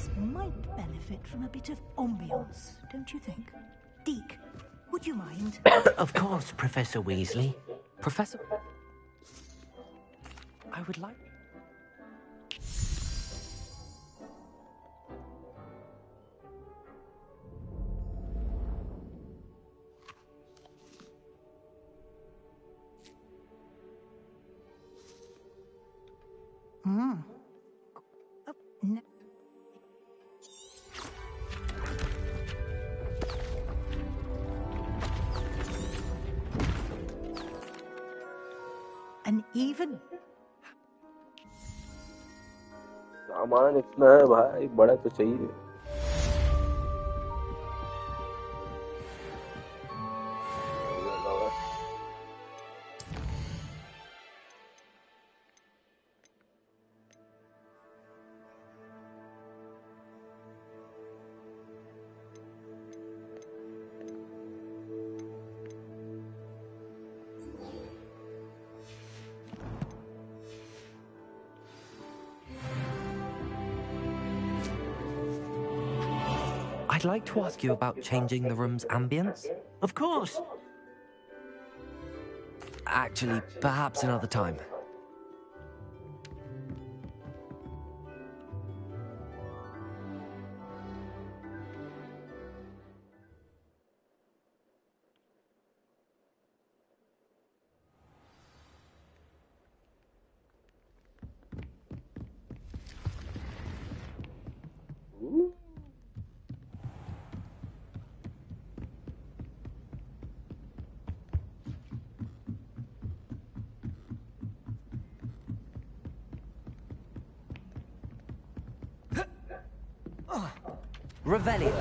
place might benefit from a bit of ambiance, don't you think? Deke, would you mind? Of course, Professor Weasley. Professor... I would like... No. An even... सामान इतना है भाई, बड़ा तो चाहिए. I'd like to ask you about changing the room's ambience. Of course. Actually, perhaps another time. Revelio.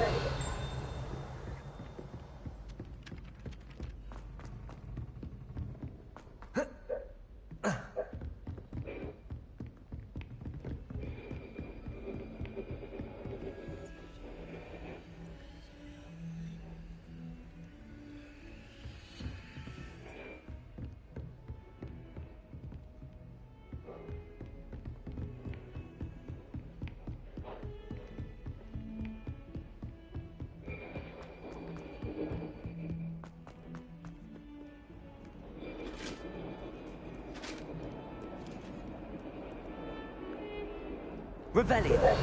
Revelio.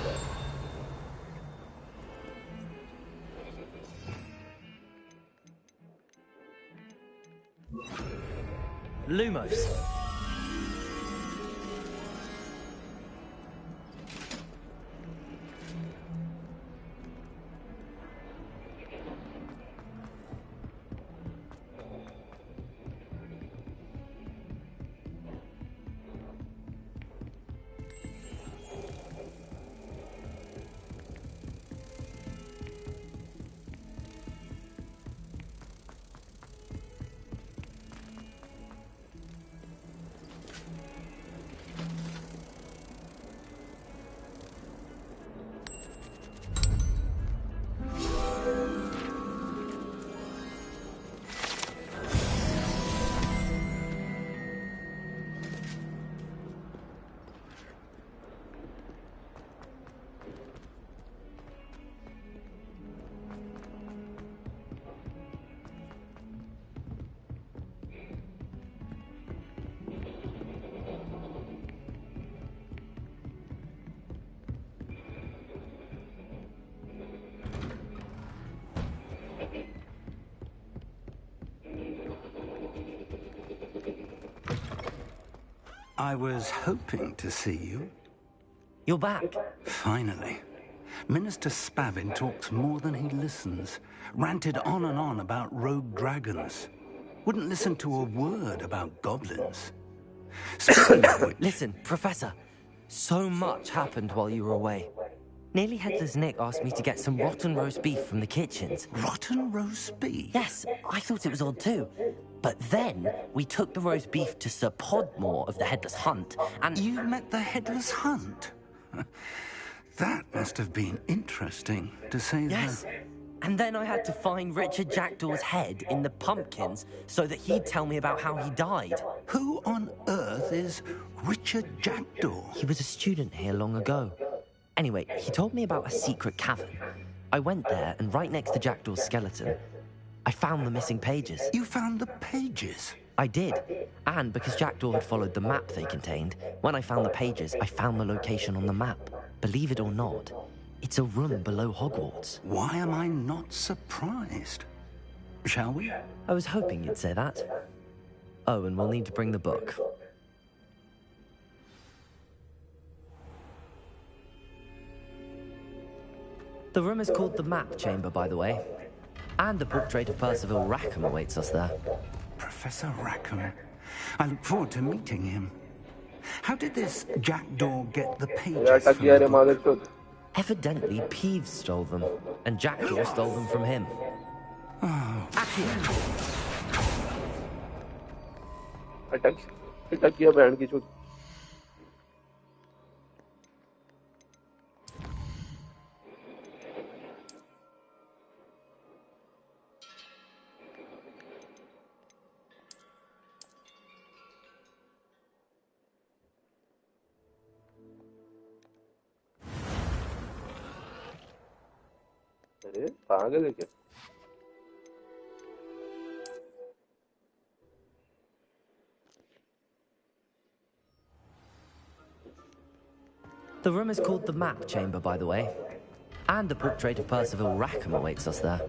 Lumos. I was hoping to see you. You're back. Finally. Minister Spavin talks more than he listens. Ranted on and on about rogue dragons. Wouldn't listen to a word about goblins. Speaking of which... Listen, Professor. So much happened while you were away. Nearly Headless Nick asked me to get some rotten roast beef from the kitchens. Rotten roast beef? Yes, I thought it was odd too. But then we took the roast beef to Sir Podmore of the Headless Hunt, and... You met the Headless Hunt? That must have been interesting, to say the... Yes. And then I had to find Richard Jackdaw's head in the pumpkins so that he'd tell me about how he died. Who on earth is Richard Jackdaw? He was a student here long ago. Anyway, he told me about a secret cavern. I went there, and right next to Jackdaw's skeleton, I found the missing pages. You found the pages? I did. And because Jackdaw had followed the map they contained, when I found the pages, I found the location on the map. Believe it or not, it's a room below Hogwarts. Why am I not surprised? Shall we? I was hoping you'd say that. Oh, and we'll need to bring the book. The room is called the Map Chamber, by the way. And a portrait of Percival Rackham awaits us there. Professor Rackham. I look forward to meeting him. How did this Jackdaw get the pages from the book? Evidently, Peeves stole them, and Jackdaw stole them from him. Oh. अटक किया बहन की चूत. अरे पागल है क्या? The room is called the Map Chamber, by the way. And a portrait of Percival Rackham awaits us there.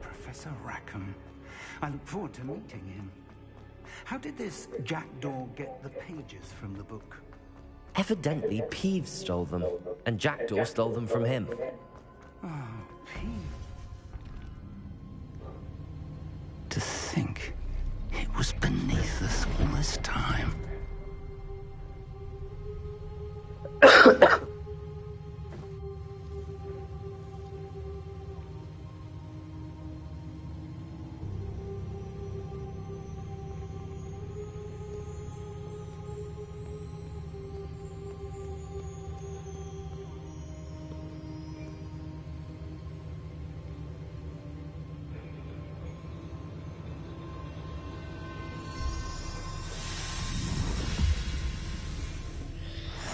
Professor Rackham. I look forward to meeting him. How did this Jackdaw get the pages from the book? Evidently, Peeves stole them, and Jackdaw stole them from him. Oh, Peeves. To think it was beneath us all this time.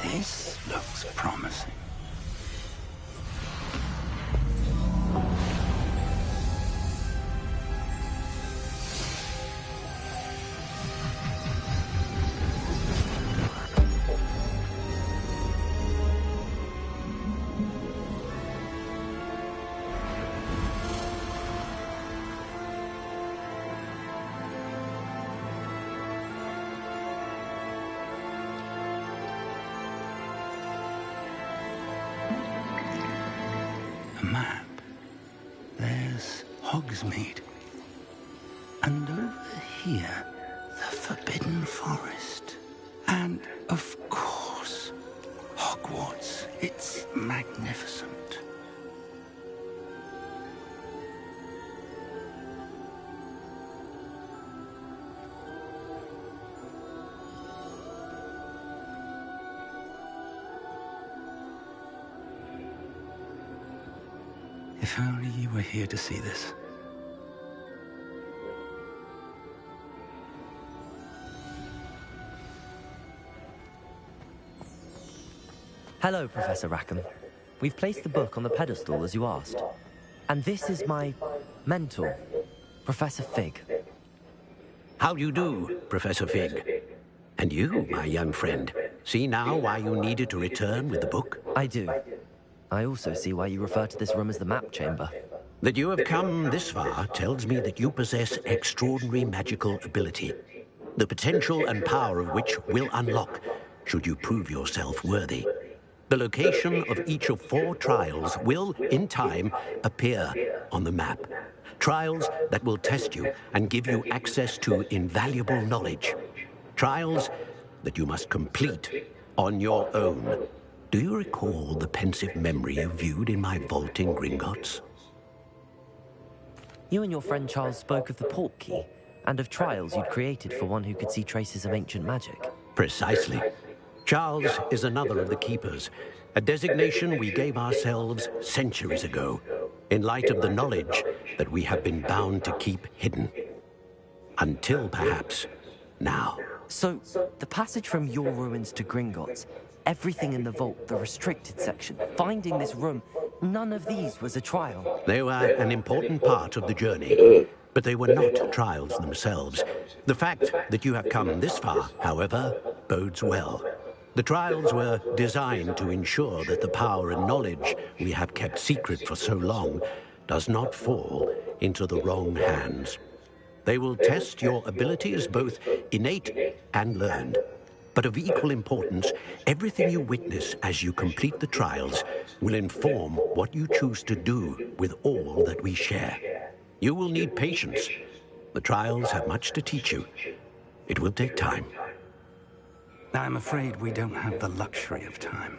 This looks promising. Map. There's Hogsmeade. And over here, the Forbidden Forest. And, of course, Hogwarts. It's magnificent. If only you were here to see this. Hello, Professor Rackham. We've placed the book on the pedestal, as you asked. And this is my mentor, Professor Fig. How do you do, Professor Fig? And you, my young friend, see now why you needed to return with the book? I do. I also see why you refer to this room as the Map Chamber. That you have come this far tells me that you possess extraordinary magical ability, the potential and power of which will unlock should you prove yourself worthy. The location of each of 4 trials will, in time, appear on the map. Trials that will test you and give you access to invaluable knowledge. Trials that you must complete on your own. Do you recall the pensive memory you viewed in my vault in Gringotts? You and your friend Charles spoke of the Portkey, and of trials you'd created for one who could see traces of ancient magic. Precisely. Charles is another of the Keepers, a designation we gave ourselves centuries ago, in light of the knowledge that we have been bound to keep hidden. Until, perhaps, now. So, the passage from your ruins to Gringotts, Everything in the vault, the restricted section, finding this room, none of these was a trial. They were an important part of the journey, but they were not trials themselves. The fact that you have come this far, however, bodes well. The trials were designed to ensure that the power and knowledge we have kept secret for so long does not fall into the wrong hands. They will test your abilities, both innate and learned. But of equal importance, everything you witness as you complete the trials will inform what you choose to do with all that we share. You will need patience. The trials have much to teach you. It will take time. I'm afraid we don't have the luxury of time.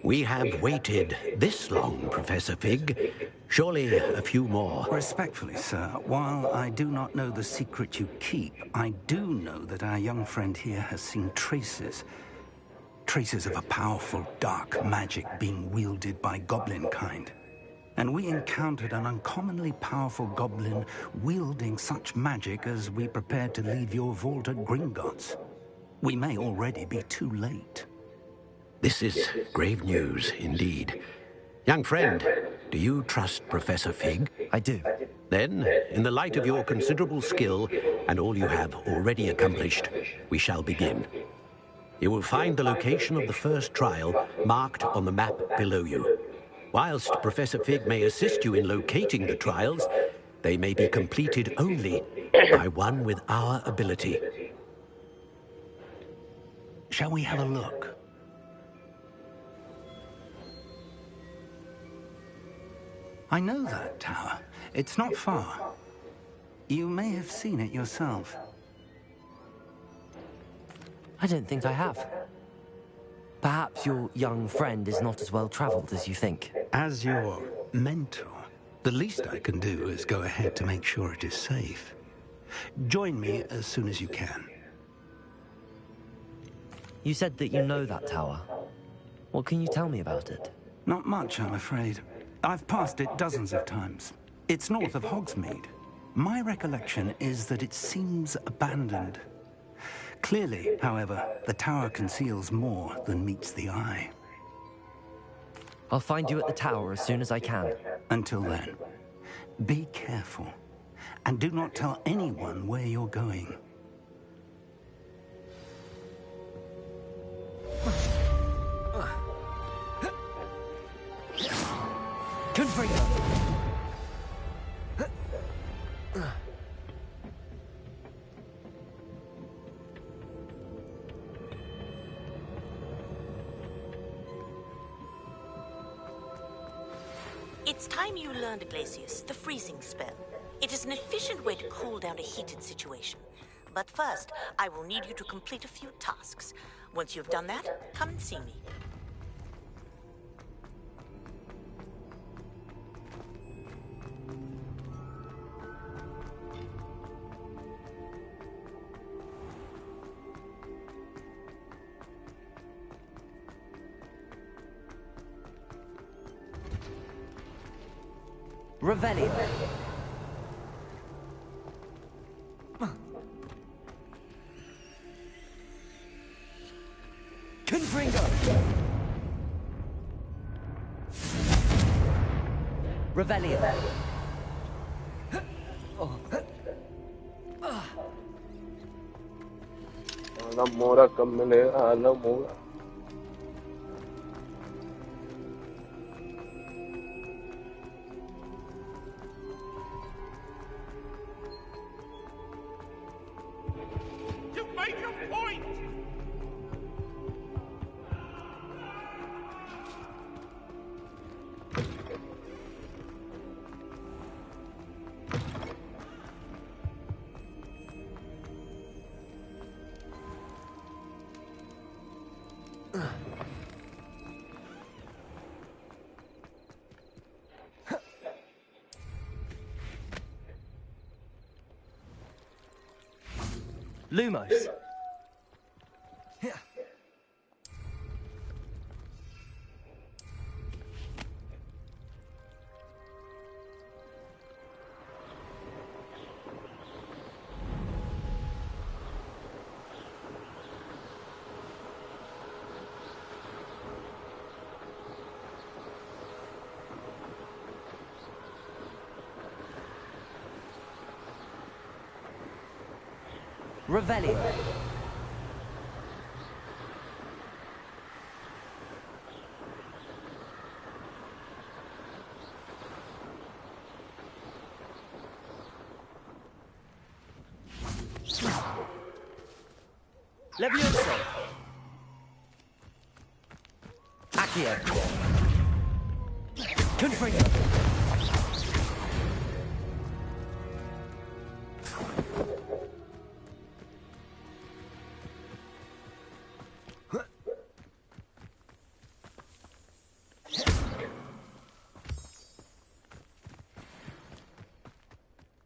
We have waited this long, Professor Fig. Surely a few more. Respectfully, sir, while I do not know the secret you keep, I do know that our young friend here has seen traces. Traces of a powerful dark magic being wielded by goblin kind. And we encountered an uncommonly powerful goblin wielding such magic as we prepared to leave your vault at Gringotts. We may already be too late. This is grave news, indeed. Young friend, do you trust Professor Fig? I do. Then, in the light of your considerable skill and all you have already accomplished, we shall begin. You will find the location of the first trial marked on the map below you. Whilst Professor Fig may assist you in locating the trials, they may be completed only by one with our ability. Shall we have a look? I know that tower. It's not far. You may have seen it yourself. I don't think I have. Perhaps your young friend is not as well traveled as you think. As your mentor, the least I can do is go ahead to make sure it is safe. Join me as soon as you can. You said that you know that tower. What can you tell me about it? Not much, I'm afraid. I've passed it dozens of times. It's north of Hogsmeade. My recollection is that it seems abandoned. Clearly, however, the tower conceals more than meets the eye. I'll find you at the tower as soon as I can. Until then, be careful, and do not tell anyone where you're going. Confringo! It's time you learned, Glacius, the freezing spell. It is an efficient way to cool down a heated situation. But first, I will need you to complete a few tasks. Once you've done that, come and see me. Revelio. Confringo. Revelio. आलम मोरा कब मिले आलम मोरा Lumos. Revelio. Levioso. Accio. Confringo.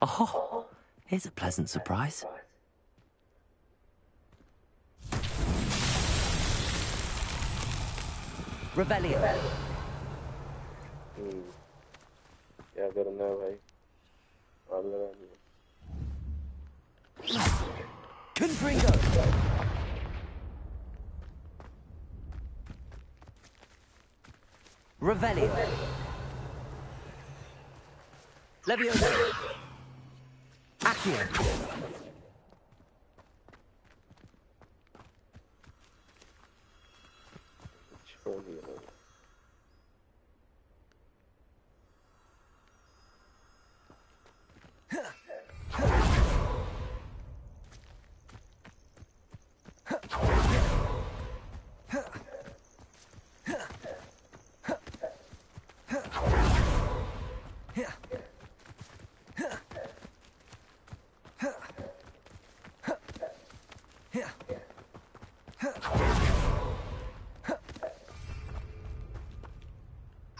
Oh, here's a pleasant surprise. Revelio. क्या करना है भाई? आग लगानी है। Confringo. Revelio. Levioso. Accio. छोड़ दिया मैंने।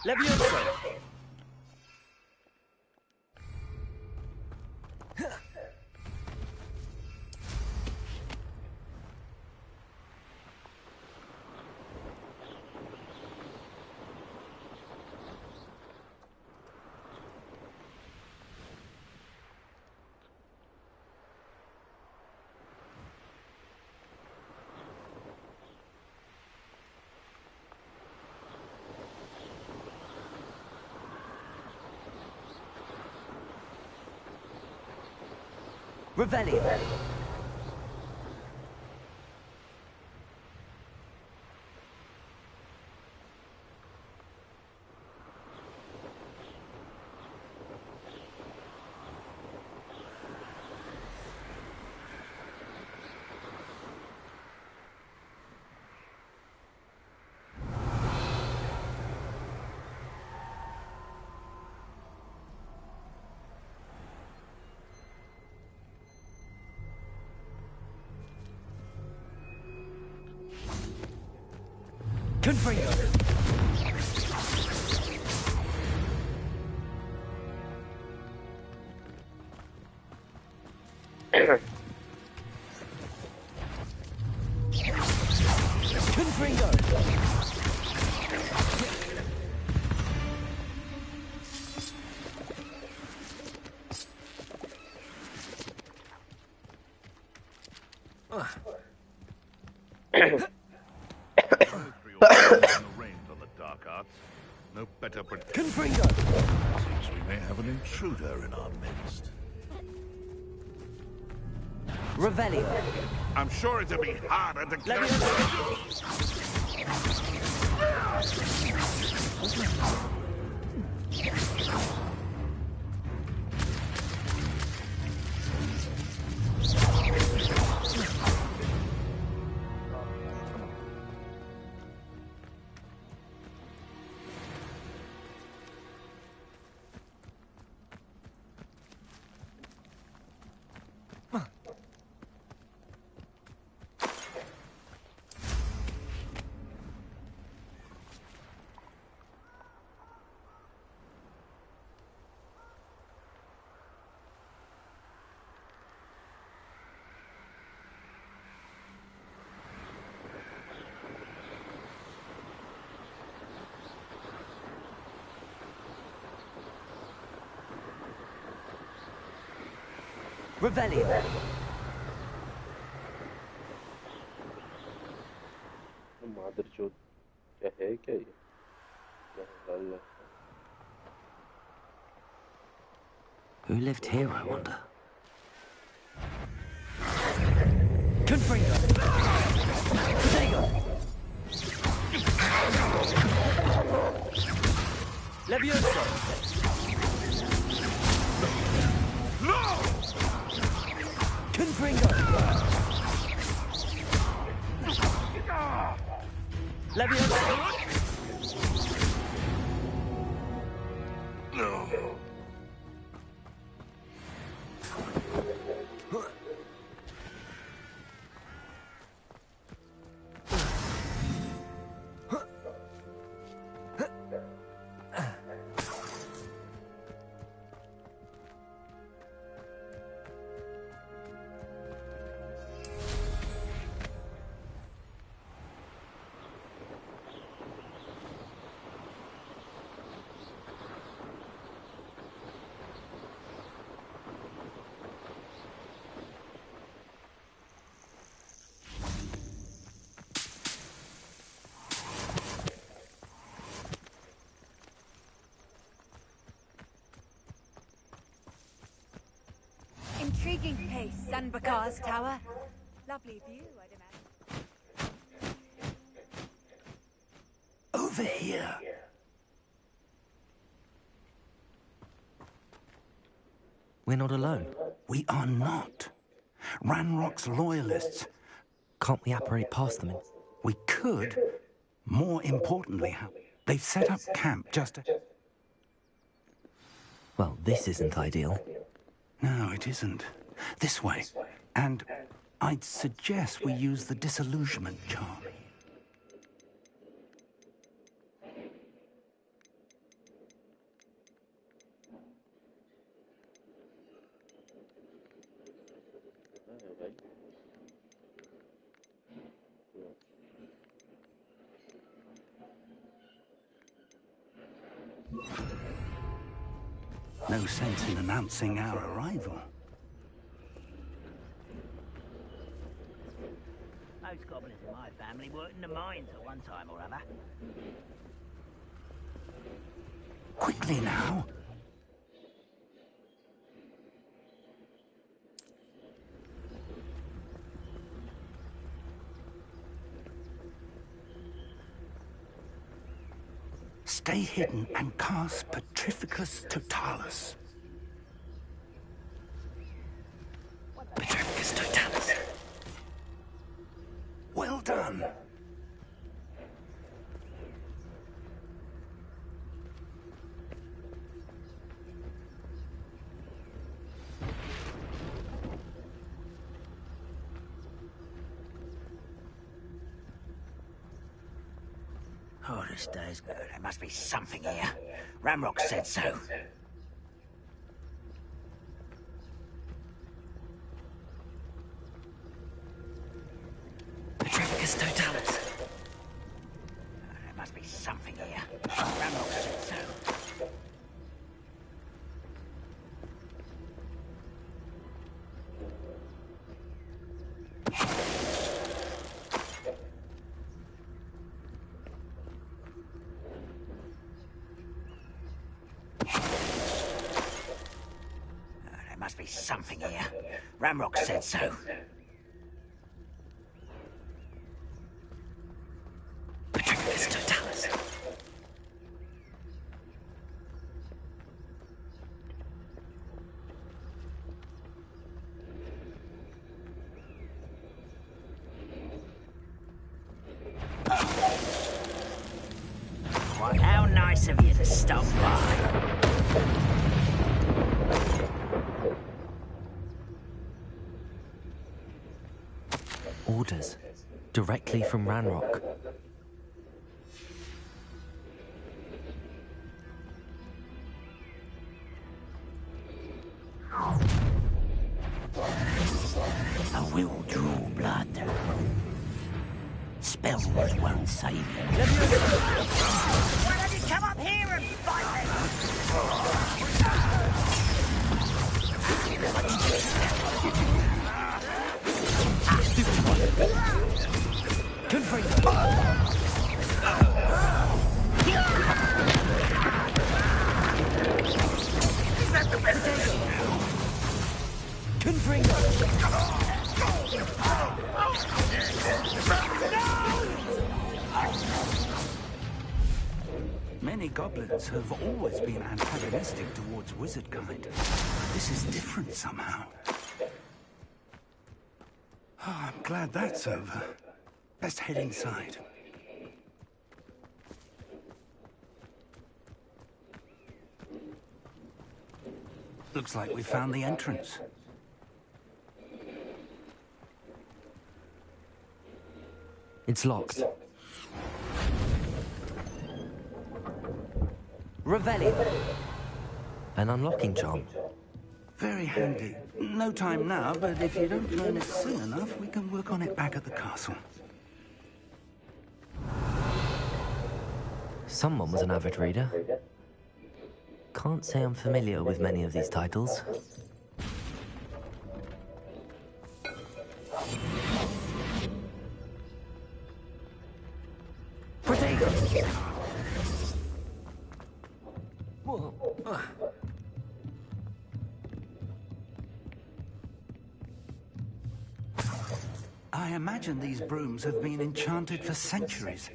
Levioso. Revelio. Confringo. Confringo. No better Confringo. Seems we may have an intruder in our midst. Revelio. I'm sure it'll be harder to kill. Revelio. मादरचोद क्या है क्या ये? अल्लाह। Who lived here, I wonder? Confringo! Potato! Levioso! No! Confringo! Levioso! No. Intriguing place, Sanbakar's tower. Lovely view, I'd imagine. Over here. We're not alone. We are not. Ranrock's loyalists. Can't we apparate past them? We could. More importantly, they've set up camp just... Well, this isn't ideal. No, it isn't. This way. And I'd suggest we use the disillusionment charm. No sense in announcing our arrival. Most goblins in my family worked in the mines at one time or other. Quickly now. Stay hidden and cast Petrificus Totalis. Petrificus Totalis. Well done. Oh, this day's good. There must be something here. Ramrock said so. Petrificus Totalis. There must be something here. Ramrock said so. There must be something here. Ramrock said so. Petrificus Totalis. How nice of you to stop by. Orders. Directly from Ranrock. I will draw blood. Spells won't save you. Why don't you come up here and fight Confringo! Many goblins have always been antagonistic towards wizard kind. This is different somehow. Oh, I'm glad that's over. Best head inside. Looks like we found the entrance. It's locked. Revelio. An unlocking charm. Very handy. No time now, but if you don't learn it soon enough, we can work on it back at the castle. Someone was an avid reader. Can't say I'm familiar with many of these titles. Potatoes! Whoa. I imagine these brooms have been enchanted for centuries.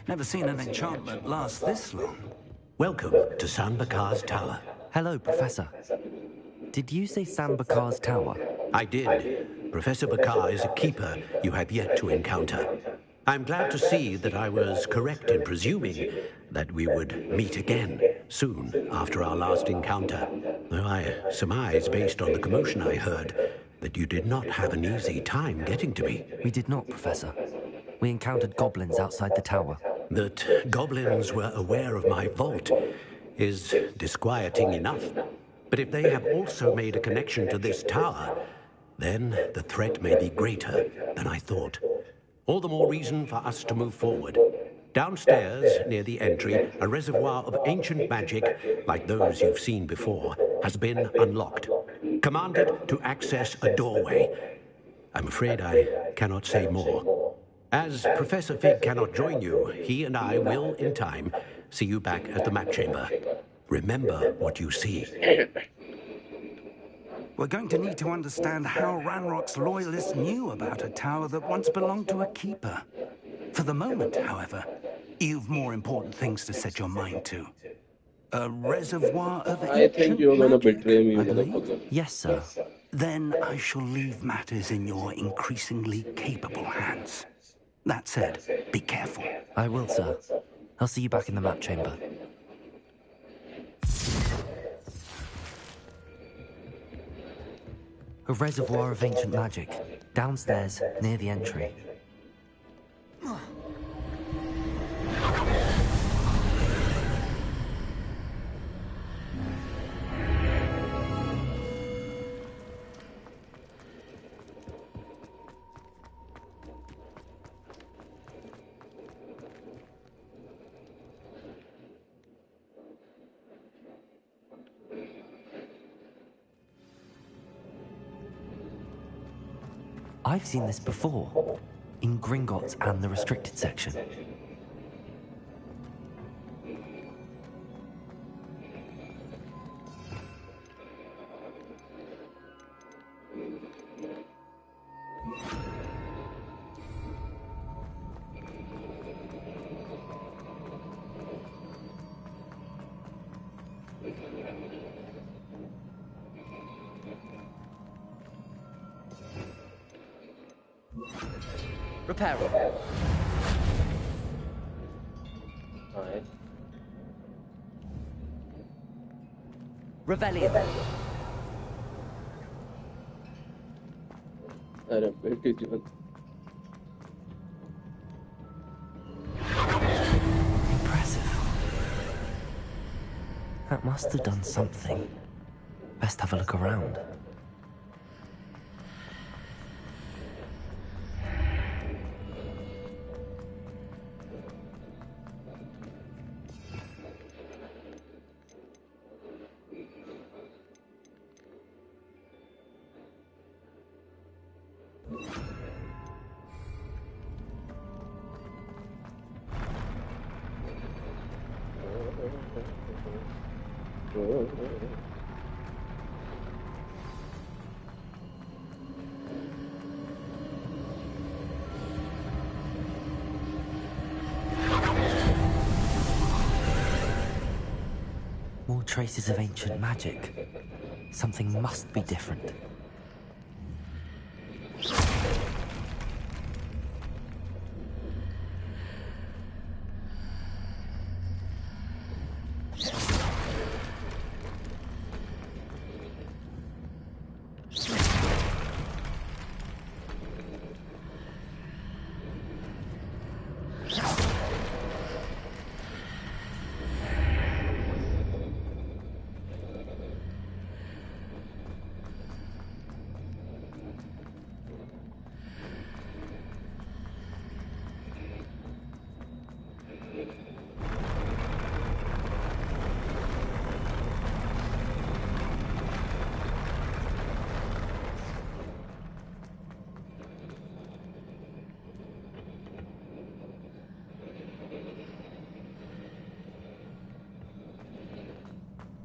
Never seen an enchantment last this long. Welcome to Sanbakar's Tower. Hello, Professor. Did you say Sambakar's Tower? I did. Professor Bakar is a keeper you have yet to encounter. I'm glad to see that I was correct in presuming that we would meet again soon after our last encounter. Though I surmise, based on the commotion I heard, that you did not have an easy time getting to me. We did not, Professor. We encountered goblins outside the tower. That goblins were aware of my vault is disquieting enough. But if they have also made a connection to this tower, then the threat may be greater than I thought. All the more reason for us to move forward. Downstairs, near the entry, a reservoir of ancient magic, like those you've seen before, has been unlocked. Commanded to access a doorway. I'm afraid I cannot say more. As Professor Fig cannot join you, he and I will, in time, see you back at the map chamber. Remember what you see. We're going to need to understand how Ranrock's loyalists knew about a tower that once belonged to a keeper. For the moment, however, you've more important things to set your mind to. A reservoir of I think you're gonna betray me, I believe. motherfucker. Yes, sir. Then I shall leave matters in your increasingly capable hands. That said, be careful. I will, sir. I'll see you back in the map chamber. A reservoir of ancient magic, downstairs, near the entry. I've seen this before, in Gringotts and the restricted section. Reparo. Nice. Revelio. अरे बेटी जीवन Impressive. That must have done something. Best have a look around. traces of ancient magic. Something must be different.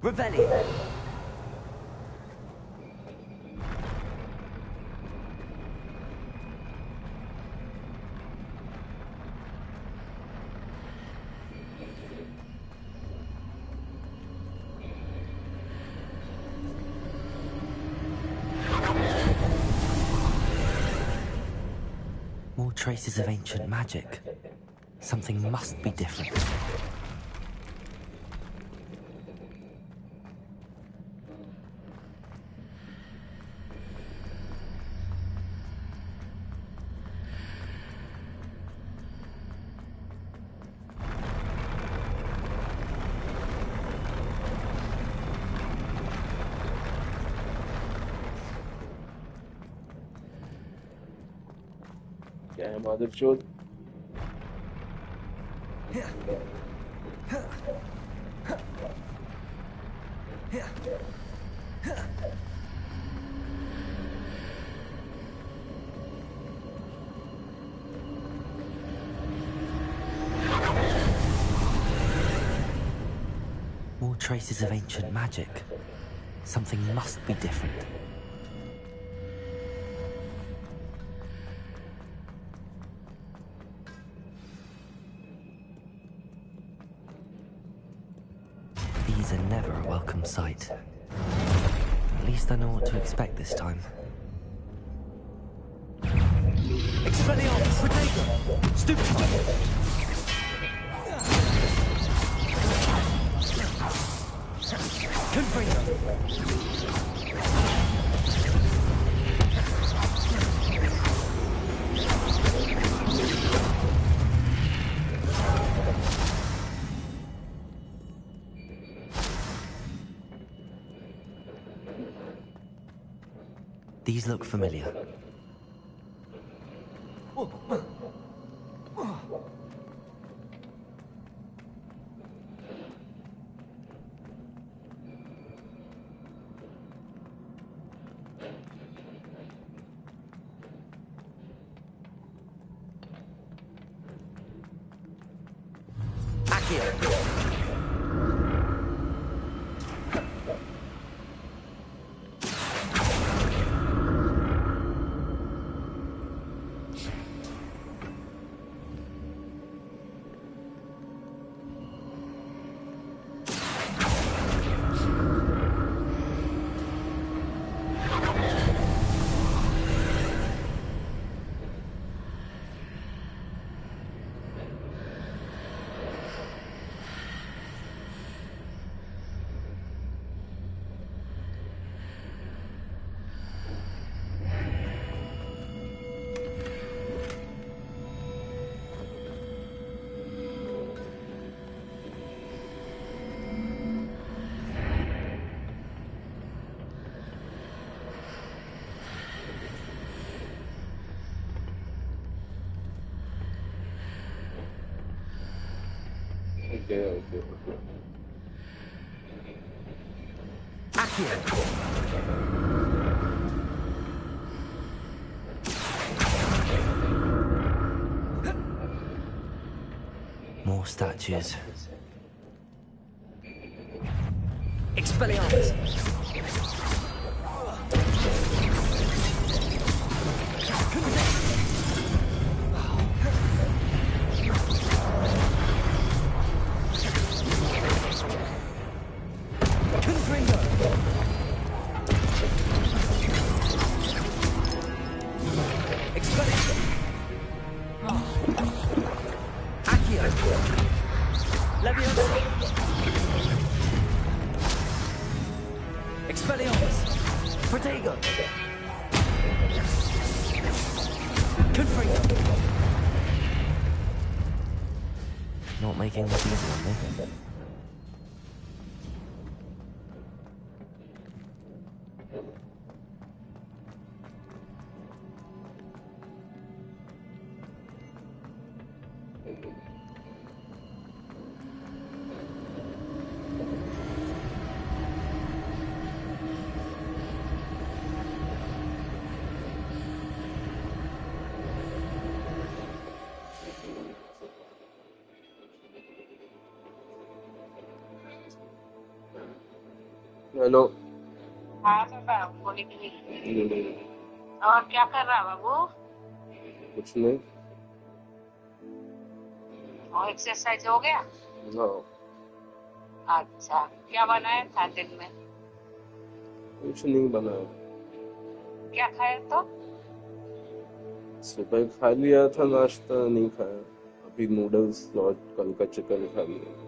Revelli. More traces of ancient magic. Something must be different. क्या है मादरचोद? More traces of ancient magic. Something must be different. These are never a welcome sight. At least I know what to expect this time. Expelliarmus! Potato! Stupid! These look familiar. Okay. More statues. Expelliarmus! Confringo. Not making this easy on me. Hello. हाँ बाबा, good evening. और क्या कर रहा बाबू? कुछ नहीं। और exercise हो गया? हाँ। अच्छा, क्या बनाया था दिन में? कुछ नहीं बनाया। क्या खाया तो? सुबह खा लिया था, नाश्ता नहीं खाया। अभी नूडल्स और कल का चिकन खा लिया।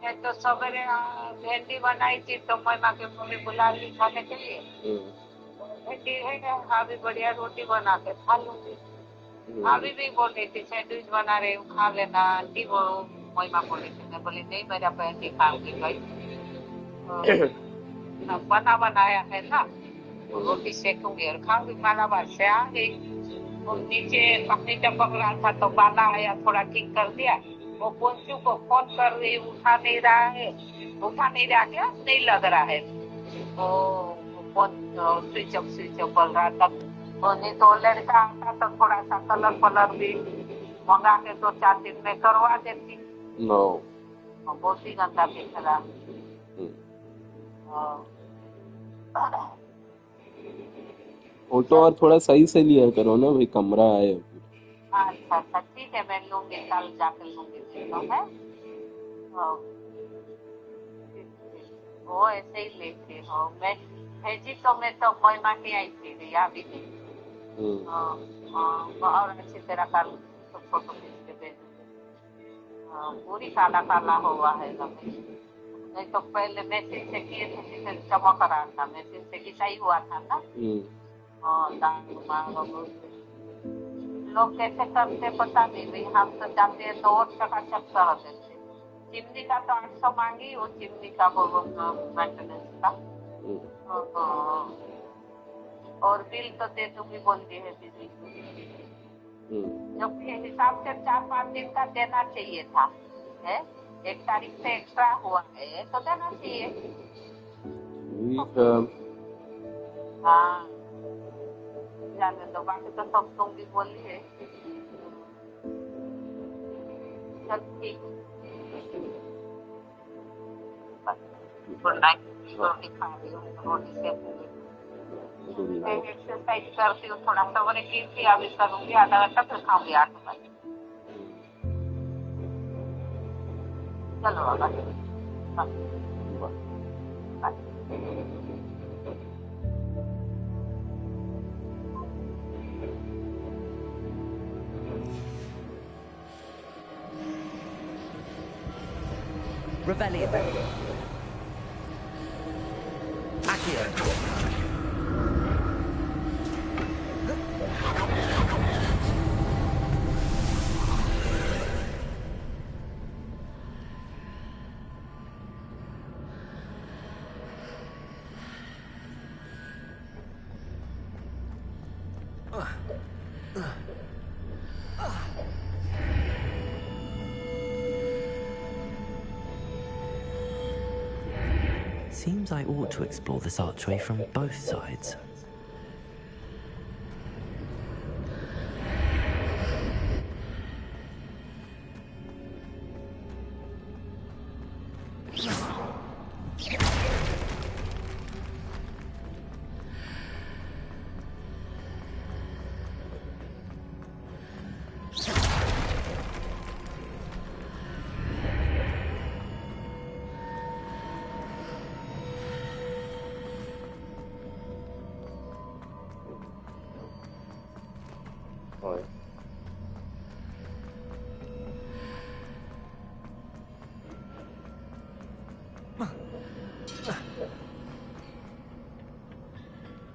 मैं तो सवेरे भिंडी बनाई थी तो महिमा की मम्मी बुला ली खाने के लिए। भिंडी है, अभी बढ़िया रोटी बना के खा लूंगी। अभी भी बोल रही थी सैंडविच बना रही हूँ, खा लेना आंटी। वो महिमा बोली थी, मैं बोली नहीं, मेरा भिंडी खाऊंगी भाई। बना बनाया है ना, रोटी सेकूंगी और खाऊंगी। मालाबार से आ गई, वो नीचे अपनी टपक रहा था तो बाला आया, थोड़ा ठीक कर दिया। वो पोंचू को फोन कर रही, उठा नहीं रहा है। उठा नहीं रहा, क्या नहीं लग रहा है। वो फोन स्विच ऑफ बोल रहा था। नहीं तो लड़का आता तो थोड़ा सा कलर भी मंगा के 2-4 दिन में करवा देती। नो। बहुत ही गंदा दिख रहा। फोटो और थोड़ा सही से लिया करो ना भाई, कमरा है। अच्छा ठीक है, मैं लूंगी, कल जाकर लूंगी। तो है वो ऐसे ही लेते हो। मैं भेजी तो मैं तो महिमा की आई थी अभी भी। और अच्छी तरह का तो फोटो खींच के भेजूंगी। पूरी काला काला हुआ है नहीं तो पहले मैसेज से किए थे, चमक रहा था। मैसेज से की सही हुआ था ना। लोग कैसे करते पता नहीं भाई। हम तो जाते हैं तो और चकाचक कर देते। चिमनी का तो 800 मांगी, वो चिमनी का मेंटेनेंस का। और बिल तो दे दूंगी बोलती है बिजली की। जो हिसाब से 4-5 दिन का देना चाहिए था, है 1 तारीख से एक्स्ट्रा हुआ है तो देना चाहिए। हाँ जाने दो, बाकी तो सब दूंगी बोली है। चल ठीक, गुड नाइट। रोटी खा रही हूँ, रोटी से एक्सरसाइज करती हूँ। थोड़ा सवेरे की थी, अभी करूंगी आधा घंटा, फिर खाऊंगी 8 बजे। चलो बाबा, Revelio. Accio. Seems I ought to explore this archway from both sides.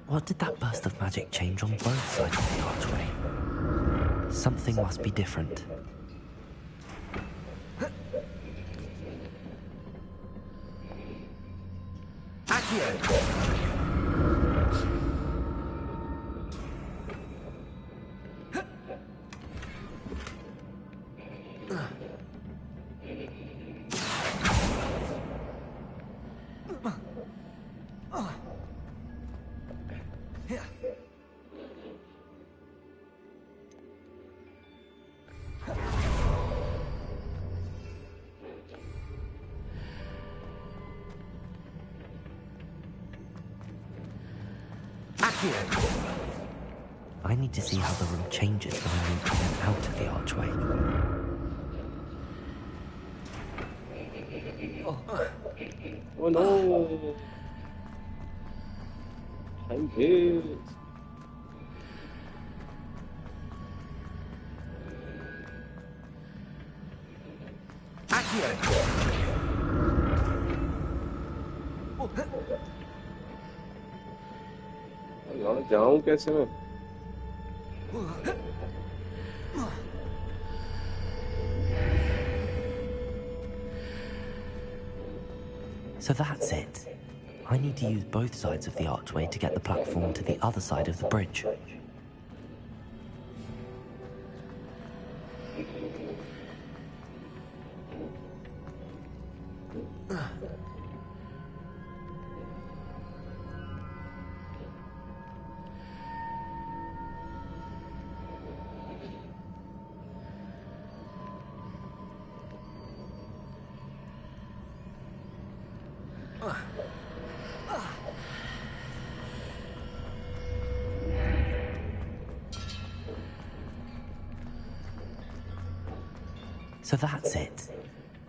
What did that burst of magic change on both sides of the archway? Something must be different. I need to see how the room changes when I move in and out of the archway. Oh no! I'm hit. यार जाऊं कैसे मैं? So that's it. I need to use both sides of the archway to get the platform to the other side of the bridge. So that's it.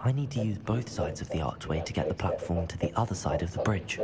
I need to use both sides of the archway to get the platform to the other side of the bridge.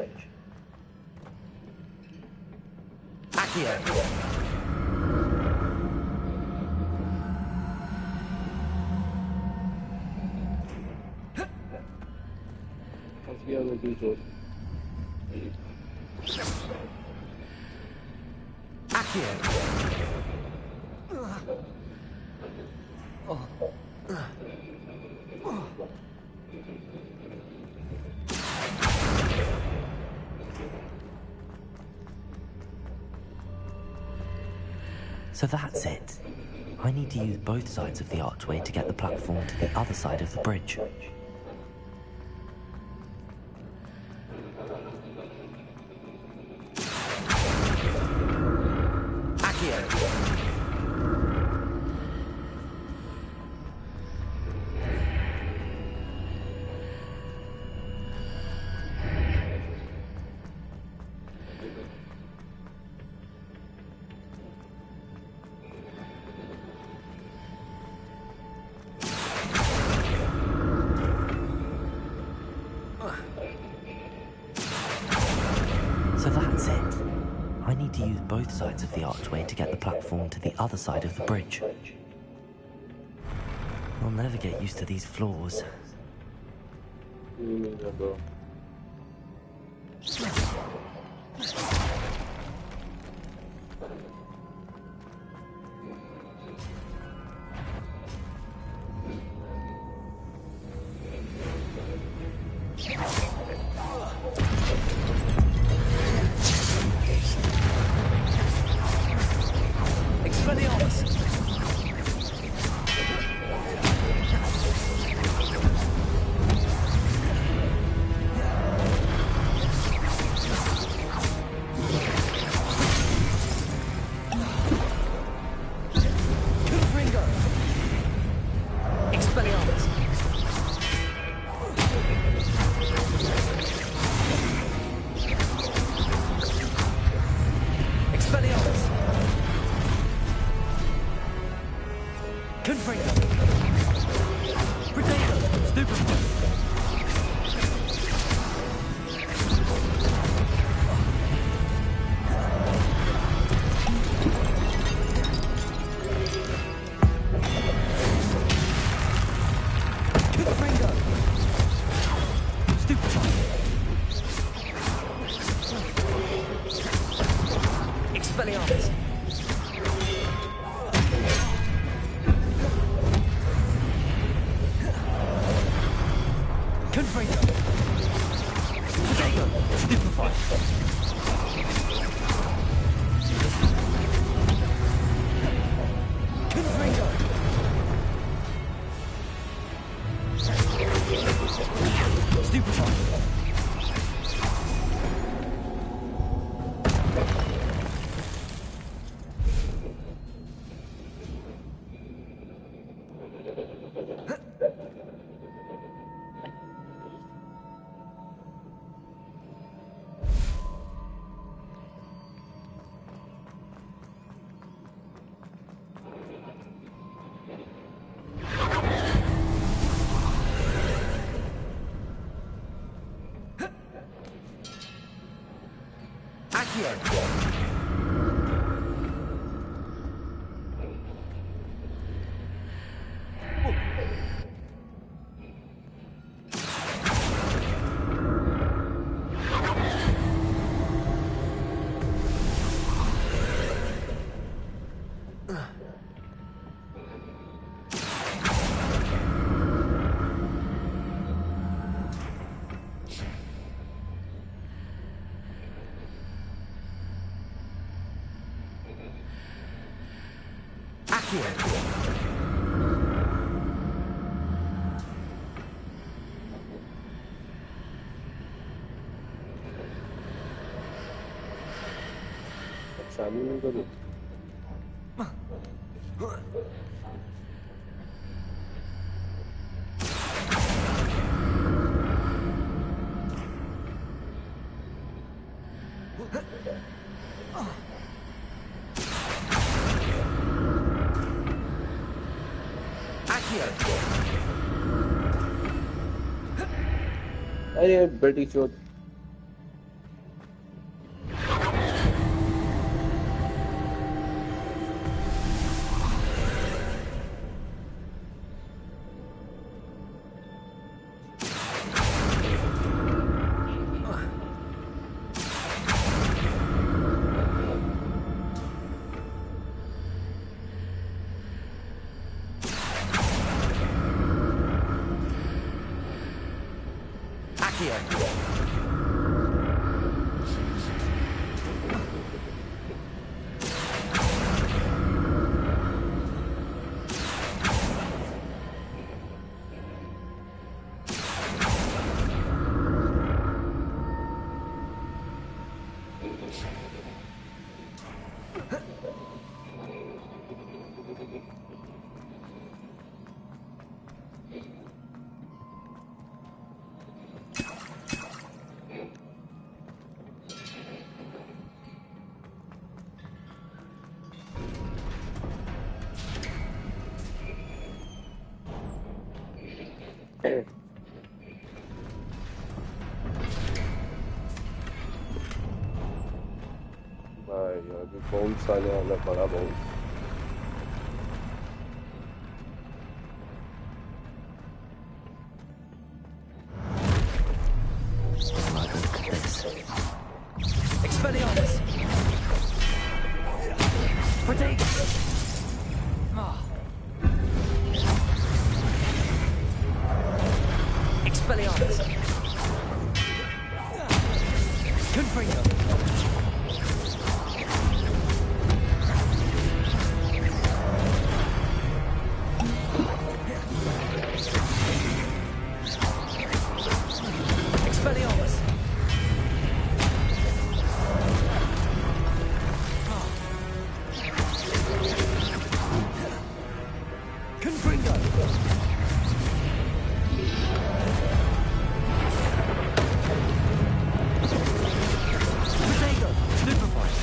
So that's it. I need to use both sides of the archway to get the platform to the other side of the bridge. So that's it. I need to use both sides of the archway to get the platform to the other side of the bridge. I'll never get used to these floors. Expelliarmus! Confringo! Potato! Stupefy! Confringo! Stupefy! चालू नहीं करूँ अरे बेटी चोट bounce आने वाला बड़ा bounce Expelliarmus! Potato! Expelliarmus! Confringo! Expelliarmus! Confringo! Potato! Stupefy!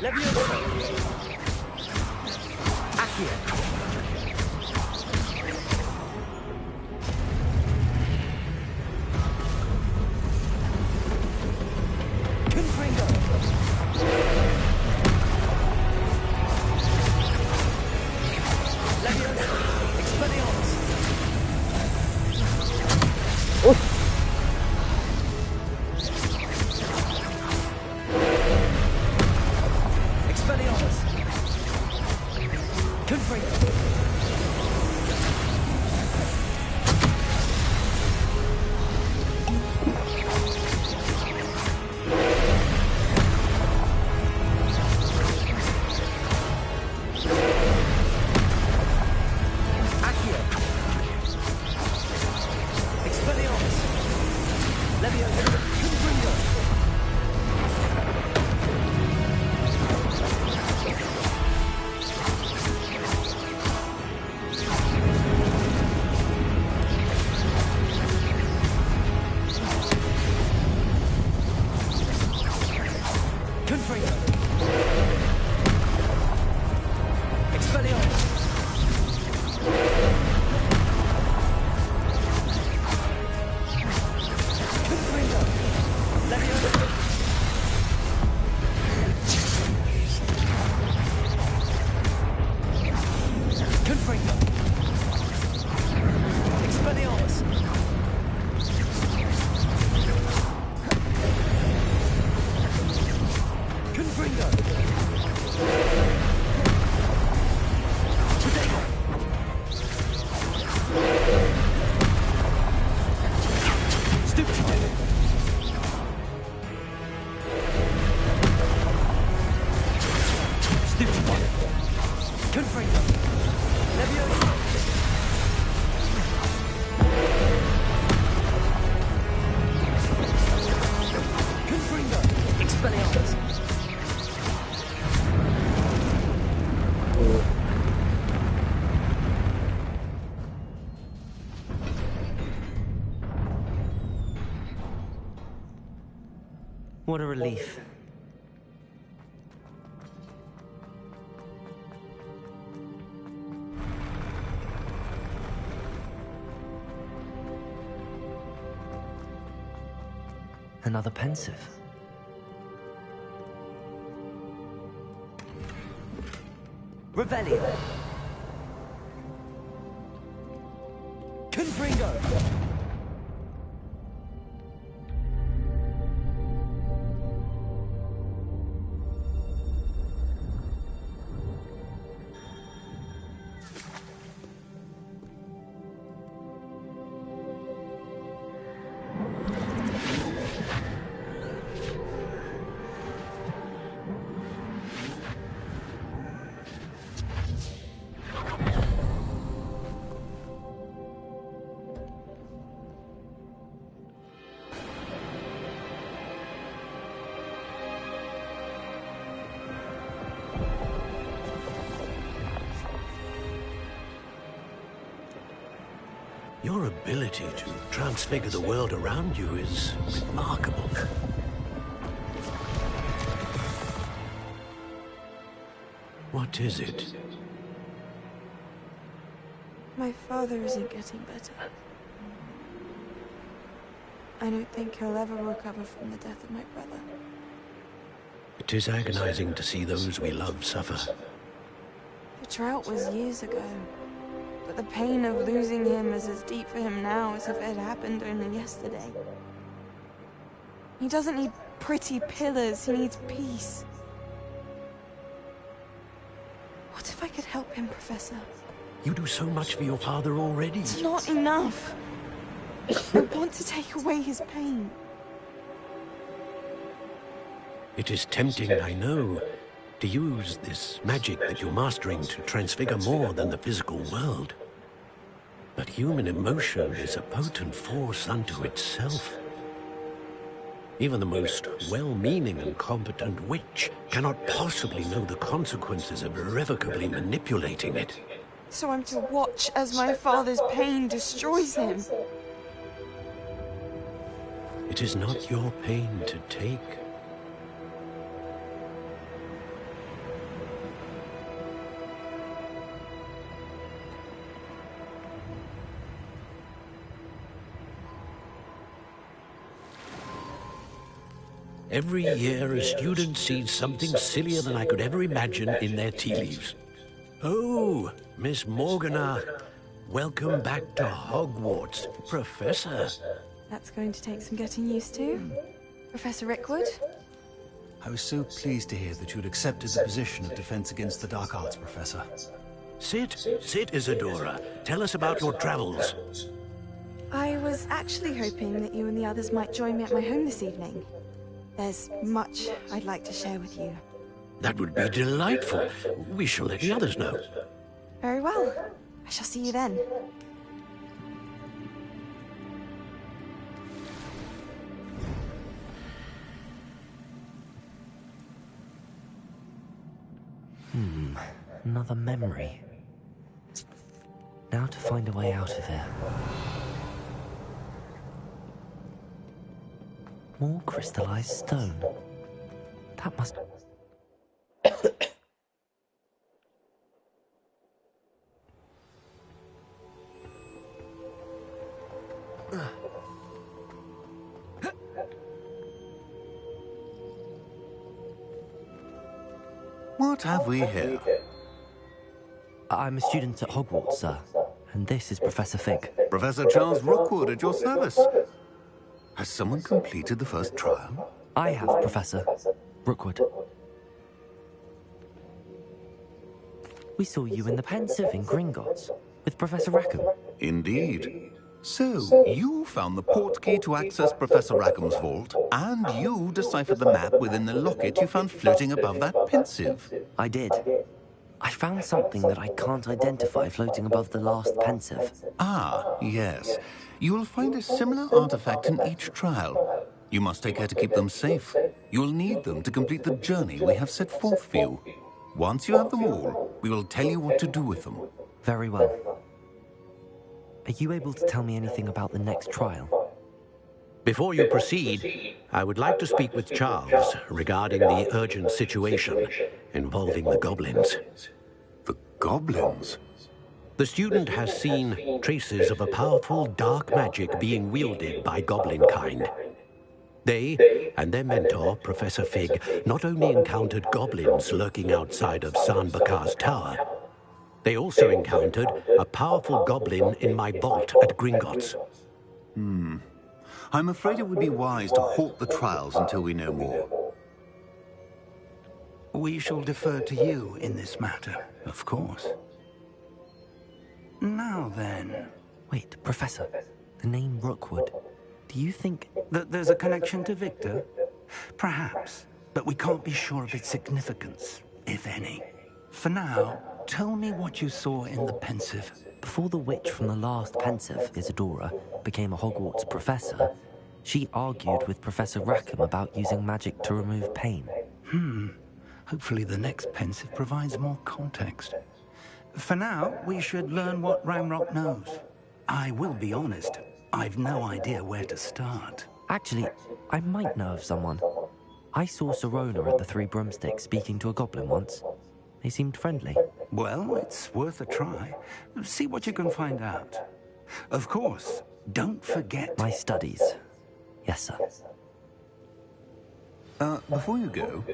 Leviosa! Accio! Confringo! Expelliarmus! Confringo! What a relief. Another pensive. Revelio. Confringo. Your ability to transfigure the world around you is remarkable. What is it? My father isn't getting better. I don't think he'll ever recover from the death of my brother. It is agonizing to see those we love suffer. The drought was years ago, but the pain of losing him is as deep for him now as if it had happened only yesterday. He doesn't need pretty pillars, he needs peace. What if I could help him, Professor? You do so much for your father already. It's not enough. I want to take away his pain. It is tempting, I know, to use this magic that you're mastering to transfigure more than the physical world. But human emotion is a potent force unto itself. Even the most well-meaning and competent witch cannot possibly know the consequences of irrevocably manipulating it. So I'm to watch as my father's pain destroys him. It is not your pain to take. Every year, a student sees something sillier than I could ever imagine in their tea leaves. Oh, Miss Morgana, welcome back to Hogwarts, Professor. That's going to take some getting used to. Professor Rickwood, I was so pleased to hear that you'd accepted the position of Defense Against the Dark Arts, Professor. Sit, Isadora. Tell us about your travels. I was actually hoping that you and the others might join me at my home this evening. There's much I'd like to share with you. That would be delightful. We shall let the others know. Very well. I shall see you then. Another memory. Now to find a way out of here. More crystallized stone. That must... What have we here? I'm a student at Hogwarts, sir. And this is Professor Fig. Professor Charles Rookwood at your service. Has someone completed the first trial? I have, Professor Rookwood. We saw you in the Pensive in Gringotts with Professor Rackham. Indeed. So, you found the portkey to access Professor Rackham's vault, and you deciphered the map within the locket you found floating above that Pensive. I did. I found something that I can't identify floating above the last Pensive. Ah, yes. You will find a similar artifact in each trial. You must take care to keep them safe. You'll need them to complete the journey we have set forth for you. Once you have them all, we will tell you what to do with them. Very well. Are you able to tell me anything about the next trial? Before you proceed, I would like to speak with Charles regarding the urgent situation involving the goblins. The goblins? The student has seen traces of a powerful dark magic being wielded by goblin kind. They and their mentor, Professor Fig, not only encountered goblins lurking outside of Sanbakar's tower, they also encountered a powerful goblin in my vault at Gringotts. I'm afraid it would be wise to halt the trials until we know more. We shall defer to you in this matter, of course. Now then... Wait, Professor. The name Rookwood. Do you think... that there's a connection to Victor? Perhaps, but we can't be sure of its significance, if any. For now, tell me what you saw in the Pensive. Before the witch from the last Pensive, Isadora, became a Hogwarts professor, she argued with Professor Rackham about using magic to remove pain. Hopefully the next Pensive provides more context. For now, we should learn what Ramrock knows. I will be honest, I've no idea where to start. Actually, I might know of someone. I saw Sirona at the Three Broomsticks speaking to a goblin once. They seemed friendly. Well, it's worth a try. See what you can find out. Of course, don't forget... My studies. Yes, sir. Before you go...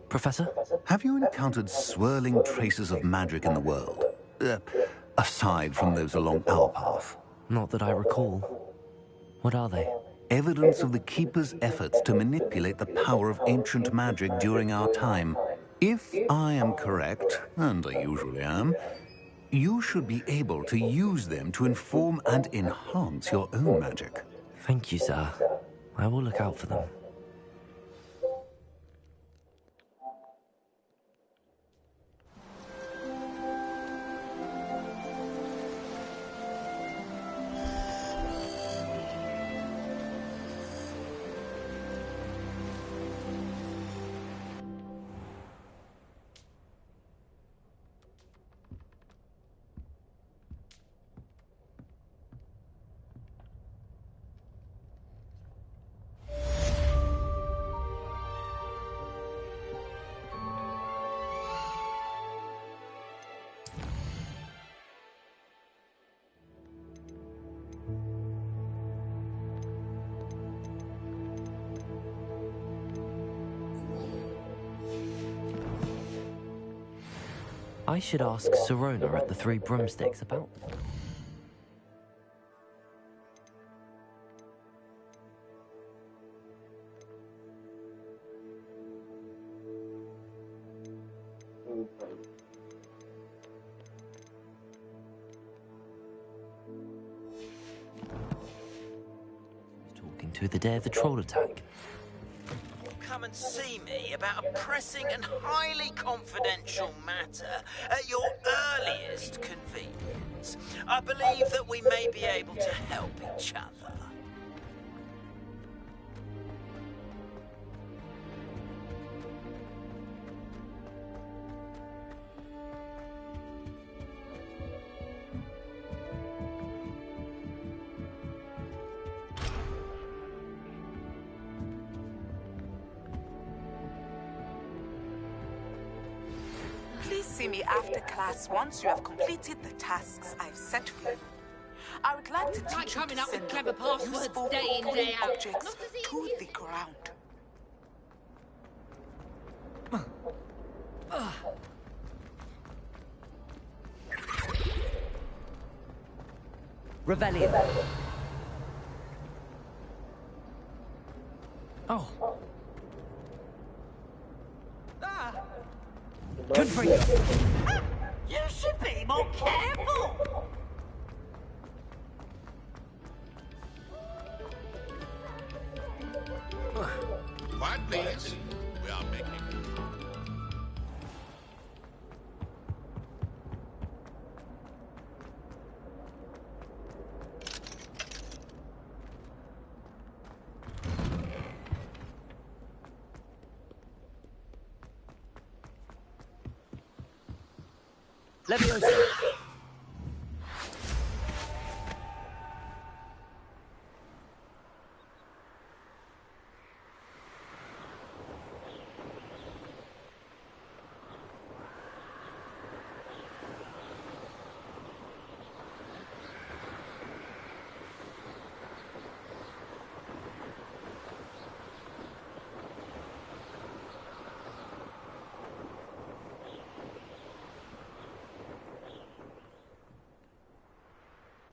Professor? Have you encountered swirling traces of magic in the world? Aside from those along our path? Not that I recall. What are they? Evidence of the Keeper's efforts to manipulate the power of ancient magic during our time. If I am correct, and I usually am, you should be able to use them to inform and enhance your own magic. Thank you, sir. I will look out for them. I should ask Sirona at the Three Broomsticks about... talking to the day of the troll attack? Come and see me about a pressing and highly confidential matter at your earliest convenience. I believe that we may be able to help each other. Please see me after class once you have completed the tasks I've set for you. I would like to teach you to up with send clever passwords useful day in, falling day out. objects to the ground. Revelio. Oh. Good for you. You should be more careful. Quiet, please. We are making. Leviosa.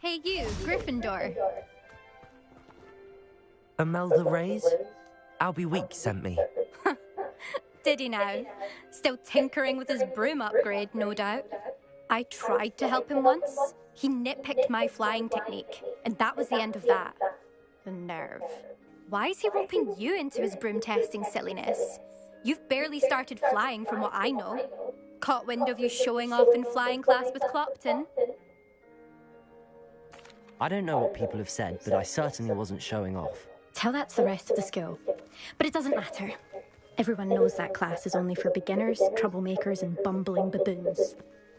Hey you, Gryffindor. Imelda Reyes? Albie Week sent me. Did he now? Still tinkering with his broom upgrade, no doubt. I tried to help him once. He nitpicked my flying technique, and that was the end of that. The nerve. Why is he roping you into his broom testing silliness? You've barely started flying from what I know. Caught wind of you showing off in flying class with Clopton. I don't know what people have said, but I certainly wasn't showing off. Tell that to the rest of the school. But it doesn't matter. Everyone knows that class is only for beginners, troublemakers, and bumbling baboons.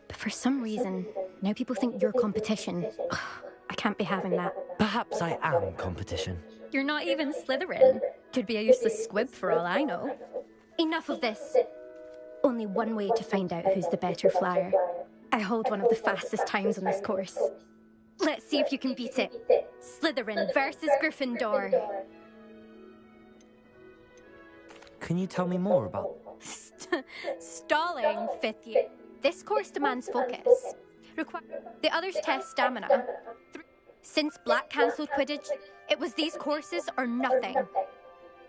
But for some reason, now people think you're competition. Ugh, I can't be having that. Perhaps I am competition. You're not even Slytherin. Could be a useless squib for all I know. Enough of this. Only one way to find out who's the better flyer. I hold one of the fastest times on this course. Let's see if you can beat it. Slytherin versus Gryffindor. Can you tell me more about... Stalling, fifth year. This course demands focus. The others test stamina. Since Black cancelled Quidditch, it was these courses or nothing.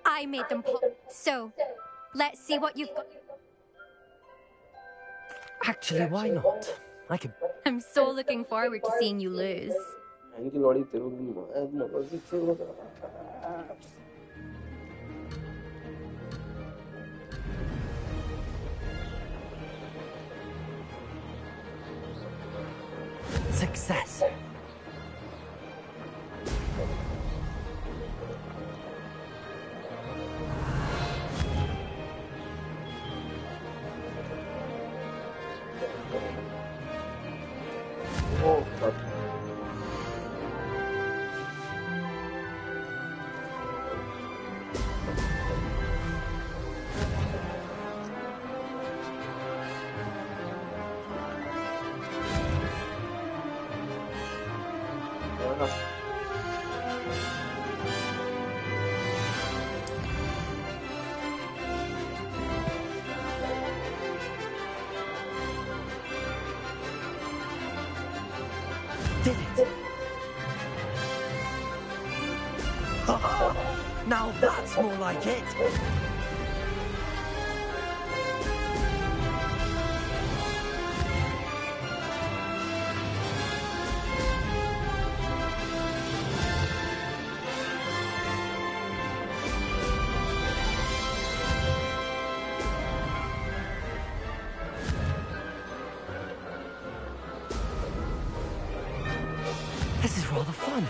I made them pop. So, let's see what you've got. Actually, why not? I could... I'm so looking forward to seeing you lose. Success. Oh, God. Did it! Now that's more like it! Run!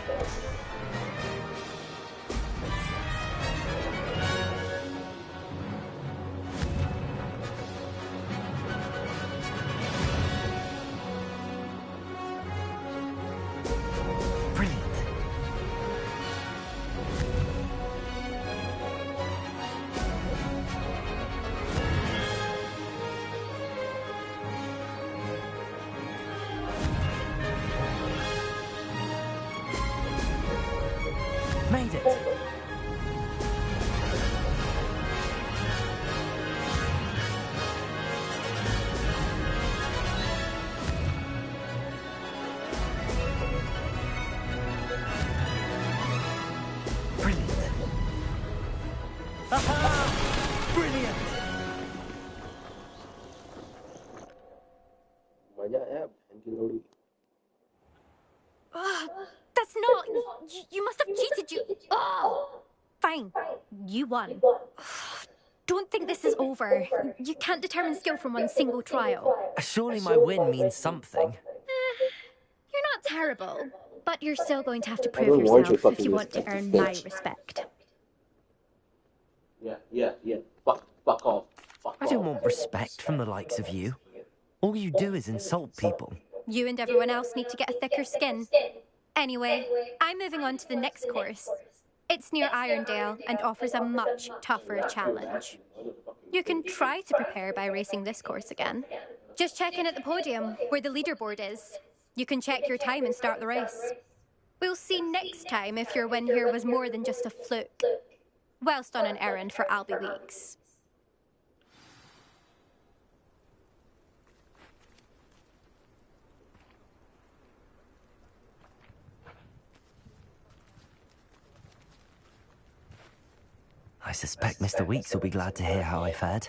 Made it! Brilliant! Aha! Brilliant! Banyak ya, handle lori. That's not. You must have cheated. Fine. You won. Don't think this is over. You can't determine skill from one single trial. Surely my win means something. You're not terrible, but you're still going to have to I prove don't want your yourself if fucking you want to respect, earn bitch. my respect. Yeah. Fuck off. I don't want respect from the likes of you. All you do is insult people. You and everyone else need to get a thicker skin. Anyway, I'm moving on to the next course. It's near Irondale and offers a much tougher challenge. You can try to prepare by racing this course again. Just check in at the podium, where the leaderboard is. You can check your time and start the race. We'll see next time if your win here was more than just a fluke. Whilst on an errand for Albie Weeks. I suspect Mr. Weeks will be glad to hear how I fared.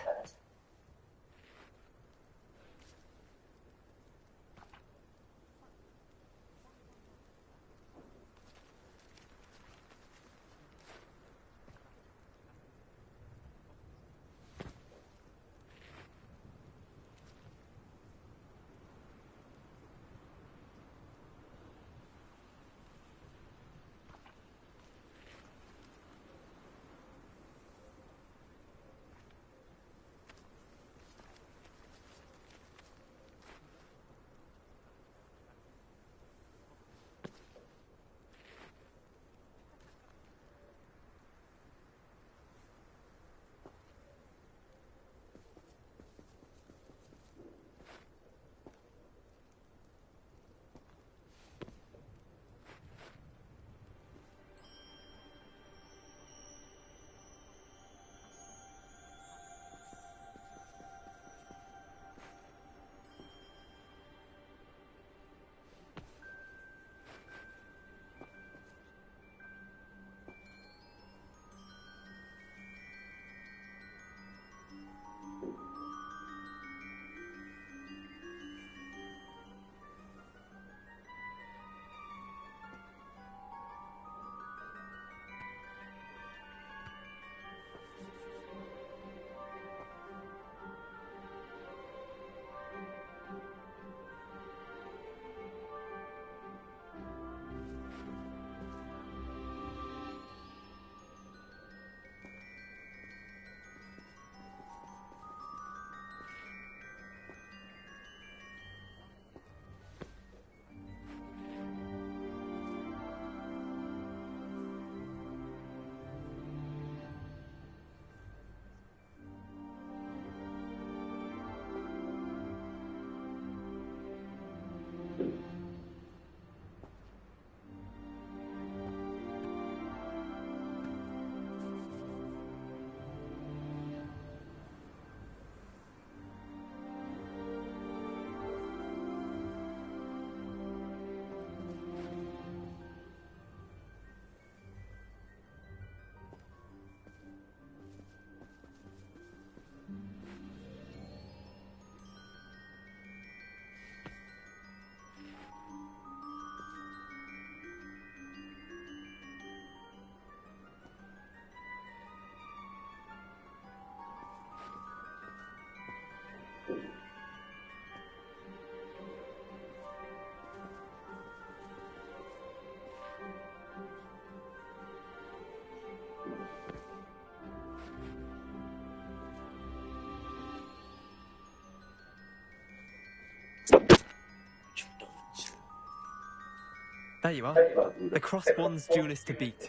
There you are. The cross wands duelist to beat.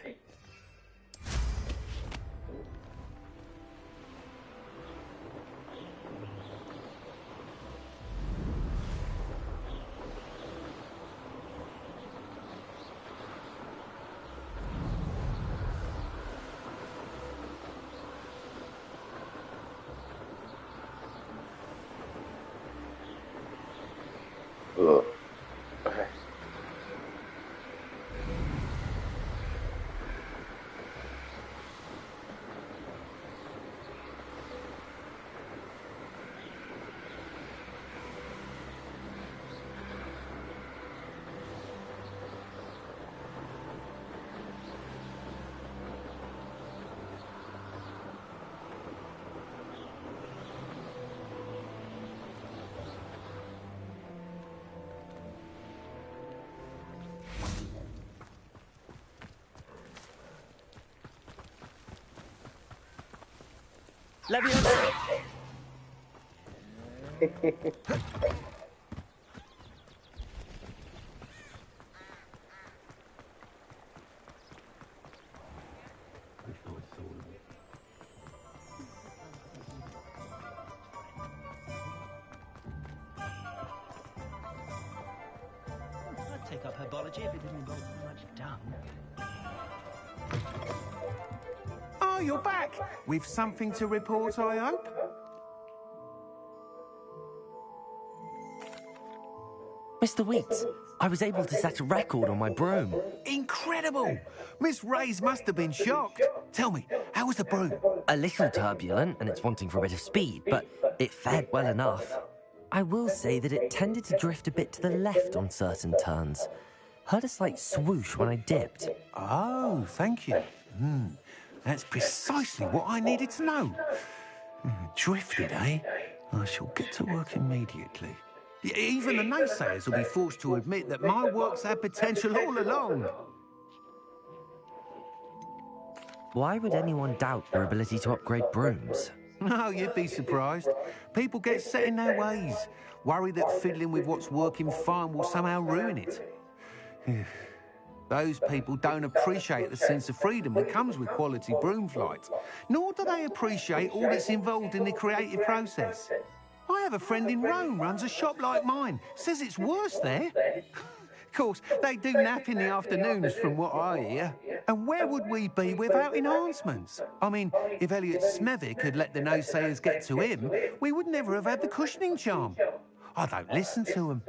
Leviosa! I'd take up herbology if it didn't involve much dung. Oh, you're back! With something to report, I hope? Mr. Weeks, I was able to set a record on my broom. Incredible! Miss Reyes must have been shocked. Tell me, how was the broom? A little turbulent, and it's wanting for a bit of speed, but it fared well enough. I will say that it tended to drift a bit to the left on certain turns. Heard a slight swoosh when I dipped. Oh, thank you. That's precisely what I needed to know. Drifted, eh? I shall get to work immediately. Even the naysayers will be forced to admit that my work's had potential all along. Why would anyone doubt your ability to upgrade brooms? No, you'd be surprised. People get set in their ways, worry that fiddling with what's working fine will somehow ruin it. Those people don't appreciate the sense of freedom that comes with quality broom flight, nor do they appreciate all that's involved in the creative process. I have a friend in Rome runs a shop like mine, says it's worse there. Of course, they do nap in the afternoons from what I hear. And where would we be without enhancements? I mean, if Elliot Smethwick had let the naysayers get to him, we would never have had the cushioning charm. I don't listen to them.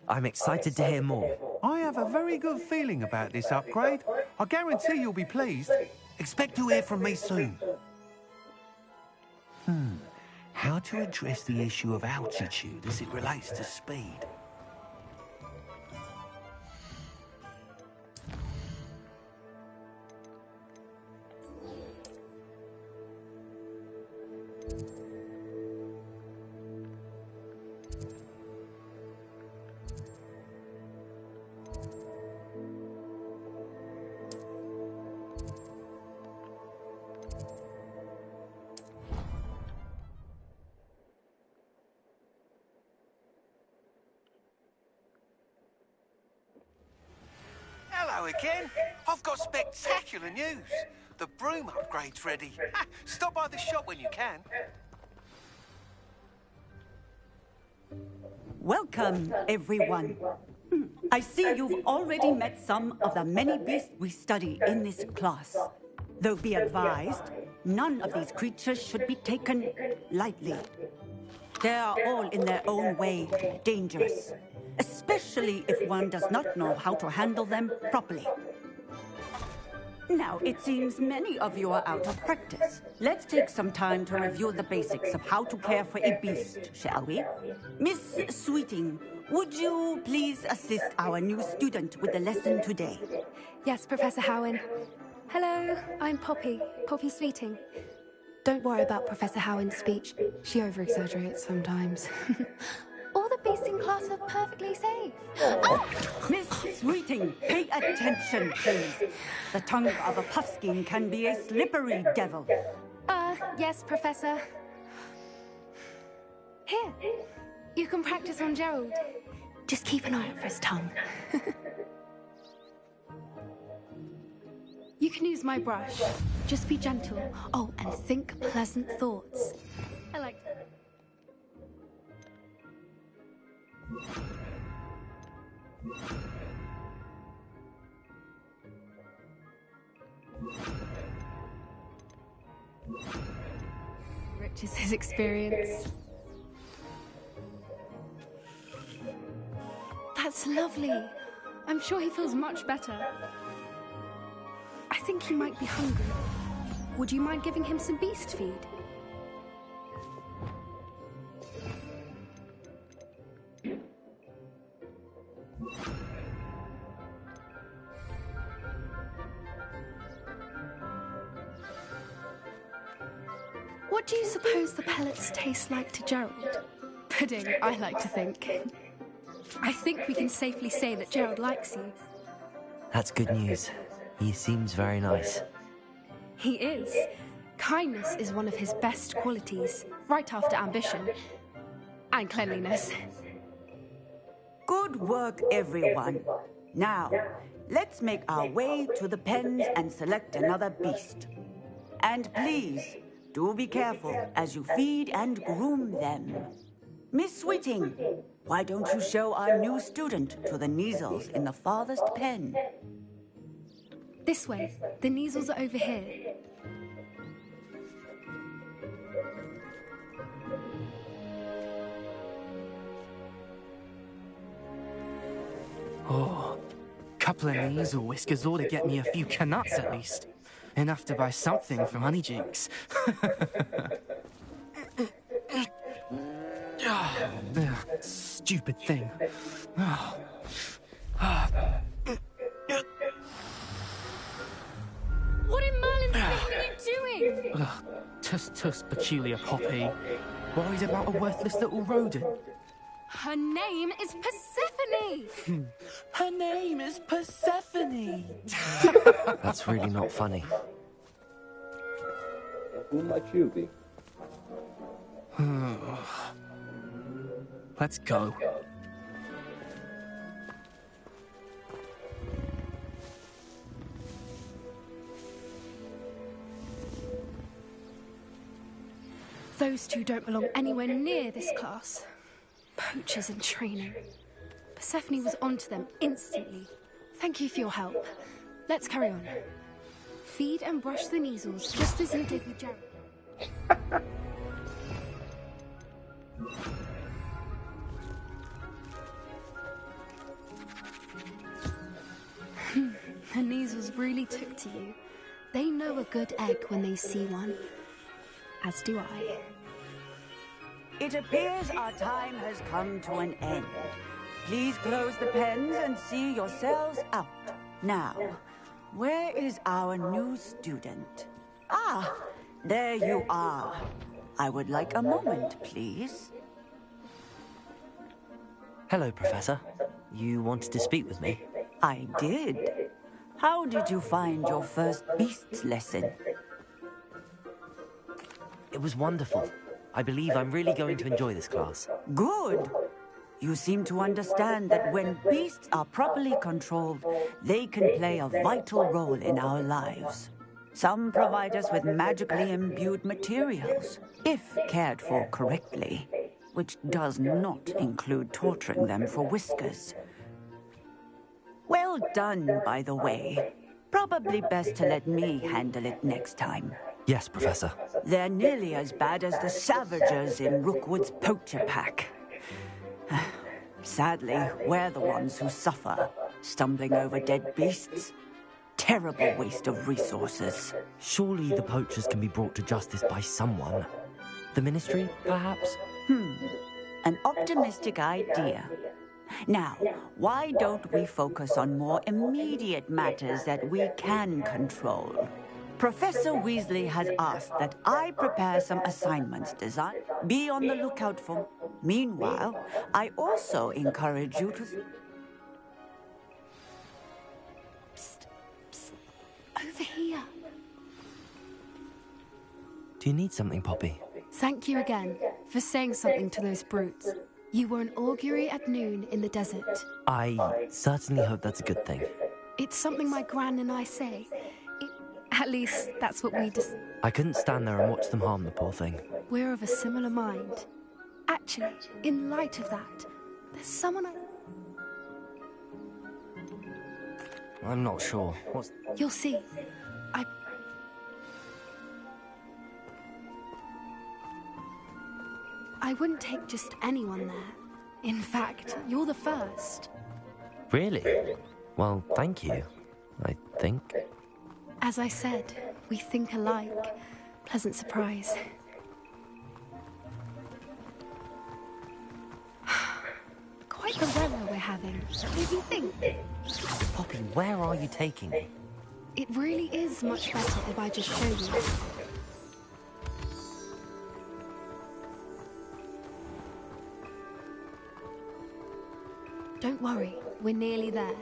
I'm excited to hear more. I have a very good feeling about this upgrade. I guarantee you'll be pleased. Expect to hear from me soon. How to address the issue of altitude as it relates to speed? Hello again. I've got spectacular news. The broom upgrade's ready. Stop by the shop when you can. Welcome, everyone. I see you've already met some of the many beasts we study in this class. Though be advised, none of these creatures should be taken lightly. They are all in their own way dangerous, especially if one does not know how to handle them properly. Now, it seems many of you are out of practice. Let's take some time to review the basics of how to care for a beast, shall we? Miss Sweeting, would you please assist our new student with the lesson today? Yes, Professor Howen. Hello, I'm Poppy Sweeting. Don't worry about Professor Howen's speech. She over-exaggerates sometimes. All the beasts in class are perfectly safe. Oh! Miss Sweeting, pay attention, please. The tongue of a puffskein can be a slippery devil. Yes, Professor. Here, you can practice on Gerald. Just keep an eye out for his tongue. You can use my brush. Just be gentle. Oh, and think pleasant thoughts. I like that. Rich is his experience. That's lovely. I'm sure he feels much better. I think he might be hungry. Would you mind giving him some beast feed? What do you suppose the pellets taste like to Gerald? Pudding, I like to think. I think we can safely say that Gerald likes you. That's good news. He seems very nice. He is. Kindness is one of his best qualities, right after ambition. And cleanliness. Good work, everyone. Now, let's make our way to the pens and select another beast. And please, do be careful as you feed and groom them. Miss Sweeting, why don't you show our new student to the Neasels in the farthest pen? This way. The Neasels are over here. Oh, couple of Neasel whiskers ought to get me a few canuts at least. Enough to buy something from Honeyjinks. Stupid thing. What in Merlin's name are you doing? Tuss, peculiar Poppy. Worried about a worthless little rodent. Her name is Persephone! Her name is Persephone! That's really not funny. Who might you be? Let's go. Those two don't belong anywhere near this class. Poachers in training. Persephone was onto them instantly. Thank you for your help. Let's carry on. Feed and brush the Neasels, just as you did with Gerald. The Neasels really took to you. They know a good egg when they see one. As do I. It appears our time has come to an end. Please close the pens and see yourselves out. Now, where is our new student? Ah, there you are. I would like a moment, please. Hello, Professor. You wanted to speak with me? I did. How did you find your first beasts lesson? It was wonderful. I believe I'm really going to enjoy this class. Good. You seem to understand that when beasts are properly controlled, they can play a vital role in our lives. Some provide us with magically imbued materials, if cared for correctly, which does not include torturing them for whiskers. Well done, by the way. Probably best to let me handle it next time. Yes, Professor. They're nearly as bad as the Savagers in Rookwood's poacher pack. Sadly, we're the ones who suffer, stumbling over dead beasts. Terrible waste of resources. Surely the poachers can be brought to justice by someone. The Ministry, perhaps? An optimistic idea. Now, why don't we focus on more immediate matters that we can control? Professor Weasley has asked that I prepare some assignments designed. Be on the lookout for. Meanwhile, I also encourage you to... Psst, psst. Over here. Do you need something, Poppy? Thank you again for saying something to those brutes. You were an augury at noon in the desert. I certainly hope that's a good thing. It's something my gran and I say. At least, that's what we just... I couldn't stand there and watch them harm the poor thing. We're of a similar mind. Actually, in light of that, there's someone I'm not sure. What's... You'll see. I wouldn't take just anyone there. In fact, you're the first. Really? Well, thank you, I think. As I said, we think alike. Pleasant surprise. Quite the weather we're having, don't you think? Poppy, where are you taking me? It really is much better if I just show you. Don't worry, we're nearly there.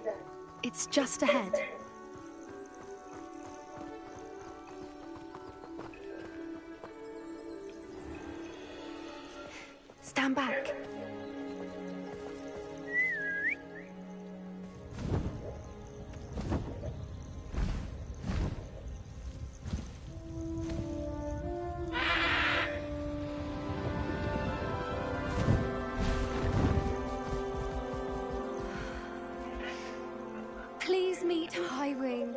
It's just ahead. Stand back. Please meet Highwing.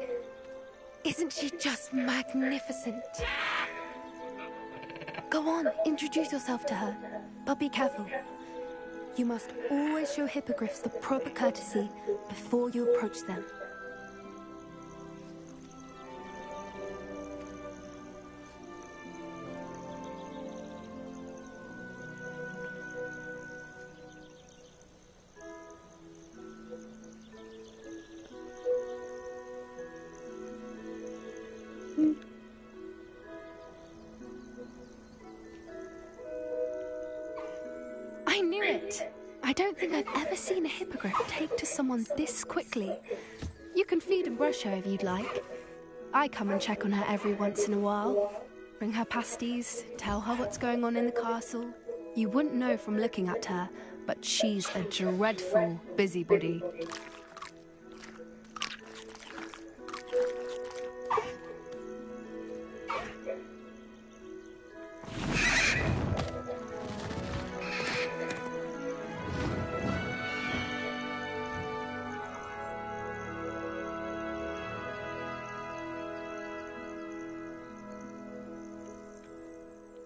Isn't she just magnificent? Go on, introduce yourself to her. But be careful. You must always show hippogriffs the proper courtesy before you approach them. I knew it! I don't think I've ever seen a hippogriff take to someone this quickly. You can feed and brush her if you'd like. I come and check on her every once in a while. Bring her pasties, tell her what's going on in the castle. You wouldn't know from looking at her, but she's a dreadful busybody.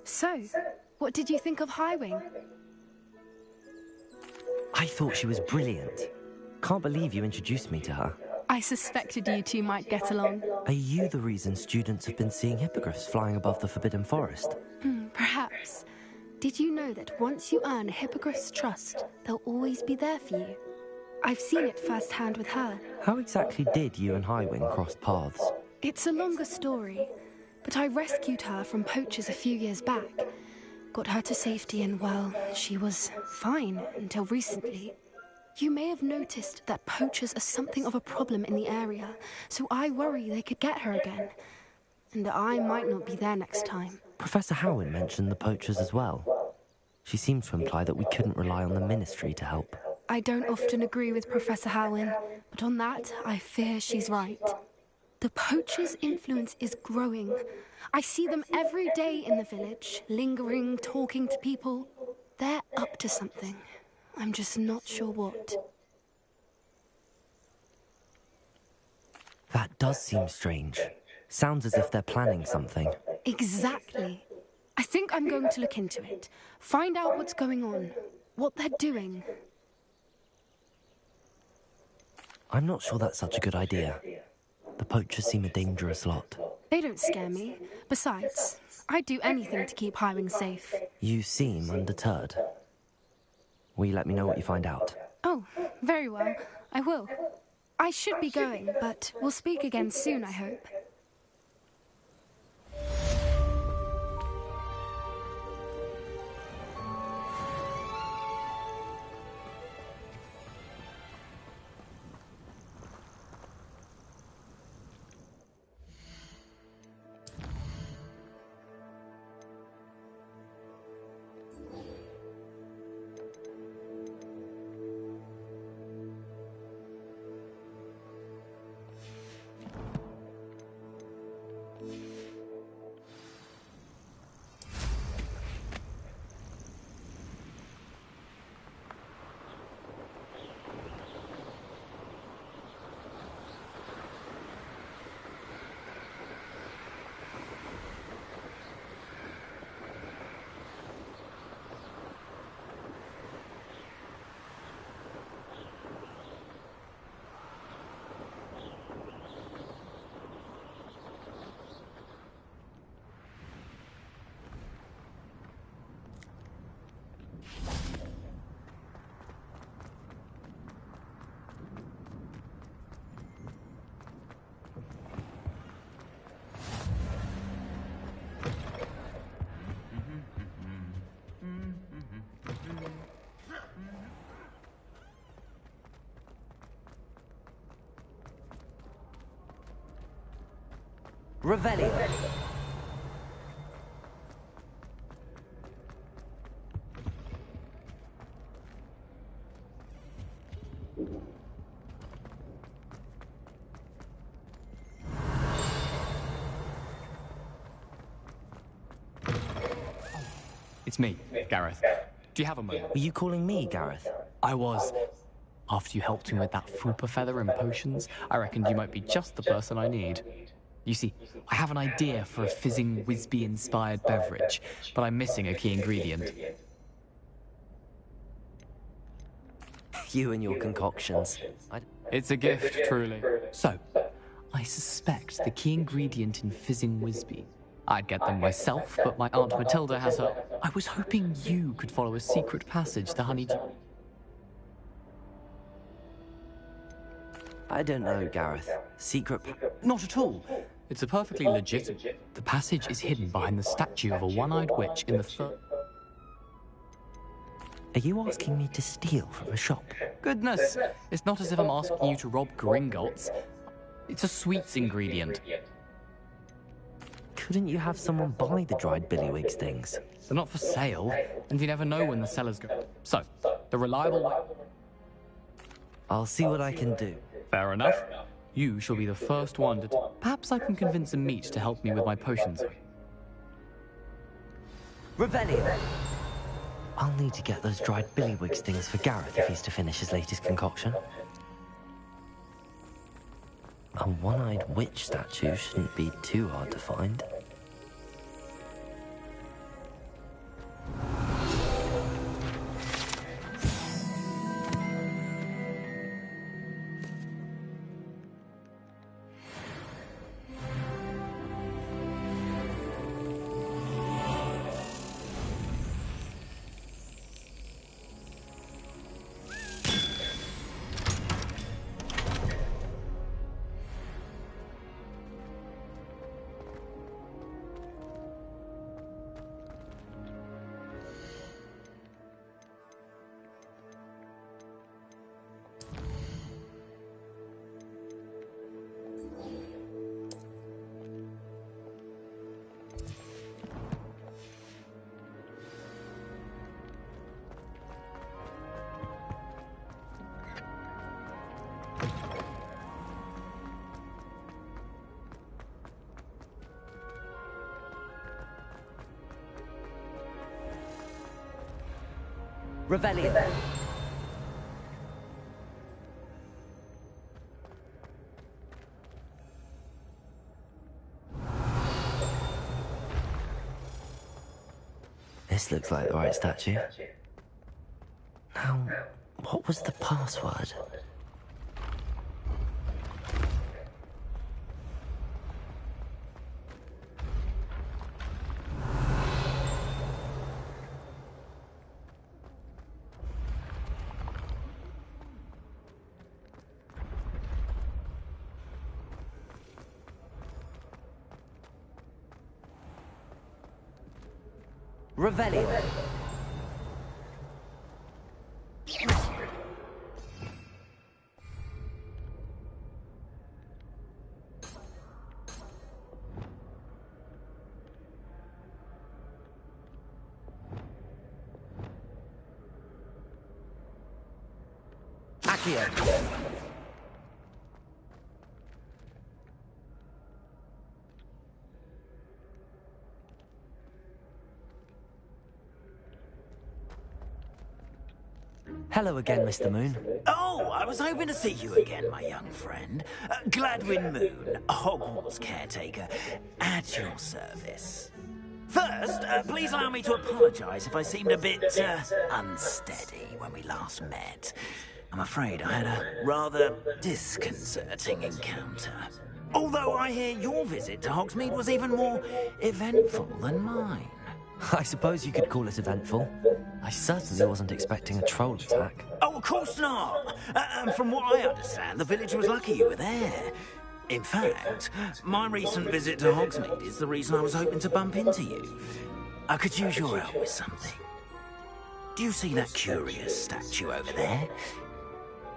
So, what did you think of Highwing? I thought she was brilliant. Can't believe you introduced me to her. I suspected you two might get along. Are you the reason students have been seeing hippogriffs flying above the Forbidden Forest? Perhaps. Did you know that once you earn a hippogriff's trust, they'll always be there for you? I've seen it firsthand with her. How exactly did you and Highwing cross paths? It's a longer story, but I rescued her from poachers a few years back. Got her to safety and, well, she was fine until recently. You may have noticed that poachers are something of a problem in the area, so I worry they could get her again. And I might not be there next time. Professor Howin mentioned the poachers as well. She seemed to imply that we couldn't rely on the Ministry to help. I don't often agree with Professor Howin, but on that, I fear she's right. The poachers' influence is growing. I see them every day in the village, lingering, talking to people. They're up to something. I'm just not sure what. That does seem strange. Sounds as if they're planning something. Exactly. I think I'm going to look into it. Find out what's going on. What they're doing. I'm not sure that's such a good idea. The poachers seem a dangerous lot. They don't scare me. Besides, I'd do anything to keep Highwing safe. You seem undeterred. Will you let me know what you find out? Oh, very well. I will. I should be going, but we'll speak again soon, I hope. Revelio. It's me, Gareth. Do you have a moment? Were you calling me, Gareth? I was. After you helped me with that fupa feather and potions, I reckoned you might be just the person I need. You see, I have an idea for a fizzing Whizbee-inspired beverage, but I'm missing a key ingredient. You and your concoctions. It's a gift, truly. So, I suspect the key ingredient in fizzing Whizbee. I'd get them myself, but my Aunt Matilda has her... I was hoping you could follow a secret passage to Honeydew. I don't know, Gareth. Secret Not at all. It's a perfectly legit... The passage is hidden behind the statue of a one-eyed witch in the third... Are you asking me to steal from a shop? Goodness, it's not as if I'm asking you to rob Gringotts. It's a sweets ingredient. Couldn't you have someone buy the dried billywig's things? They're not for sale, and you never know when the sellers go. So, the reliable way... I'll see what I can do. Fair enough. You shall be the first one to... Perhaps I can convince a meat to help me with my potions. Revelio! I'll need to get those dried billywig's things for Gareth if he's to finish his latest concoction. A one-eyed witch statue shouldn't be too hard to find. Revelio. This looks like the right statue. Now, what was the password? Revelio. Accio. Hello again, Mr. Moon. Oh, I was hoping to see you again, my young friend. Gladwin Moon, Hogwarts caretaker, at your service. First, please allow me to apologise if I seemed a bit unsteady when we last met. I'm afraid I had a rather disconcerting encounter. Although I hear your visit to Hogsmeade was even more eventful than mine. I suppose you could call it eventful. I certainly wasn't expecting a troll attack. Oh, of course not! And from what I understand, the village was lucky you were there. In fact, my recent visit to Hogsmeade is the reason I was hoping to bump into you. I could use your help with something. Do you see that curious statue over there?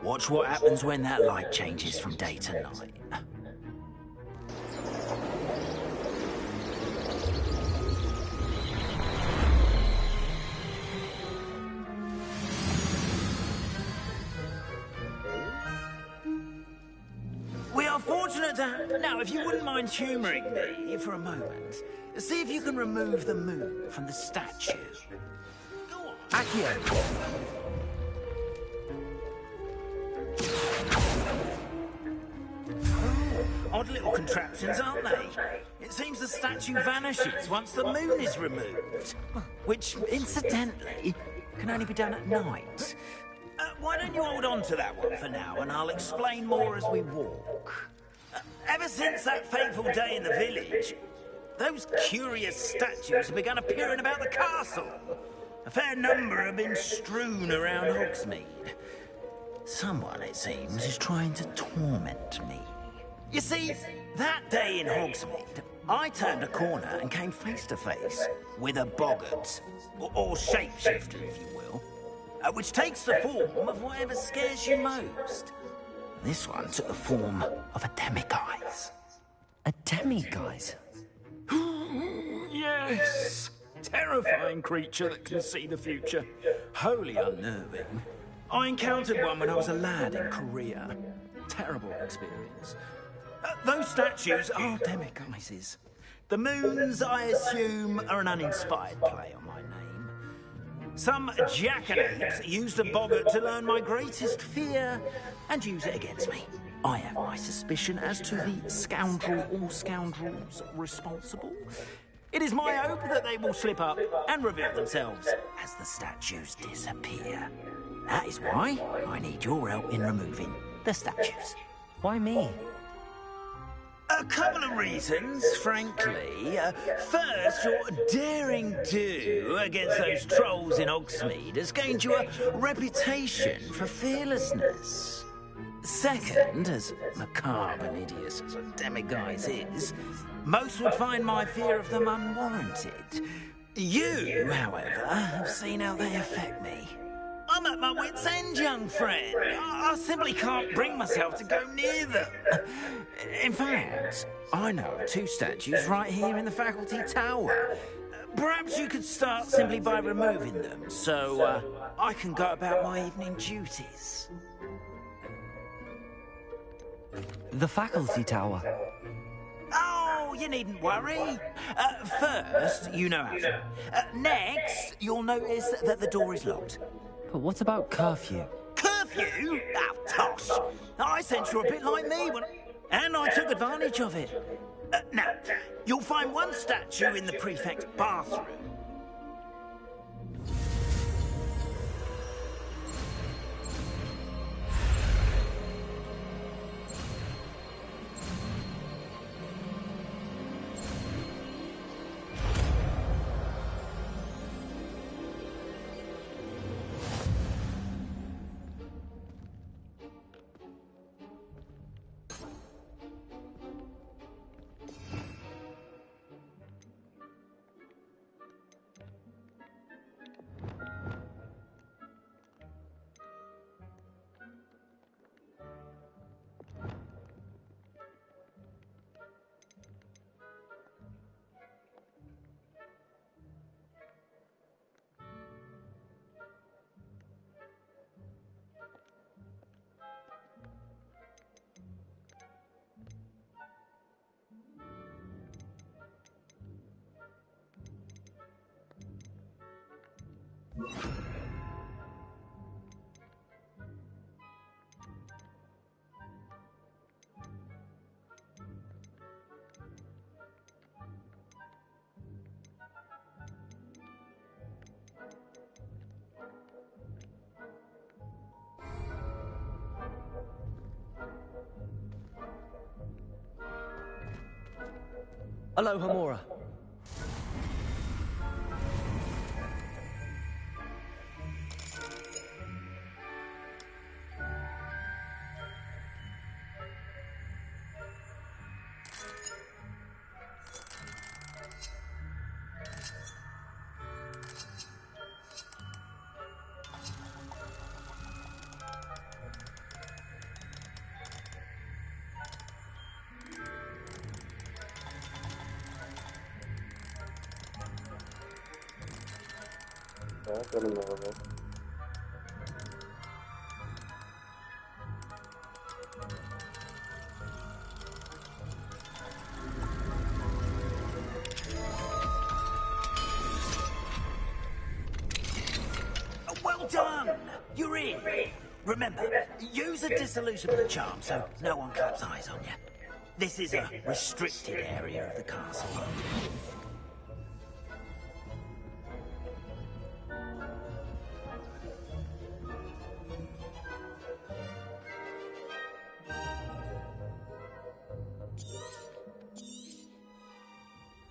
Watch what happens when that light changes from day to night. now, if you wouldn't mind humouring me for a moment, see if you can remove the moon from the statue. Go on. Accio! Odd little contraptions, aren't they? It seems the statue vanishes once the moon is removed. Which, incidentally, can only be done at night. Why don't you hold on to that one for now, and I'll explain more as we walk. Ever since that fateful day in the village, those curious statues have begun appearing about the castle. A fair number have been strewn around Hogsmeade. Someone, it seems, is trying to torment me. You see, that day in Hogsmeade, I turned a corner and came face to face with a boggart, or shapeshifter, if you will, which takes the form of whatever scares you most. This one took the form of a demiguise. A demiguise? Yes! Terrifying creature that can see the future. Wholly unnerving. I encountered one when I was a lad in Korea. Terrible experience. Those statues are demiguises. The moons, I assume, are an uninspired play on my name. Some jackanapes used a boggart to learn my greatest fear and use it against me. I have my suspicion as to the scoundrel or scoundrels responsible. It is my hope that they will slip up and reveal themselves as the statues disappear. That is why I need your help in removing the statues. Why me? A couple of reasons, frankly. First, your daring do against those trolls in Hogsmeade has gained you a reputation for fearlessness. Second, as macabre and hideous as a demiguise is, most would find my fear of them unwarranted. You, however, have seen how they affect me. I'm at my wit's end, young friend. I simply can't bring myself to go near them. In fact, I know of two statues right here in the faculty tower. Perhaps you could start simply by removing them, so I can go about my evening duties. The faculty tower? Oh, you needn't worry. First, you know how to. Next, you'll notice that the door is locked. But what about curfew? Curfew? Oh, tosh. I sense you're a bit like me, and I took advantage of it. Now, you'll find one statue in the prefect's bathroom. Hello, Hamura. Remember, use a disillusionment charm so no one claps eyes on you. This is a restricted area of the castle.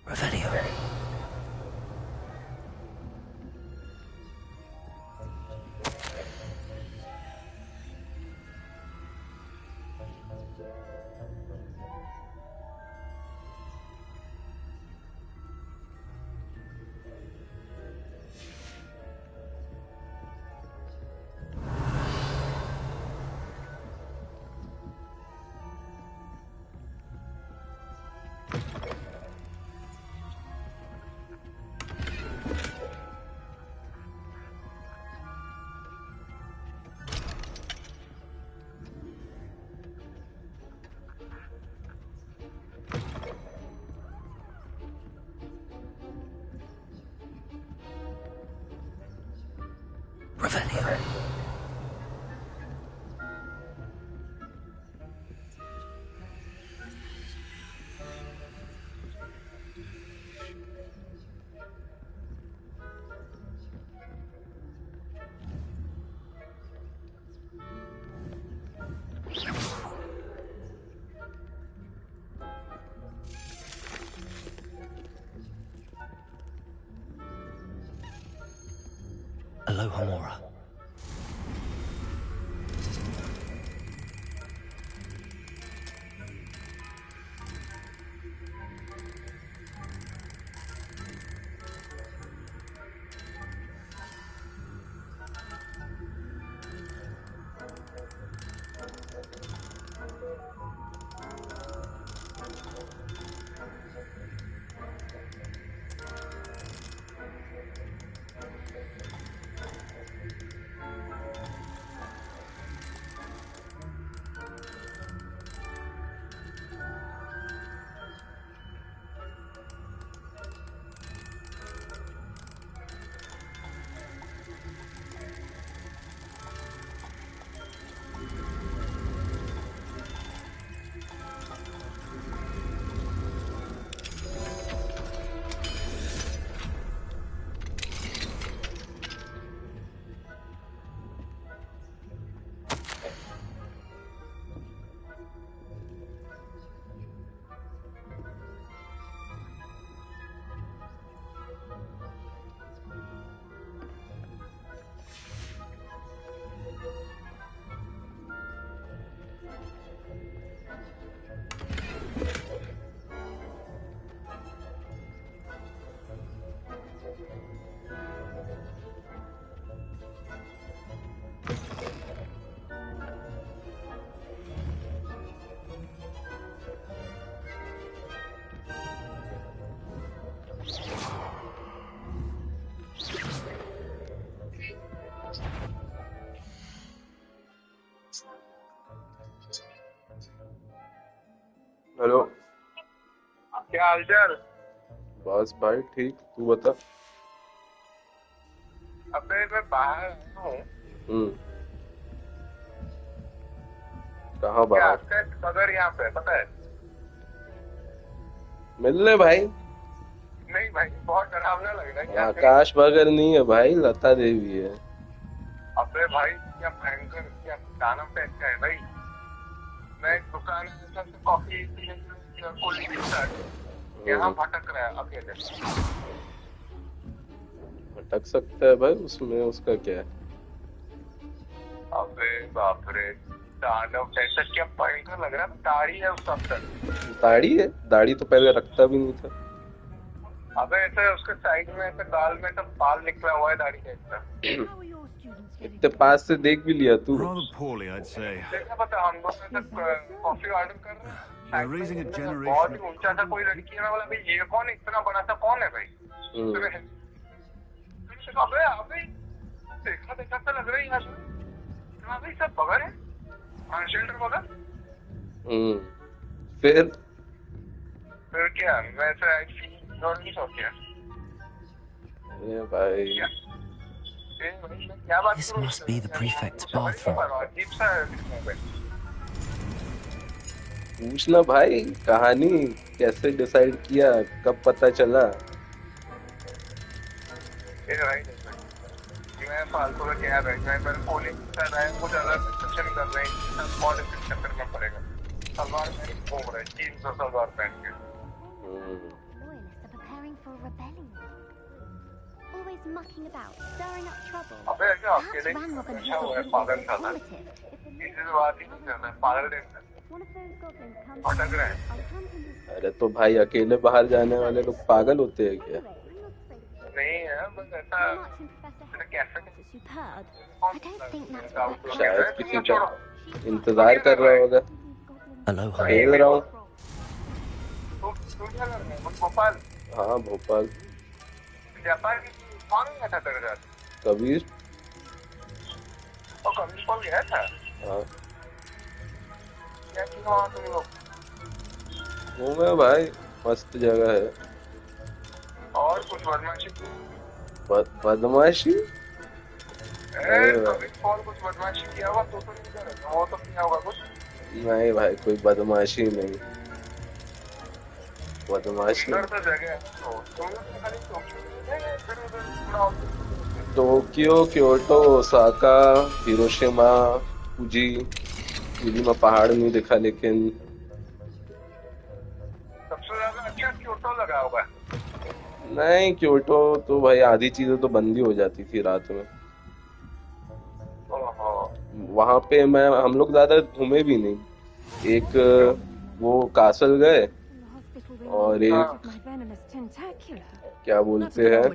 Revelio. Revelio. Aloha Mora. Hello. क्या हालचाल? बस भाई ठीक, तू बता। अबे मैं बाहर हूँ। कहाँ बाहर? बगैर यहाँ पे पता है? मिल ले भाई। नहीं भाई, बहुत डरावना लग रहा है। आकाश बगर नहीं है भाई, लता देवी है। अबे भाई क्या भयंकर, क्या दानव टाइप का है भाई। मैं एक दुकान से कॉफी यहाँ भटक रहा है अकेले। भटक सकता है भाई, उसमें उसका क्या है? अबे बाप रे, दानव टाइप क्या भयंकर लग रहा है। दाढ़ी है उसका अंदर। दाढ़ी है? दाढ़ी तो पहले रखता भी नहीं था। अबे ऐसे उसके साइड में ऐसे गाल में सब बाल निकला हुआ है दाढ़ी का इतना। इतने पास से देख भी लिया तू? देखा पता, हम लोग कॉफी ऑर्डर कर रहे हैं। बहुत ही ऊंचा सा कोई लड़की है। मैं बोला भाई ये कौन है, इतना बड़ा सा कौन है भाई? अबे अबे देखा देखा सा लग रहा है यार। भाई सब बगल है, शेल्टर बगल। फिर क्या, वैसे नॉर्मली शॉट किया। अरे भाई This must be the prefect's bathroom. पूछना भाई कहानी कैसे डिसाइड किया कब पता चला मैं फालतू का क्या है मैं पोलिंग कर रहा है कुछ अलग डिस्कशन कर रहे हैं सब कौन इस चक्कर में पड़ेगा सलवार पहन के घूम रहे 300 सलवार पहन के Always mucking about, stirring up trouble. अबे क्या अकेले अच्छा हुआ है पागल था ना इसी बात ही नहीं करना पागल देखना भटक रहे हैं अरे तो भाई अकेले बाहर जाने वाले लोग पागल होते हैं क्या नहीं है बस ऐसा कैसे शायद किसी का इंतजार कर रहा होगा खेल रहा हूँ भोपाल हाँ भोपाल जापान कौन गया था तेरे साथ कबीर और कबीर कौन गया था हाँ क्या किया वहाँ तुम लोग घूमे भाई मस्त जगह है और कुछ बदमाशी बदमाशी कबीर कौन कुछ बदमाशी किया हुआ तो नहीं करेगा वो तो किया होगा कुछ नहीं भाई कोई बदमाशी नहीं बदमाशी तो जगह है तुम लोग खाली टोक्यो क्योटो ओसाका हिरोशिमा फुजी में पहाड़ नहीं दिखा लेकिन सबसे ज्यादा अच्छा क्योटो लगा होगा नहीं क्योटो तो भाई आधी चीजें तो बंद ही हो जाती थी रात में वहां पे हम लोग ज्यादा घूमे भी नहीं एक वो कासल गए और एक क्या बोलते हैं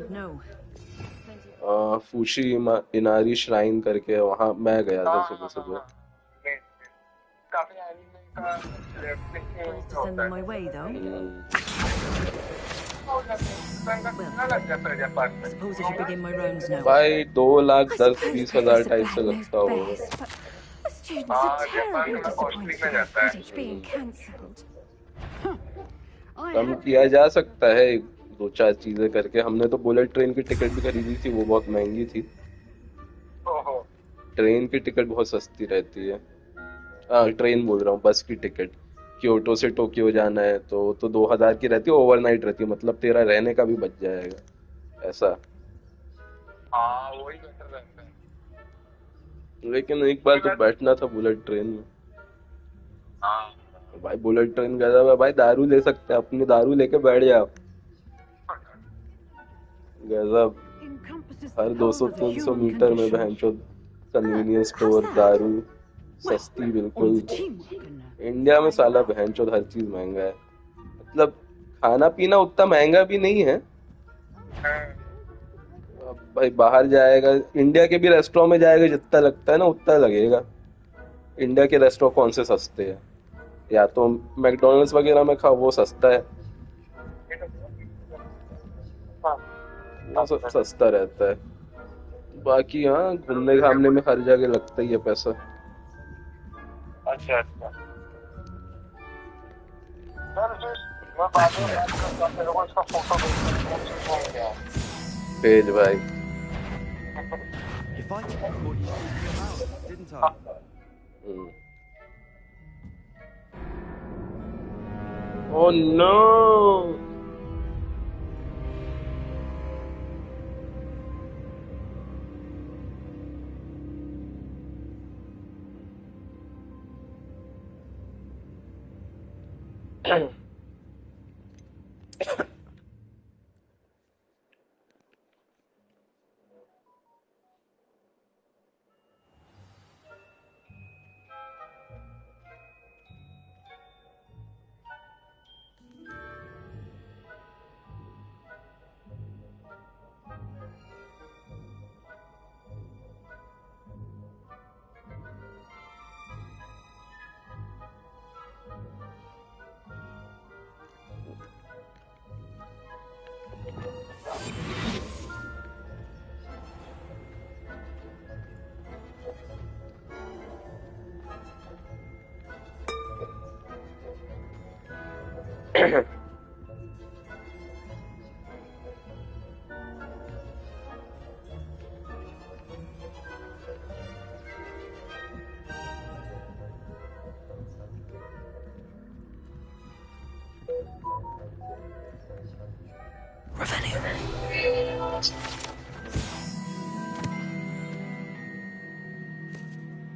फूशी इनारी श्राइन करके वहां मैं गया था सुबह सुबह भाई 2,10,20,000 टाइप से लगता होगा कम किया जा सकता है 2-4 चीजें करके हमने तो बुलेट ट्रेन की टिकट भी खरीदी थी वो बहुत महंगी थी ट्रेन की टिकट बहुत सस्ती रहती है ट्रेन बोल रहा हूँ बस की टिकट क्योटो से टोक्यो जाना है तो 2,000 की रहती है ओवरनाइट रहती है मतलब तेरा रहने का भी बच जाएगा ऐसा वही बेटर रहता है लेकिन एक बार तो बैठना था बुलेट ट्रेन में भाई बुलेट ट्रेन गया था भाई दारू ले सकते हैं अपनी दारू लेके बैठ जाओ गजब हर 200-300 मीटर में बहनचो कन्वीनियंस स्टोर दारू सस्ती बिल्कुल इंडिया में साला बहनचो हर चीज महंगा है मतलब खाना पीना उतना महंगा भी नहीं है अब भाई बाहर जाएगा इंडिया के भी रेस्टोरेंट में जाएगा जितना लगता है ना उतना लगेगा इंडिया के रेस्टोरेंट कौन से सस्ते हैं या तो मैकडोनल्ड्स वगैरह में खाओ वो सस्ता है वो सस्ता रहता है बाकी हाँ घूमने घामने में हर जगह लगता ही है पैसा अच्छा अच्छा मैं बाद में बात करता हूं मेरे को इसका फोटो भेज भाई Oh no!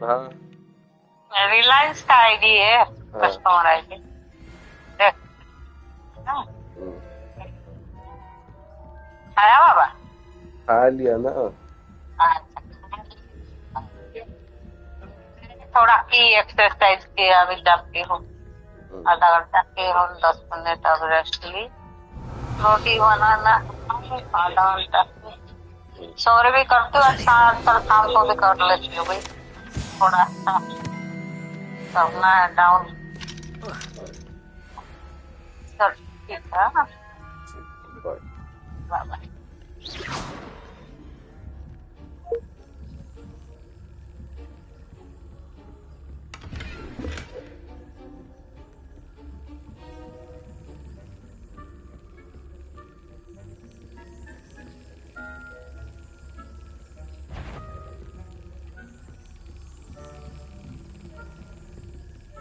हाँ रिलायंस का आईडी है, कस्टमर आईडी। आया बाबा? खा लिया ना। थोड़ा की एक्सरसाइज किया, अभी जाती हूँ, आधा घंटा की हूँ, 10 मिनट अब रेस्ट ली, रोटी बनाना आधा घंटा। सौर भी करती हूँ, अच्छा आजकल शाम को भी कर लेती हूँ भाई, थोड़ा सा करना है डाउन। चल ठीक है, bye bye.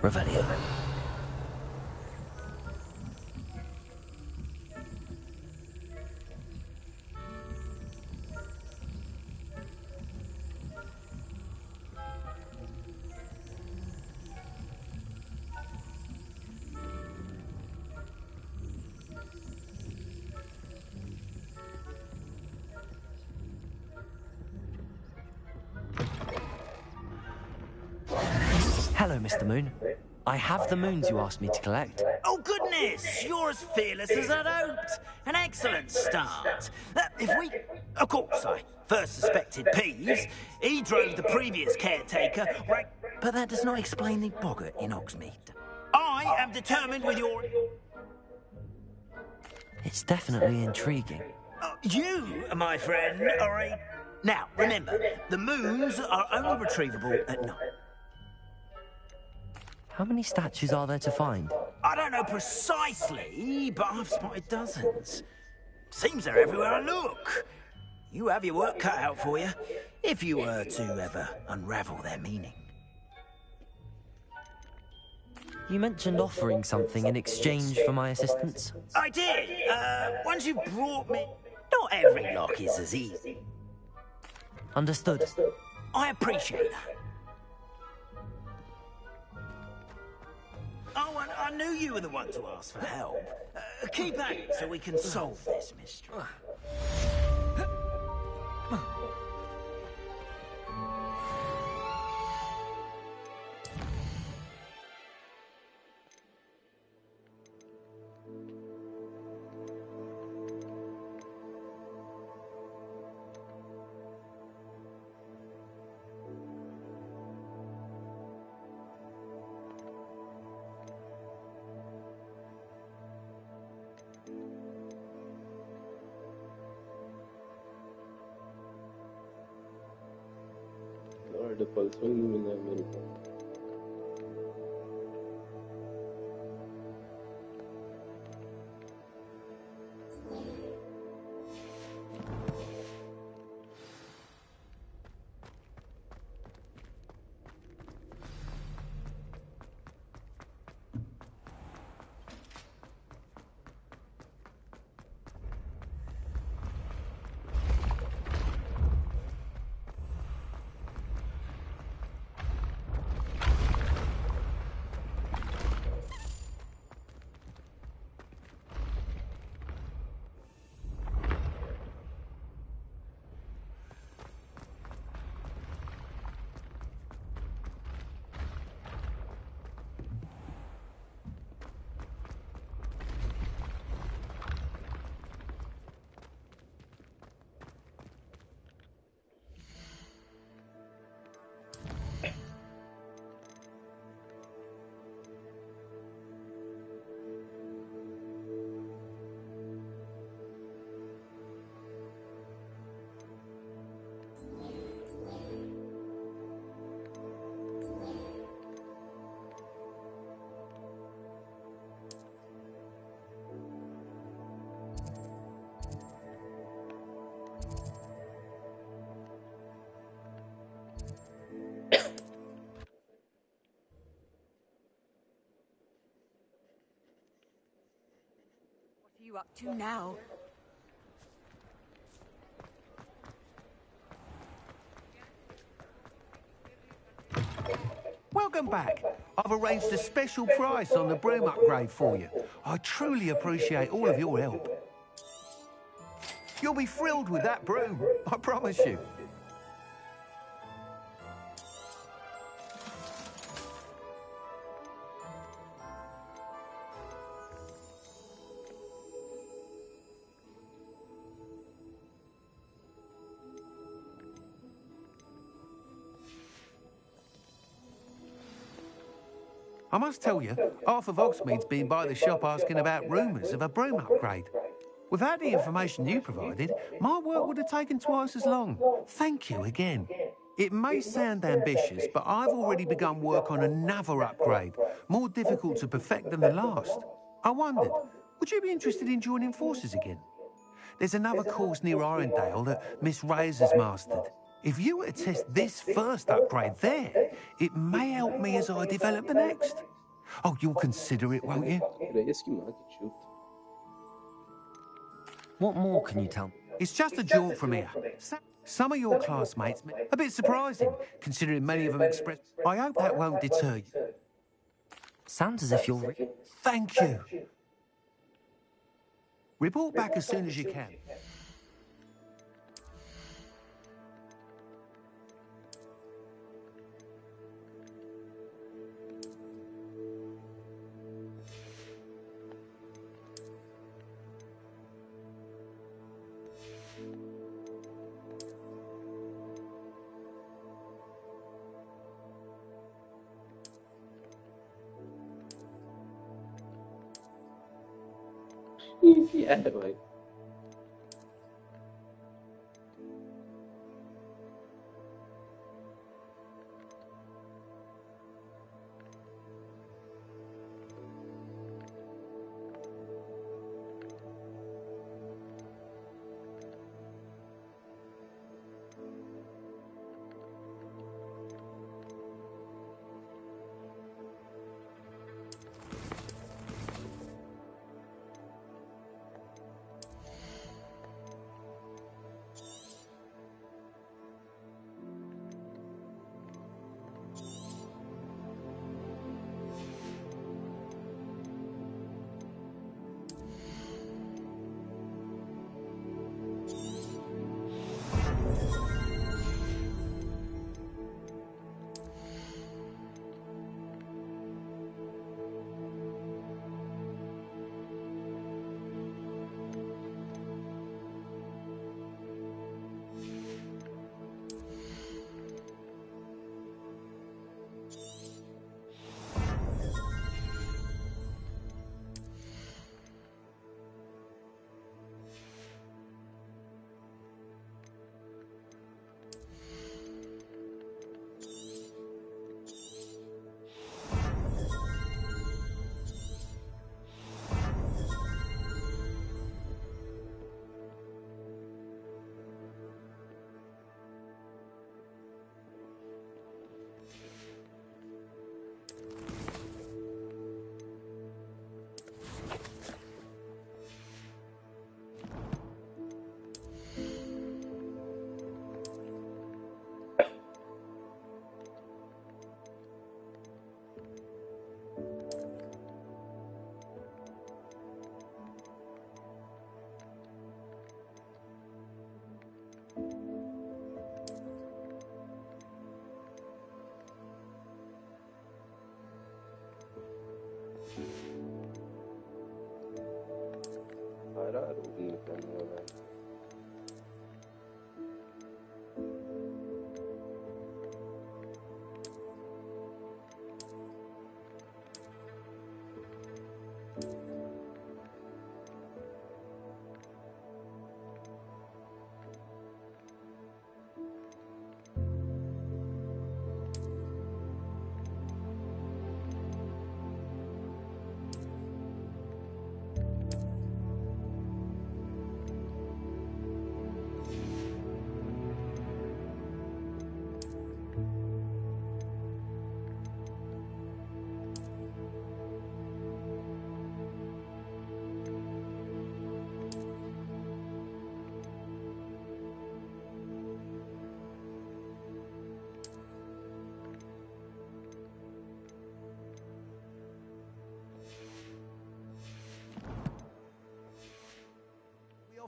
Revelio. Hello, Mr. Moon. I have the moons you asked me to collect. Oh, goodness! You're as fearless as I'd hoped. An excellent start. If we... Of course, I first suspected Peeves. He drove the previous caretaker, right? But that does not explain the boggart in Hogsmeade. I am determined with your... It's definitely intriguing. You, my friend, are a... Now, remember, the moons are only retrievable at night. How many statues are there to find? I don't know precisely, but I've spotted dozens. Seems they're everywhere I look. You have your work cut out for you, if you were to ever unravel their meaning. You mentioned offering something in exchange for my assistance. I did. Once you brought me... Not every lock is as easy. Understood. I appreciate that. Oh, and I knew you were the one to ask for help. Keep at it so we can solve this mystery. Pulse में नहीं मिला मेरे को। you up to now? Welcome back. I've arranged a special price on the broom upgrade for you. I truly appreciate all of your help. You'll be thrilled with that broom, I promise you. I must tell you, half of Oxmead's been by the shop asking about rumours of a broom upgrade. Without the information you provided, my work would have taken twice as long. Thank you again. It may sound ambitious, but I've already begun work on another upgrade, more difficult to perfect than the last. I wondered, would you be interested in joining forces again? There's another course near Irondale that Miss Reyes has mastered. If you were to test this first upgrade there, it may help me as I develop the next. Oh, you'll consider it, won't you? What more can you tell me? It's just a jaunt from here. Some of your classmates, a bit surprising, considering many of them express. I hope that won't deter you. Sounds as if you're... Thank you. Report back as soon as you can. क्या है भाई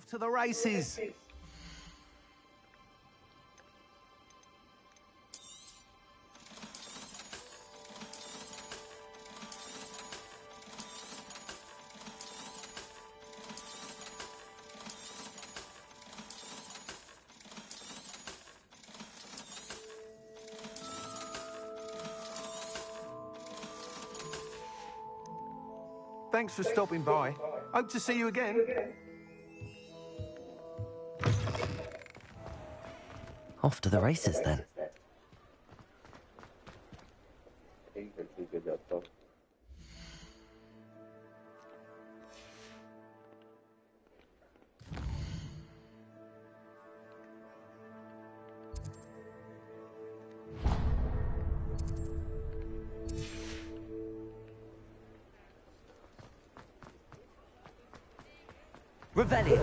to the races. Thanks for stopping by. Hope to see you again. Off to the races then. Revelio.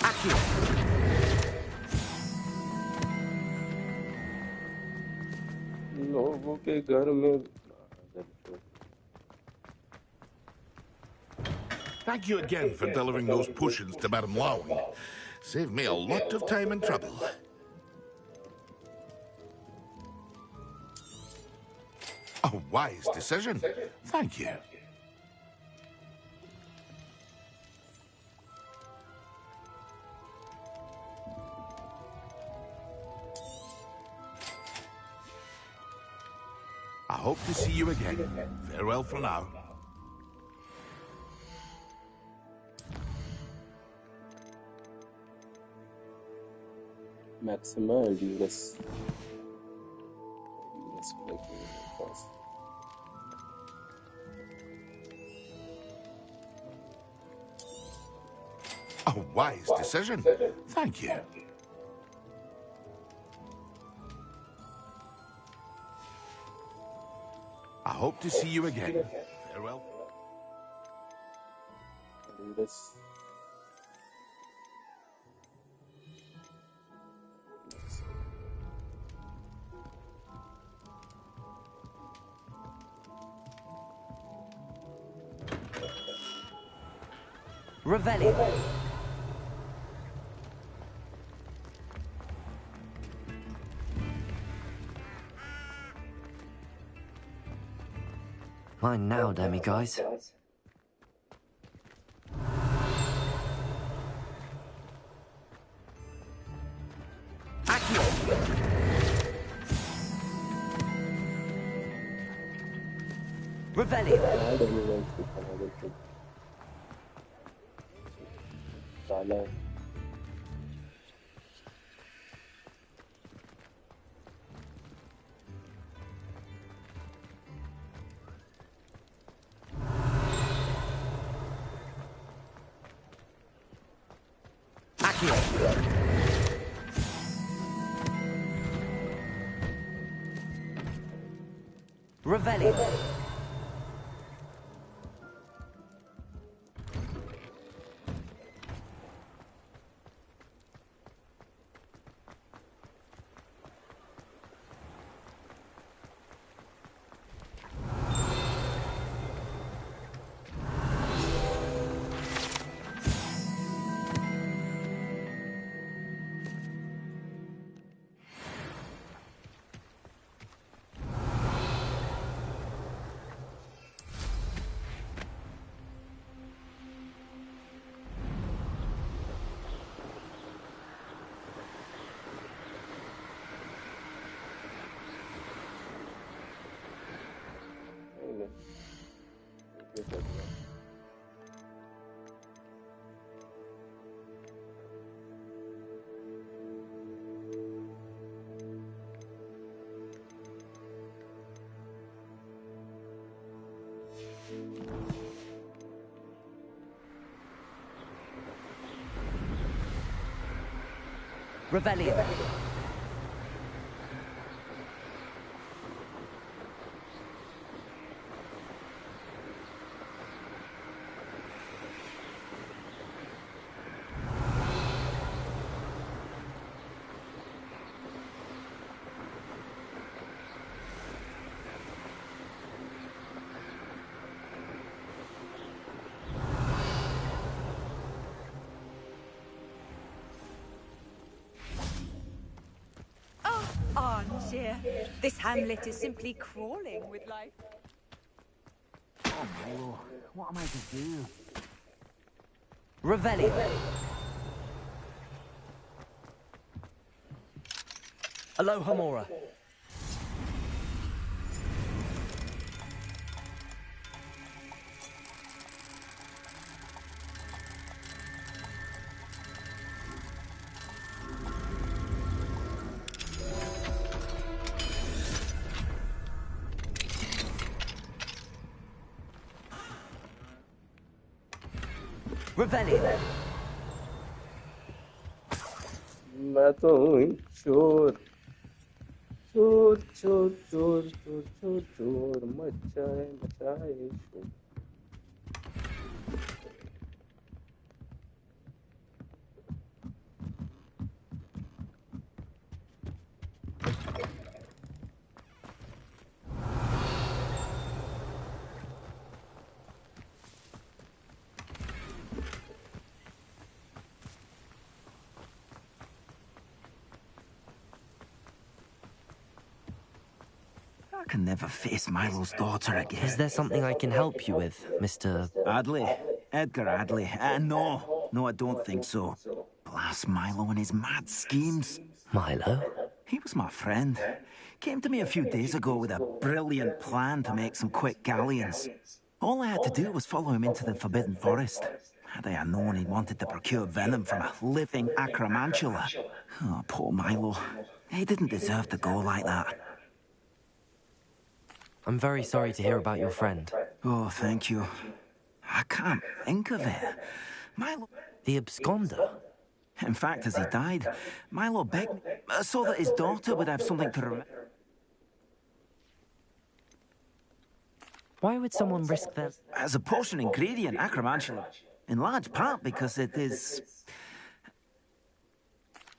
Accio. लोगों के घर में Thank you again for delivering those potions to Madame Lowing. Saved me a lot of time and trouble. A wise decision. Thank you. I hope to see you again. Farewell for now. Maxima Edulus. A wise decision. Thank you. I hope to see you again. Farewell. Edulus. Revelio. Mine now, demiguise. Accio. Revelio. Revelio. Revelio. cheer. This hamlet is simply crawling with life. Oh, Milo, what am I to do? Revelio. Aloha Mora. Revelio. मैं तो हूँ चोर चोर चोर चोर चोर चोर चोर मचाए मचाए शोर I can never face Milo's daughter again. Is there something I can help you with, Mr. Adley? Edgar Adley? No, I don't think so. Blast Milo and his mad schemes. Milo? He was my friend. Came to me a few days ago with a brilliant plan to make some quick galleons. All I had to do was follow him into the Forbidden Forest. Had I known he wanted to procure venom from a living acromantula. Oh, poor Milo. He didn't deserve to go like that. I'm very sorry to hear about your friend. Oh, thank you. I can't think of it. Milo... The absconder? In fact, as he died, Milo begged me so that his daughter would have something to remember. Why would someone risk their... As a potion ingredient, acromantula, in large part because it is...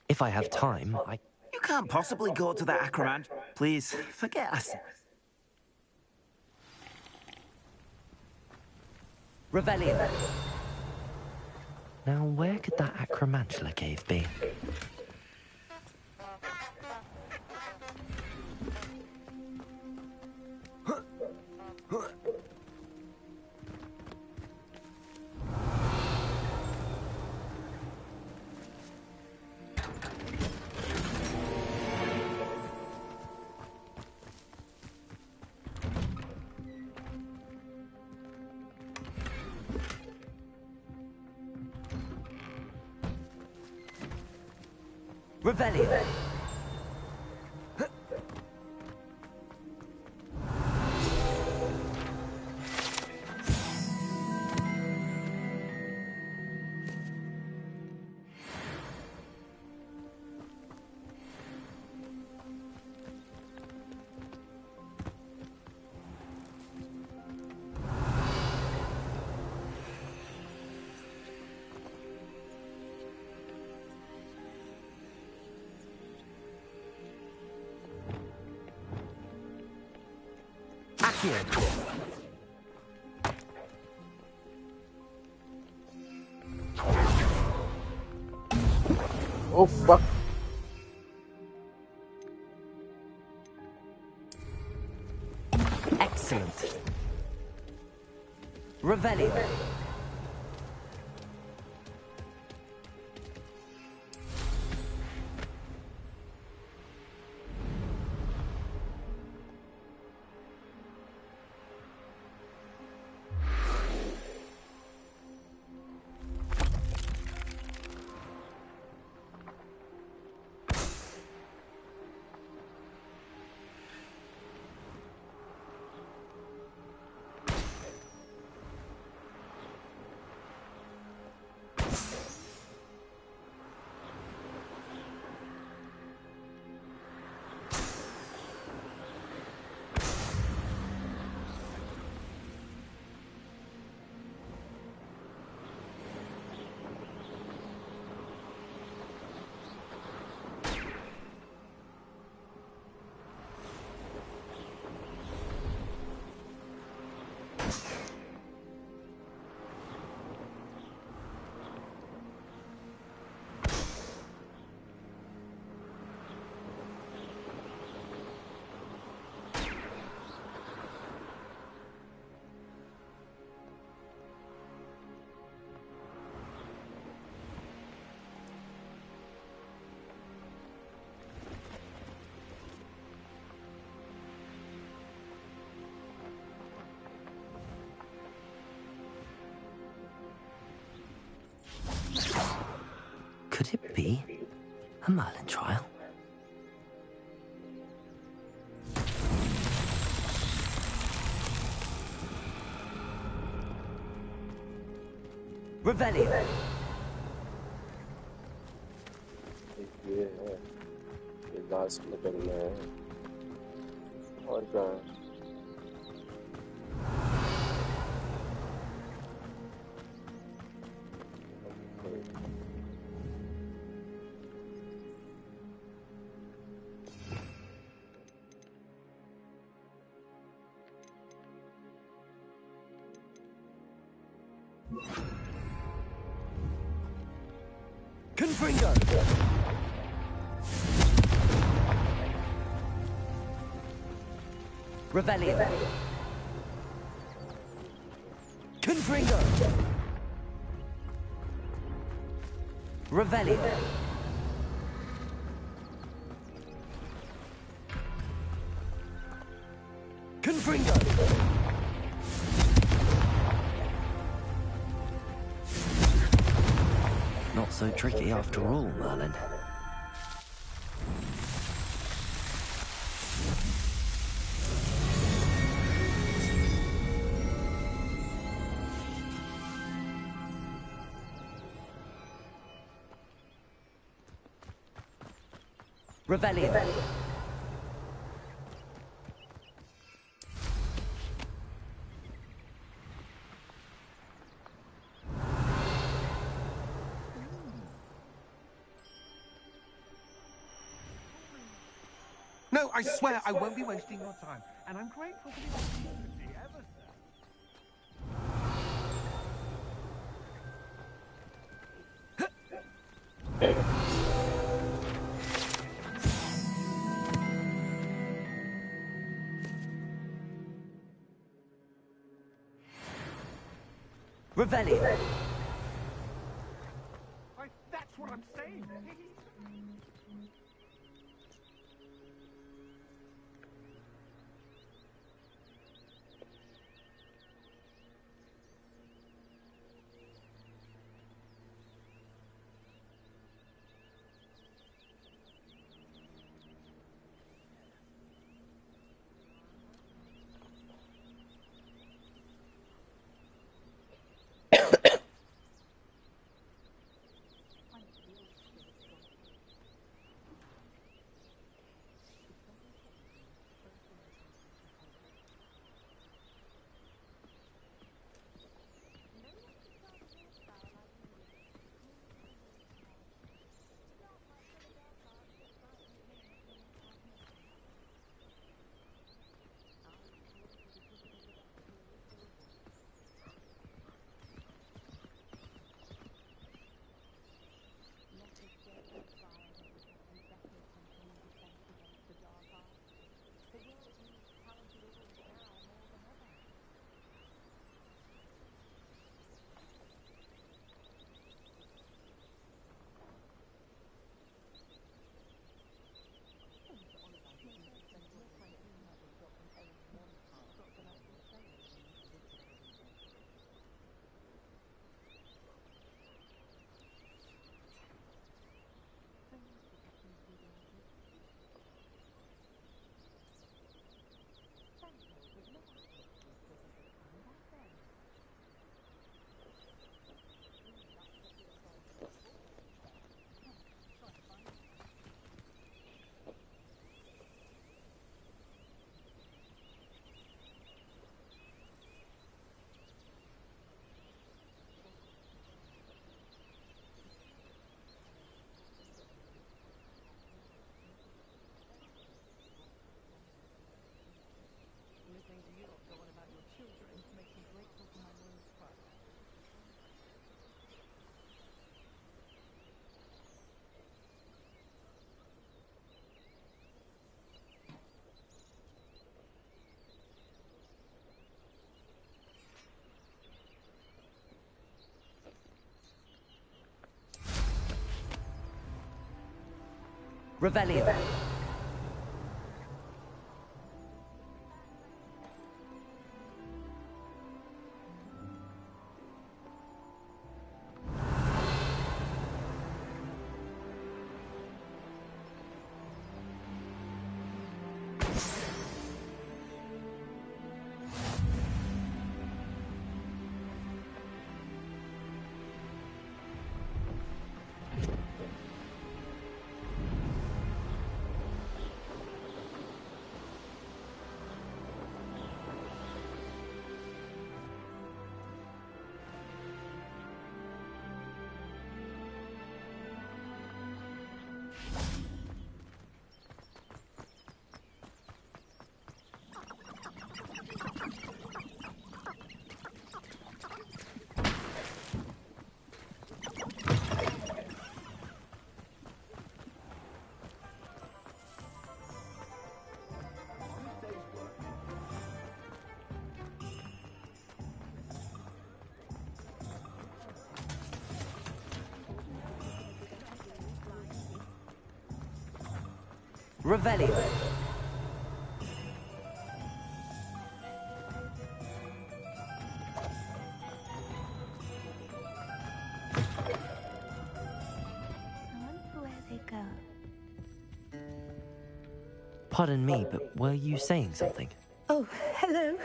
If I have time, I... You can't possibly go to the acromant. Please, forget us. Revelio. Now, where could that acromantula cave be? Revelio. Oh fuck. Excellent. Revelio. Could it be a Merlin trial? Revelio. ये है, ये last में करना है, और क्या है? Confringo! Revelio! Confringo! Revelio! Confringo! Not so tricky after all, Merlin. Revelio. No, I swear I won't be wasting your time, and I'm grateful for the opportunity ever Revelio. That's what I'm saying. Revelio. Revelio. Pardon me, but were you saying something? Oh, hello.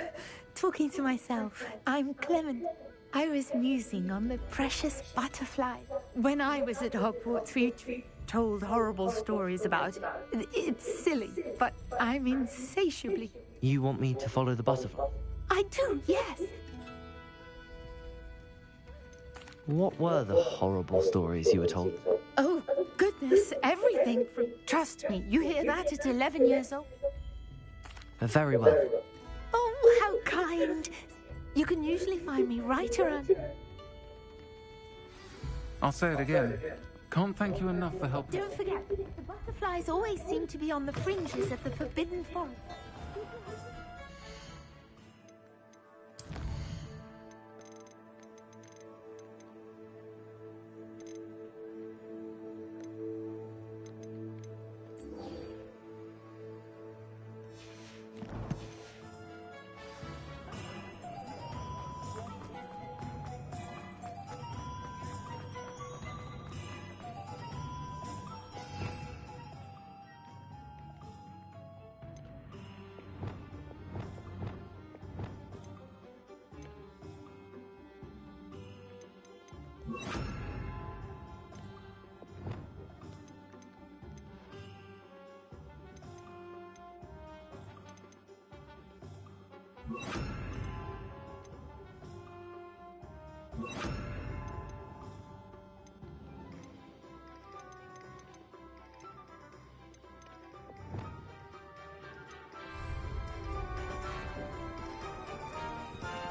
Talking to myself. I'm Clement. I was musing on the precious butterfly. When I was at Hogwarts, we told horrible stories about it. It's silly, but I'm insatiably... You want me to follow the butterfly? I do, yes. What were the horrible stories you were told? Oh, goodness, everything from... Trust me, you hear that at 11 years old? Very well. Oh, how kind. You can usually find me right around... I'll say it again. Can't thank you enough for helping. Don't forget, the butterflies always seem to be on the fringes of the Forbidden Forest.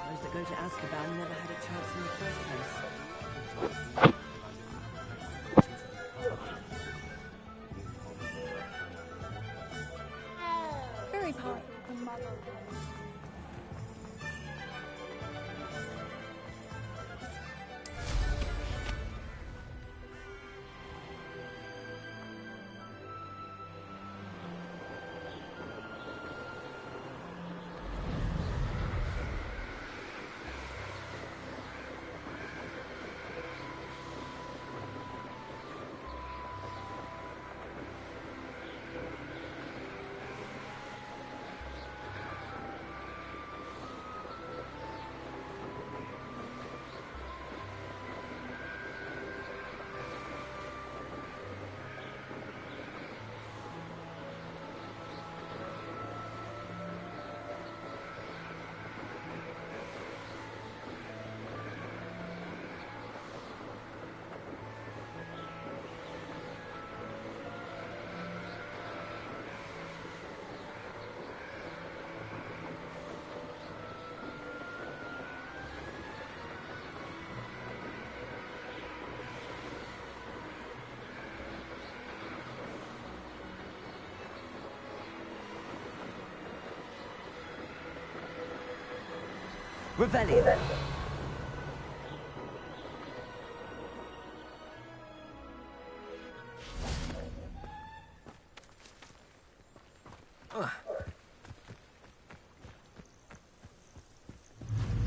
Those that go to Azkaban never had a chance in the first place. Harry Pt8 and Mother. Revelio.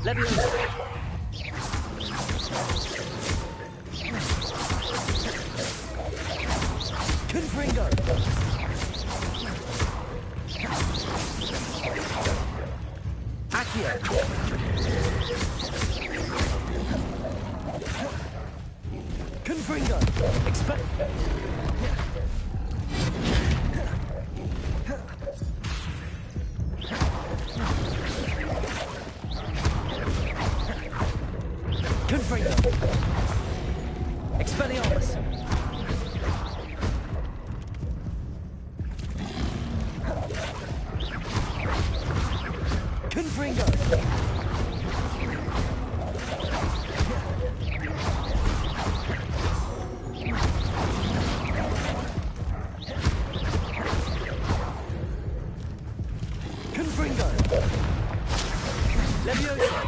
Leviosa. Confringo. Accio. Confringo. Expect. Confringo. Expelliarmus. Confringo. Confringo. Leviosa.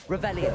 Revelio.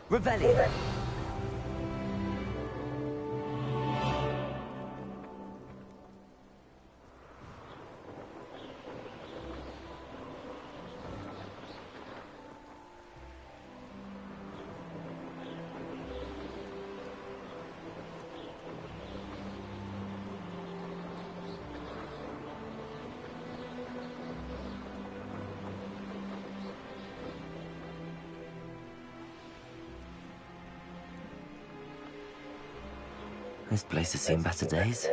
Revelio. This place has seen better days.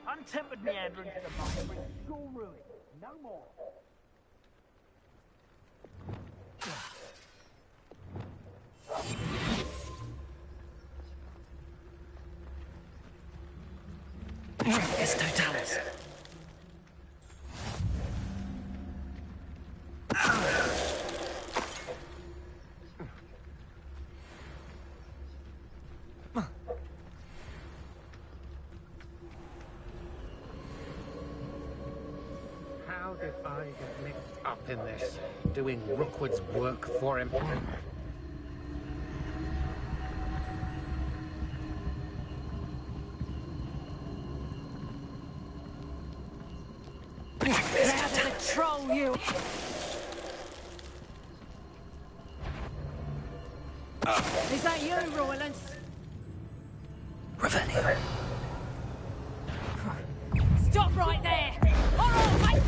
Untempered meandering to the mind brings school ruin. No more. It's Totalis. How did I get mixed up in this? Doing Rookwood's work for him? Troll you! Is that you, Roylance? Revelio. Stop right there! All right!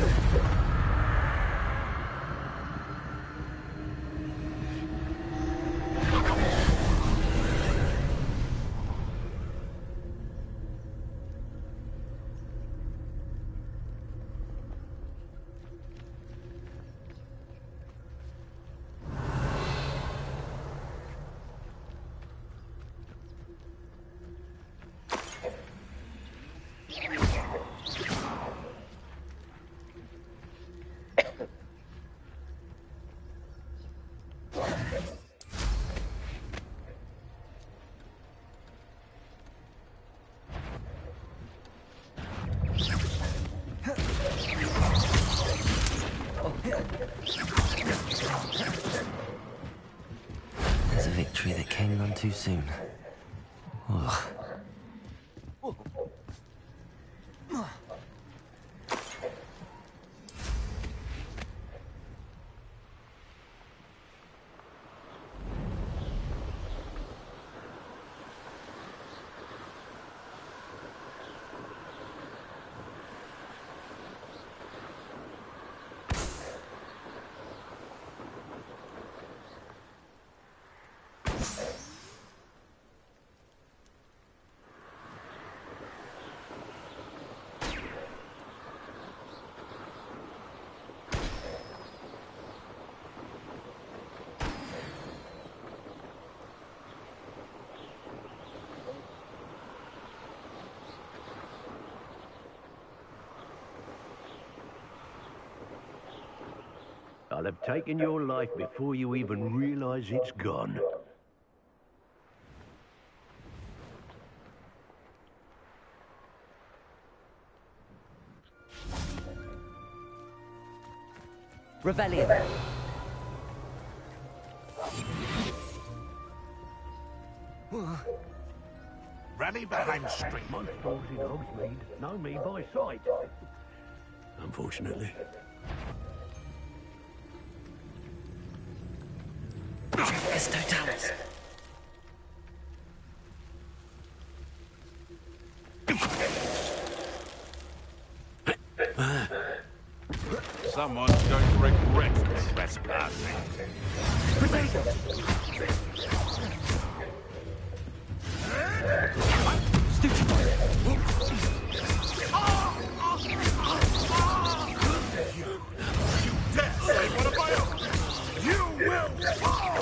There's a victory that came none too soon. Ugh. I'll have taken your life before you even realize it's gone. Revelio. Rally behind stream. My stores in Hogsmeade know me by sight. Unfortunately. Tempus Totalis. Someone's going to regret trespassing. You dare say one of my own! You will fall!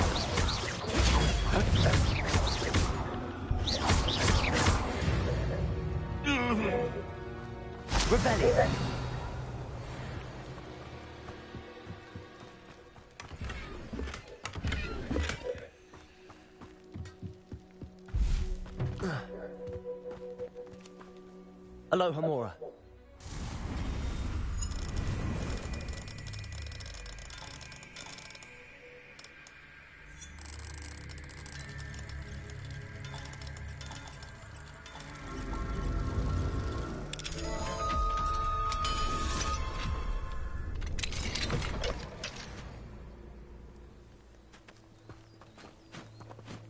Rebellion. Aloha, Mora.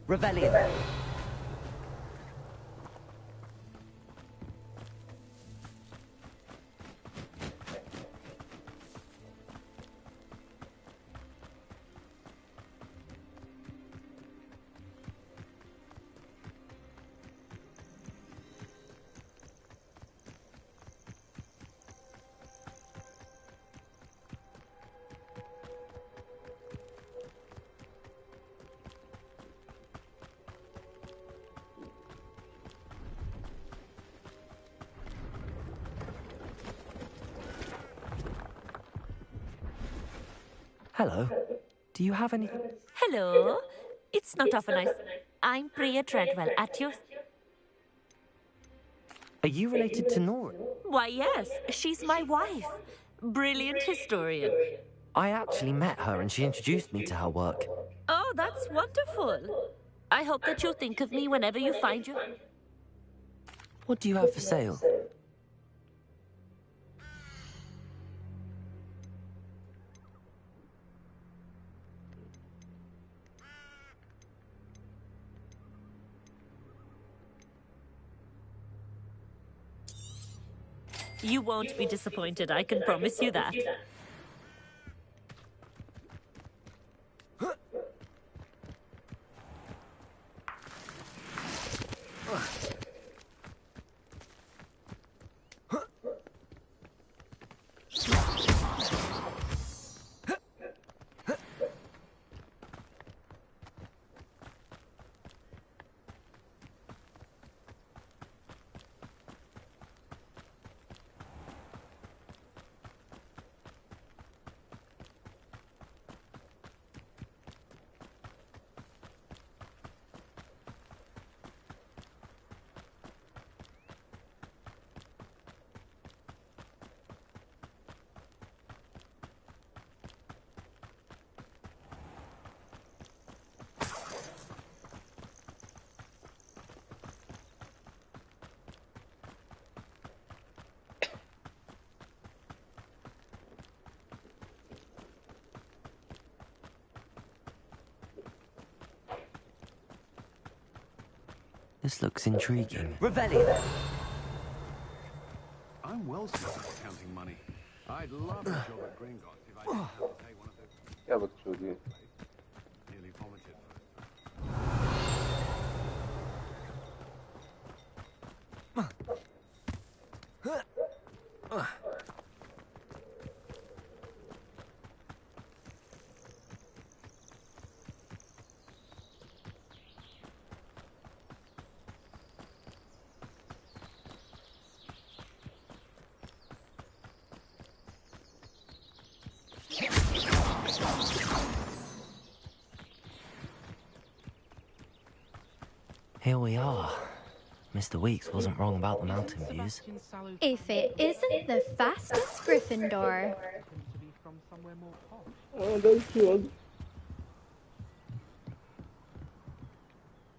Rebellion. Hello. Do you have any... Hello. It's not often I'm Priya Treadwell at your... Are you related to Nora? Why, yes. She's my wife. Brilliant historian. I actually met her and she introduced me to her work. Oh, that's wonderful. I hope that you'll think of me whenever you find your... What do you have for sale? You won't be disappointed, I can promise you that. This looks intriguing. Rebellion! I'm well set at counting money. I'd love a job at Gringotts if I didn't have to take one of those... क्या बकचोदी है? Nearly vomited. Here we are. Mr. Weeks wasn't wrong about the mountain views. If it isn't the fastest Gryffindor. Oh, that's good.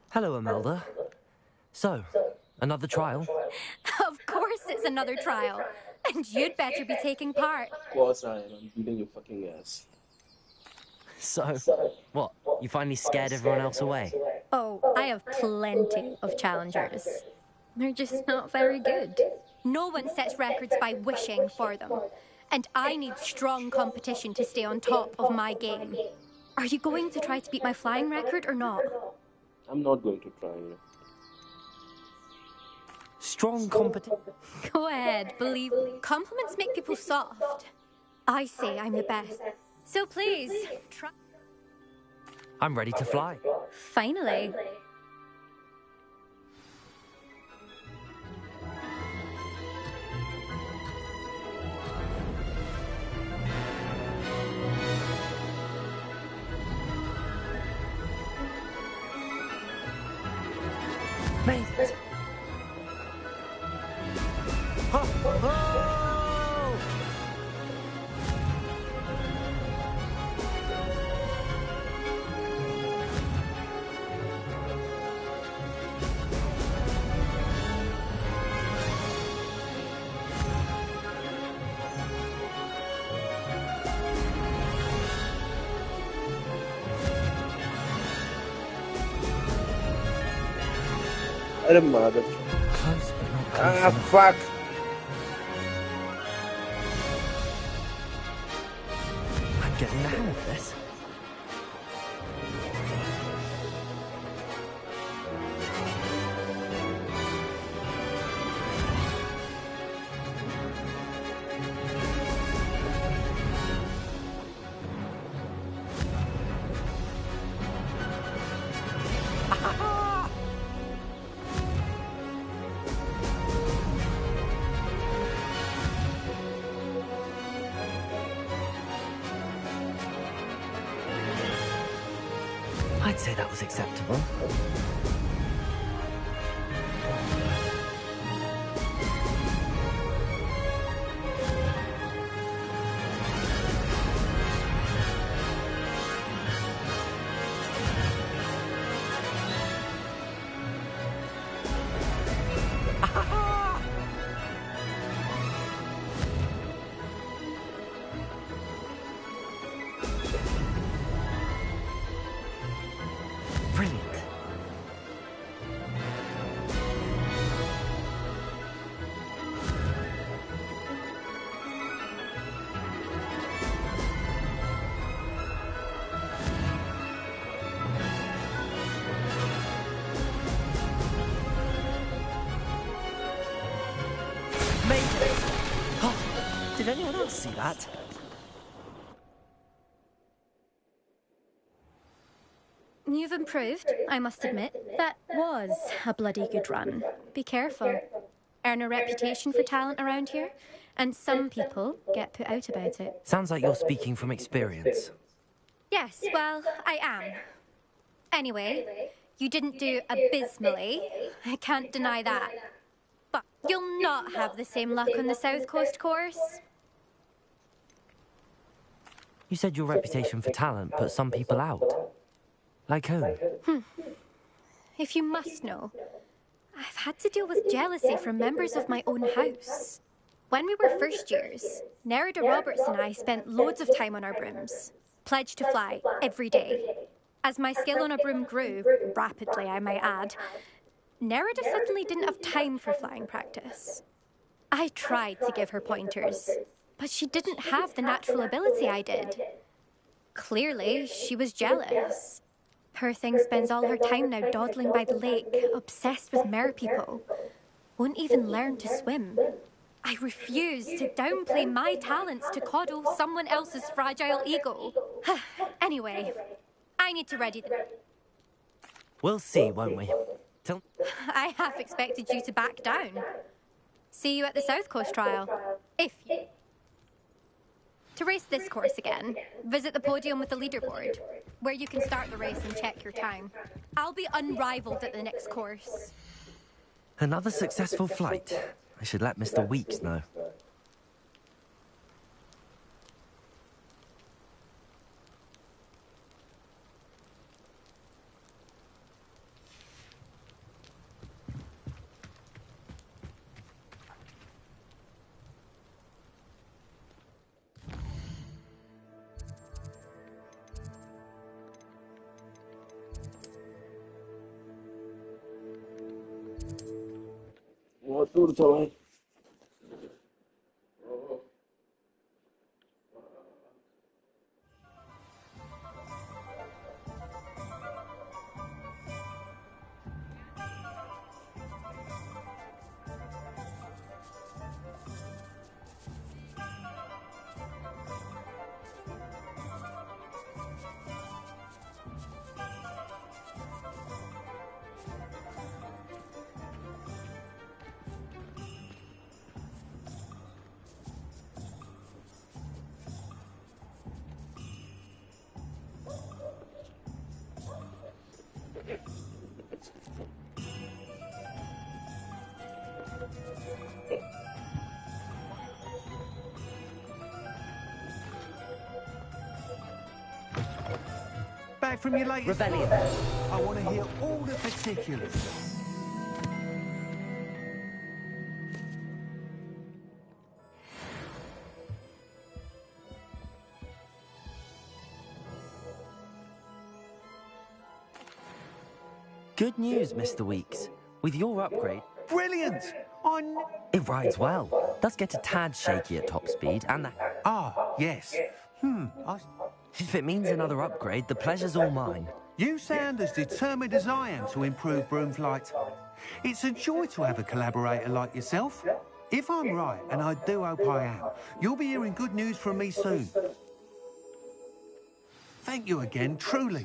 Hello, Imelda. So, another trial? Of course it's another trial. And you'd better be taking part. Of course I am. I'm beating your fucking ass. So, what? You finally scared everyone else away? Oh, I have plenty of challengers. They're just not very good. No one sets records by wishing for them. And I need strong competition to stay on top of my game. Are you going to try to beat my flying record or not? I'm not going to try. Strong competition? Go ahead, believe me. Compliments make people soft. I say I'm the best. So please, try. I'm ready to fly. Finally. Made it. Ho, ho! अरे मादर Close but not close enough. fuck. I'm getting the hang of this. I'd say that was acceptable. Brilliant. Made it. Oh, did anyone else see that? You've improved, I must admit. That was a bloody good run. Be careful. Earn a reputation for talent around here, and some people get put out about it. Sounds like you're speaking from experience. Yes, well, I am. Anyway, you didn't do abysmally. I can't deny that. But you'll not have the same luck on the South Coast course. You said your reputation for talent put some people out. Like who? If you must know, I've had to deal with jealousy from members of my own house. When we were first years, Nerida Roberts and I spent loads of time on our brooms, pledged to fly every day. As my skill on a broom grew, rapidly I might add, Nerida suddenly didn't have time for flying practice. I tried to give her pointers, but she didn't have the natural ability I did. Clearly, she was jealous. Poor thing spends all her time now dawdling by the lake, obsessed with mer people. Won't even learn to swim. I refuse to downplay my talents to coddle someone else's fragile ego. Anyway, I need to ready the... We'll see, won't we? I half expected you to back down. See you at the South Coast trial. If you... To race this course again, visit the podium with the leaderboard, where you can start the race and check your time. I'll be unrivaled at the next course. Another successful flight. I should let Mr. Weeks know. दूर था भाई। Back from your latest Rebellion. I want to hear all the particulars. Good news, Mr. Weeks. With your upgrade... Brilliant! It rides well. Does get a tad shaky at top speed, and the... Ah, yes. If it means another upgrade, the pleasure's all mine. You sound as determined as I am to improve broom flight. It's a joy to have a collaborator like yourself. If I'm right, and I do hope I am, you'll be hearing good news from me soon. Thank you again, truly.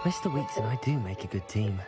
Mr. Weeks and I do make a good team.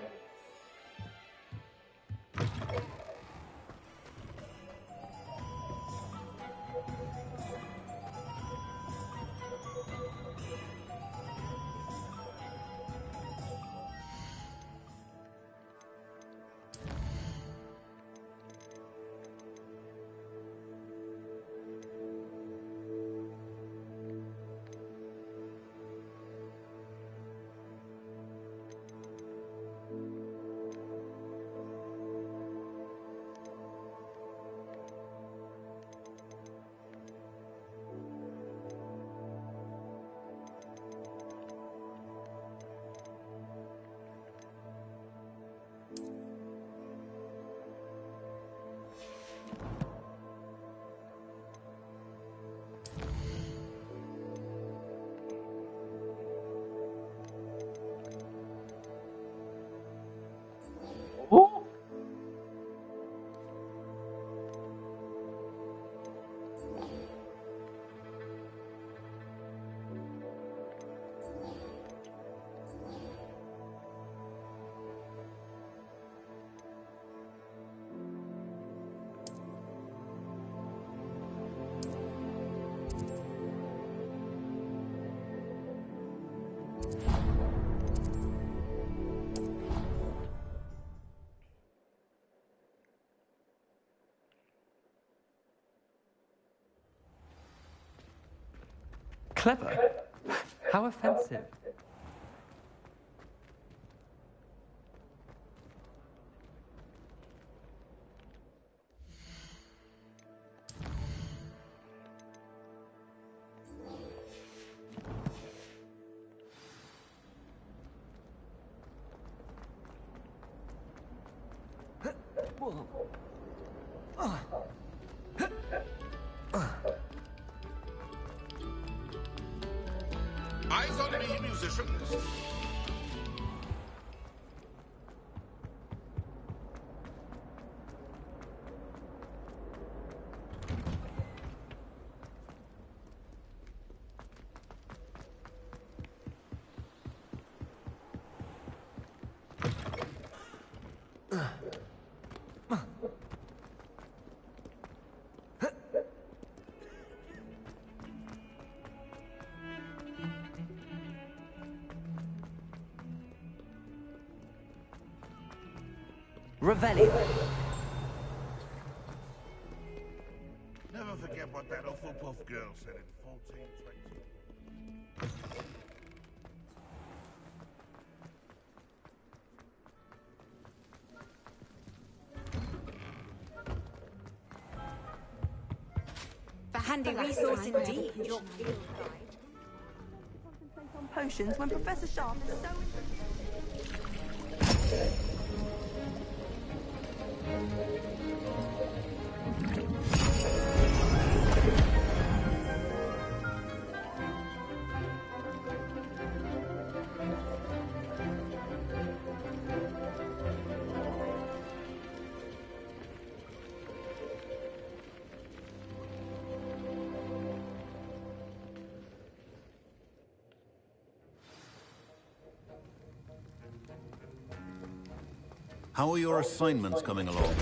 Clever? How offensive. Eyes on me, musicians. Revelio. Never forget what that Hufflepuff girl said in 1420. A handy resource indeed. potions when Professor Sharp is so... How are your assignments coming along?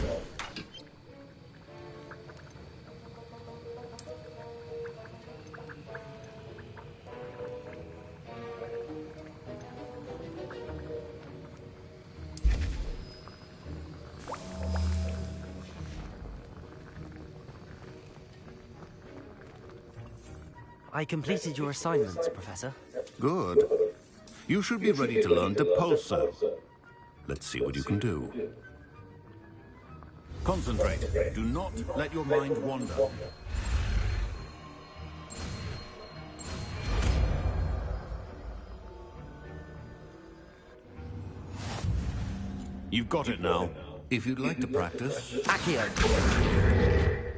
I completed your assignments, Professor. Good. You should be ready to learn Depulso. Let's see what you can do. Concentrate. Do not let your mind wander. You've got it now. If you'd like to practice... Accio!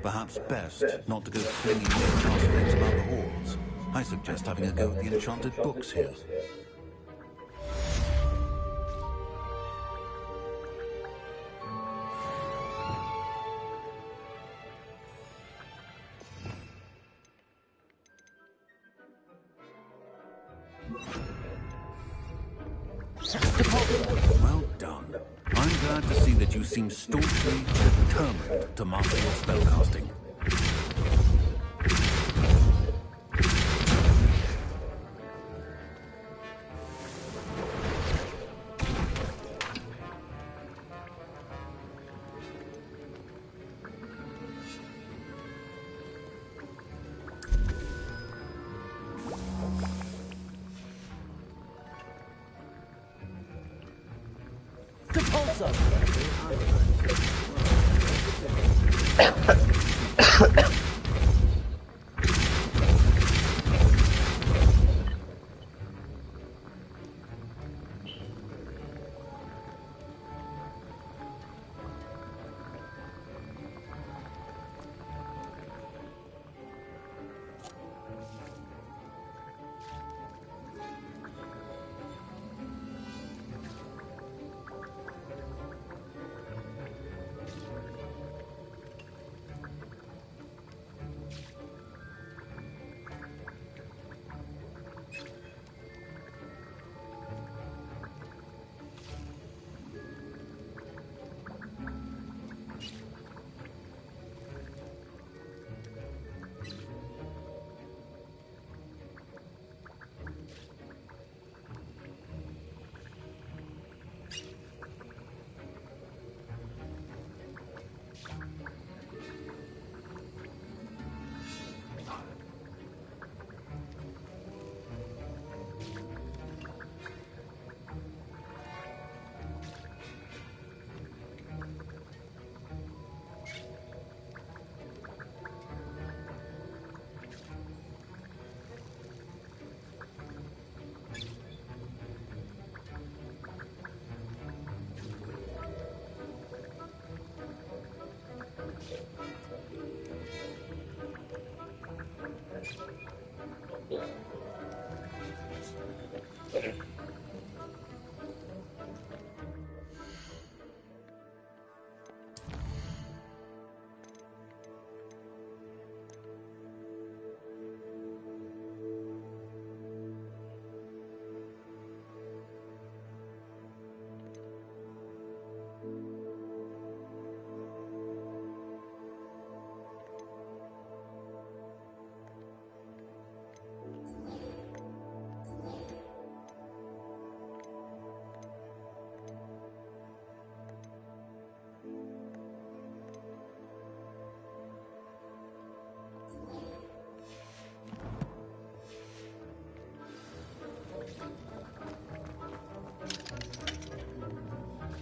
Perhaps best not to go flinging your legs about the halls. I suggest having a go at the enchanted books here. Well done. I'm glad to see that you seem staunchly determined to master your spellcasting.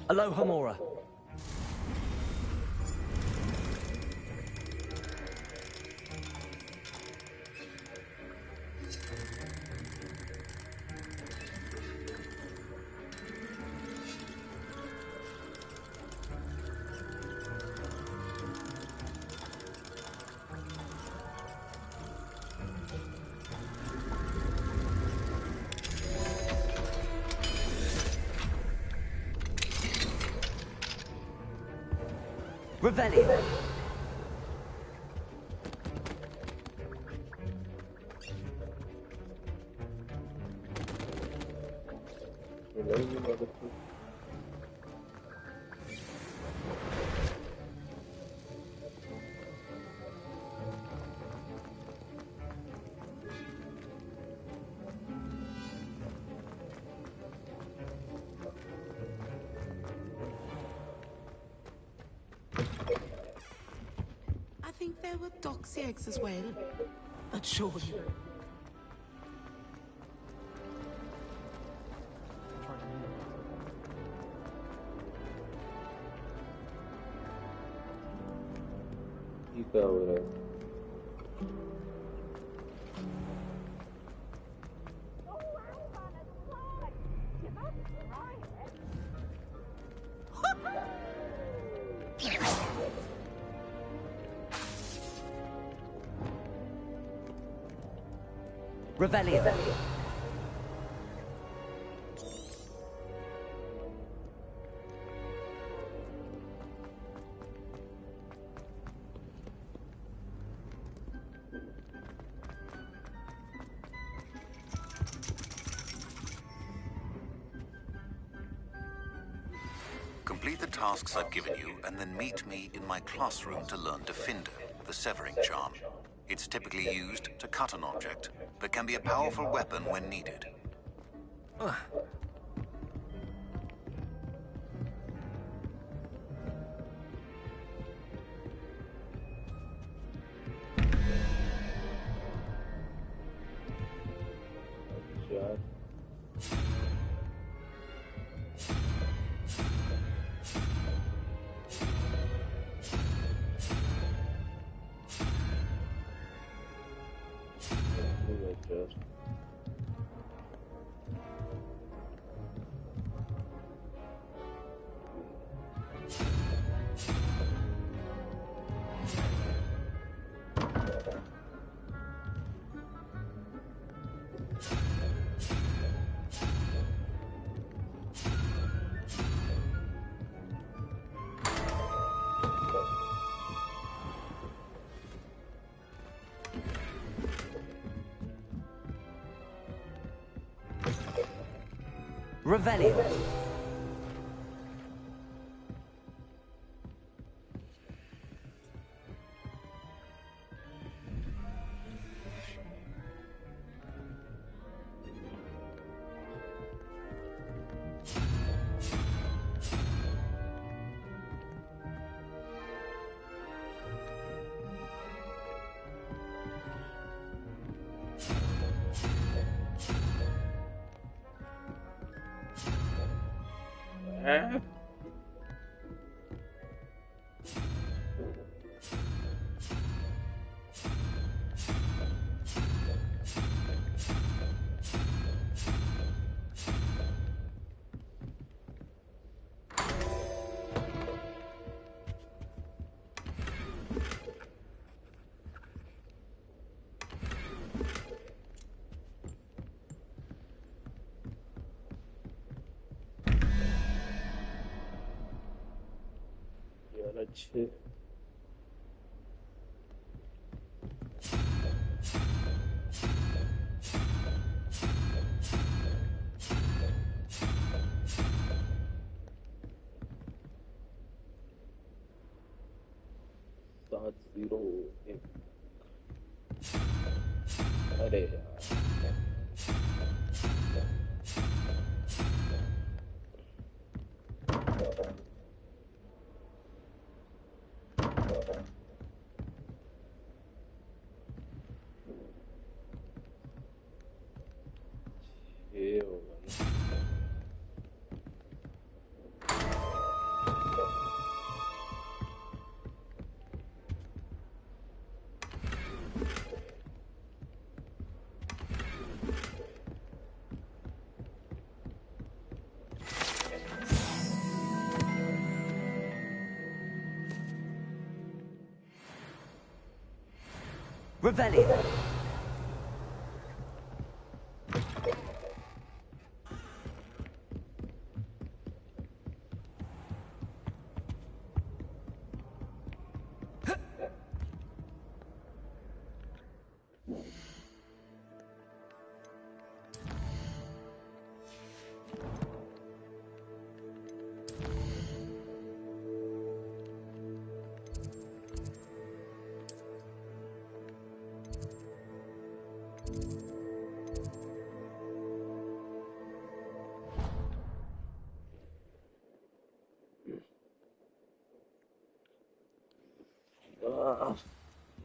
Aloha Mora. Revelio. I think there were doxy eggs as well. But surely. ये क्या हो रहा है? Revelio. Complete the tasks I've given you, and then meet me in my classroom to learn Defender, the severing charm. It's typically used to cut an object, but can be a powerful weapon when needed. Revelio. अच्छे सात zero एक अरे ये होगा Revelio.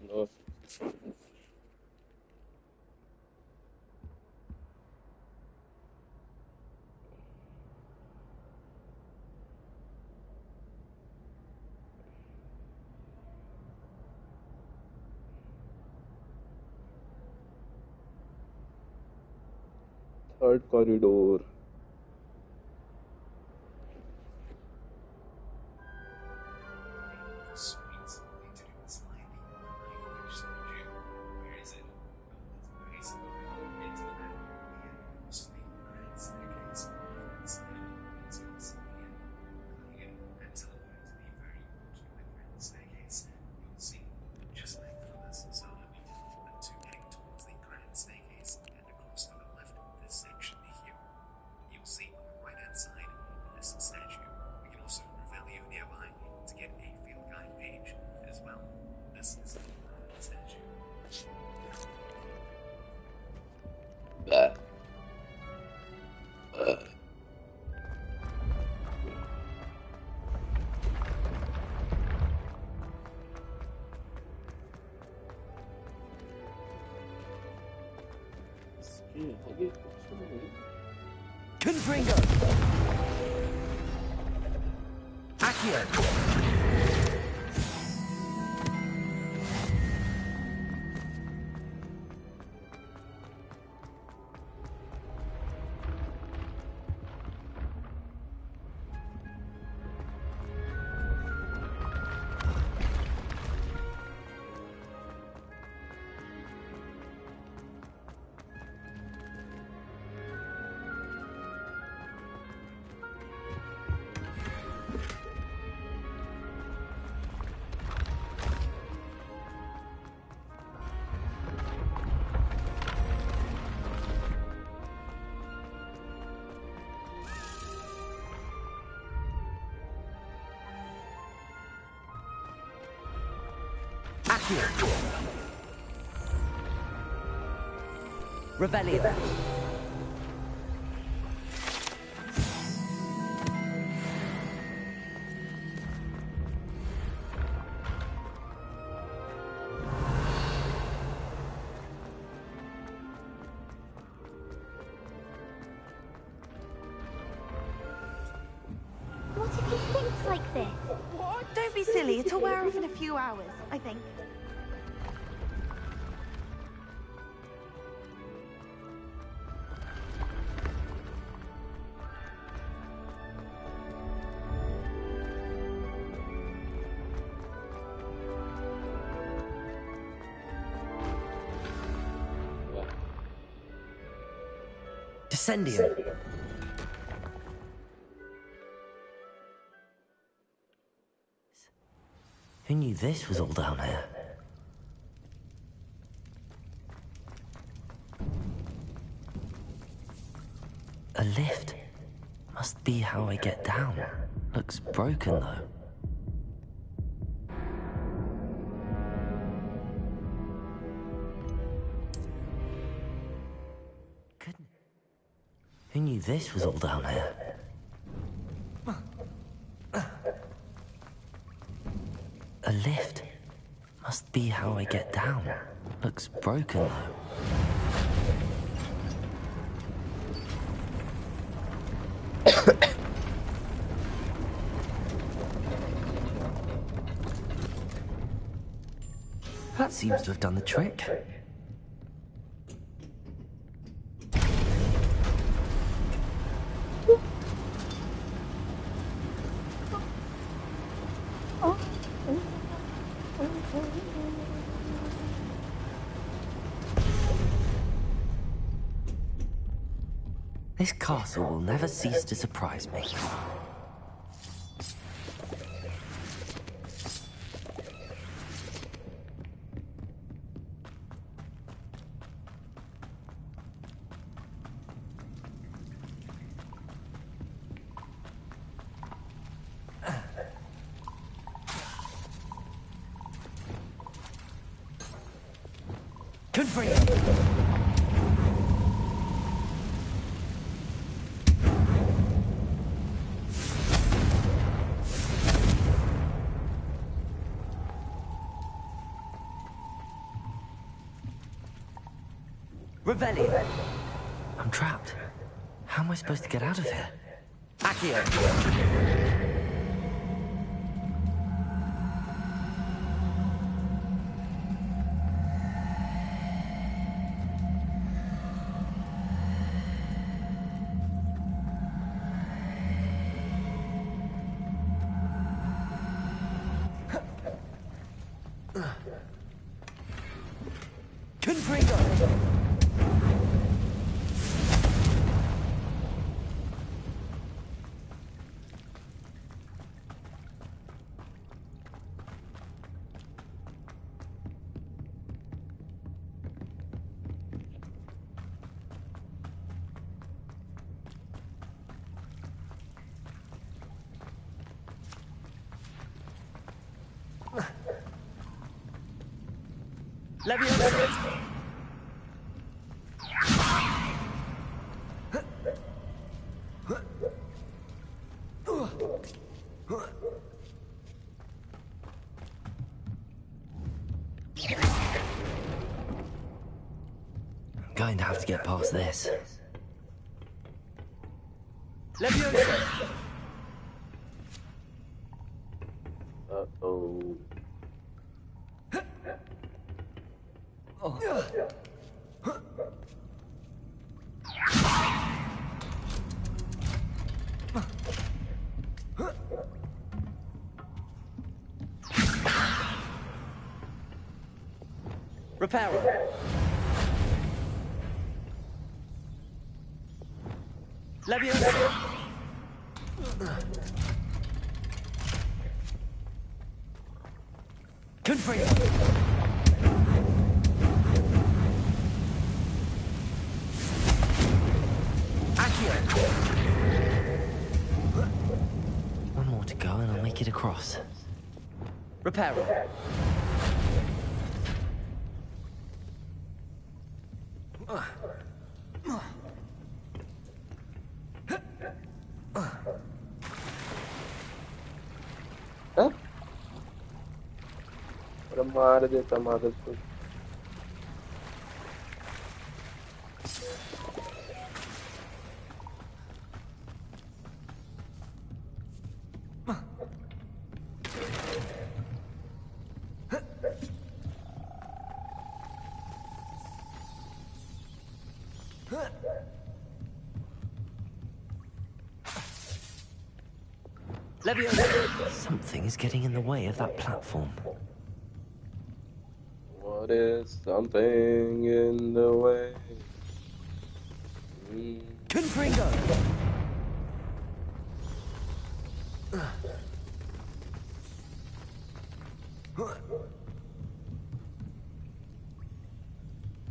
No. Third corridor. Confringo! Accio! Accio! Revelio! What if he thinks like this? What? Don't be silly. It'll wear off in a few hours, I think. Descendium. Who knew this was all down here? A lift. Must be how I get down. Looks broken though. Who knew this was all down here? A lift. Must be how I get down. Looks broken though. That seems to have done the trick. This castle will never cease to surprise me. Confringo! Revelio. I'm trapped. How am I supposed to get out of here? Accio. Confringo. Leviosa. I'm going to have to get past this. Leviosa. Uh-oh. Reparo. Leviosa. Confringo. One more to go and I'll make it across. Reparo. मार देता मदद को Something is getting in the way of that platform. What is something in the way? Confringo!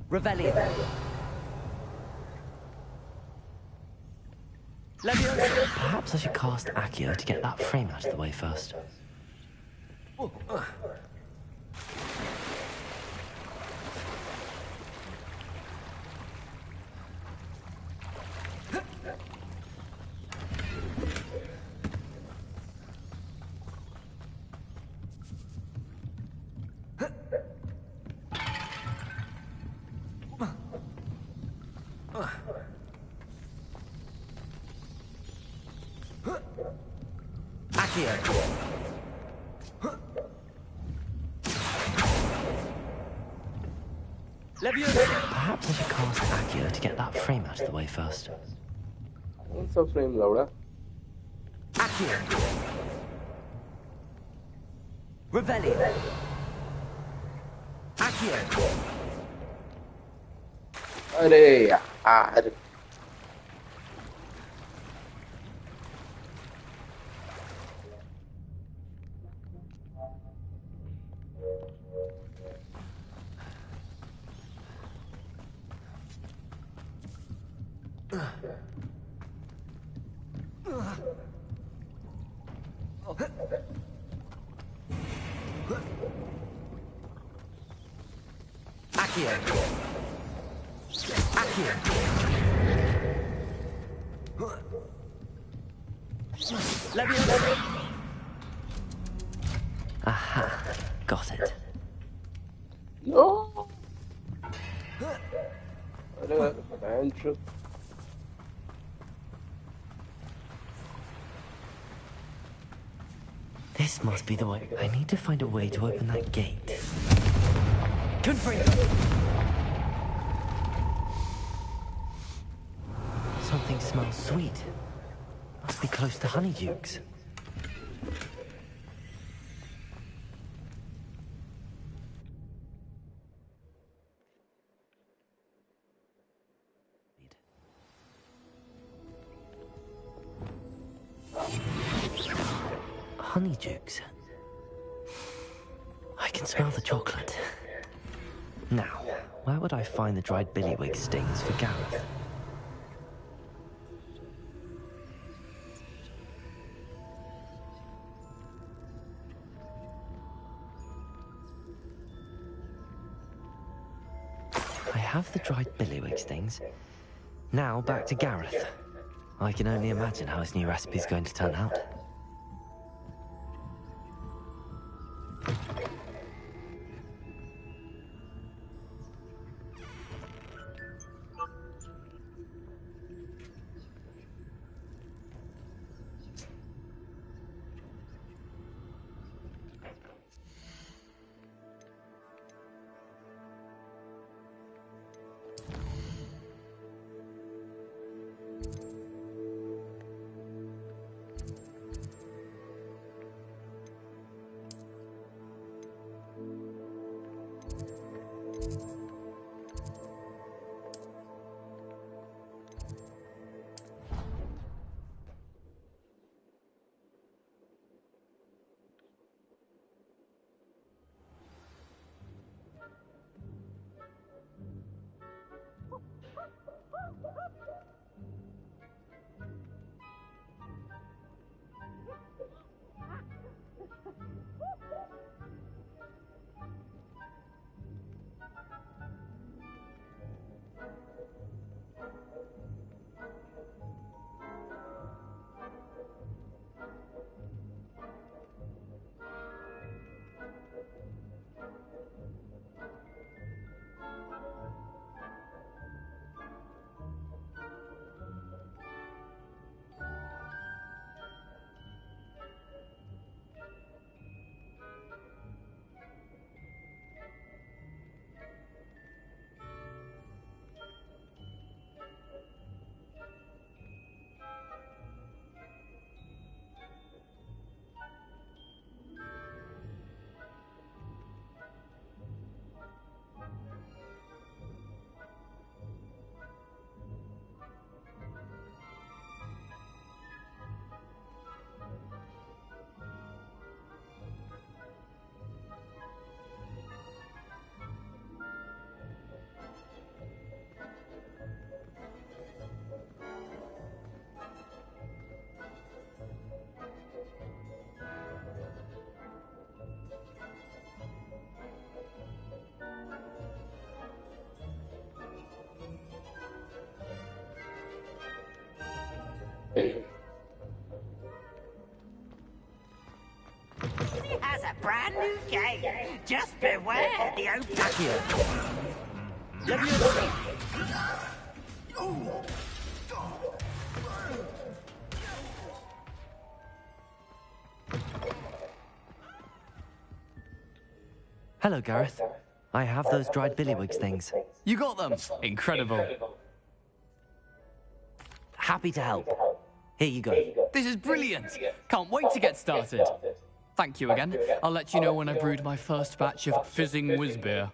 Revelio. Perhaps I should cast Accio to get that frame out of the way first. Perhaps I should cast Accio to get that frame out of the way first. What's a frame, Laura? Accio. Revelio. Accio. अरे यार Aha, got it. No. अरे बहनचोद This must be the way. I need to find a way to open that gate. Something smells sweet. Must be close to Honeydukes. Honeydukes. I can smell the chocolate. Now, where would I find the dried billywig stings for Gareth? I have the dried billywig stings. Now back to Gareth. I can only imagine how his new recipe is going to turn out. He has a brand new game. Just beware the Hello, Gareth. I have those dried billywig things. You got them? Incredible. Happy to help. Here you go. This is brilliant. Can't wait to get started. Thank you again. I'll let you know when I brewed my first batch of fizzing whizbeer.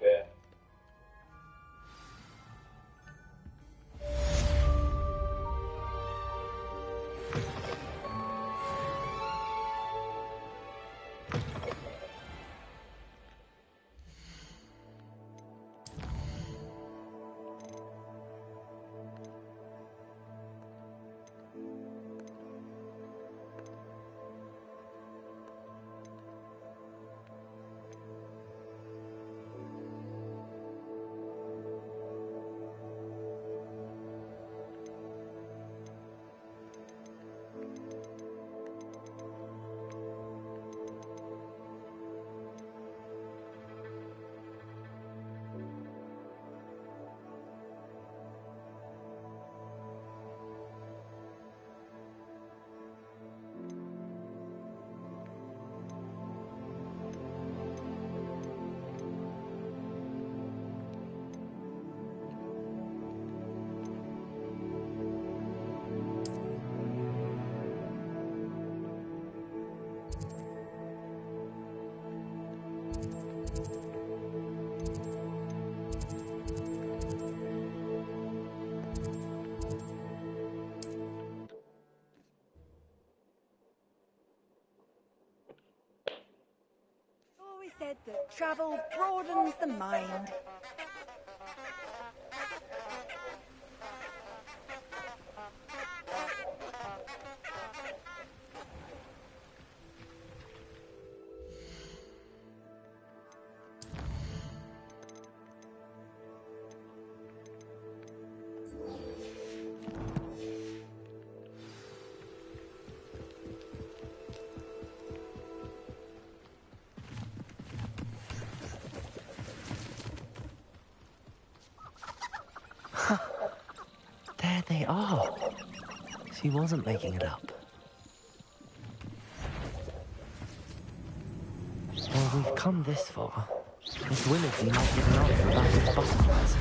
travel broadens the mind. There they are. She wasn't making it up. Well, we've come this far. Miss Willardsey might give an answer about those butterflies.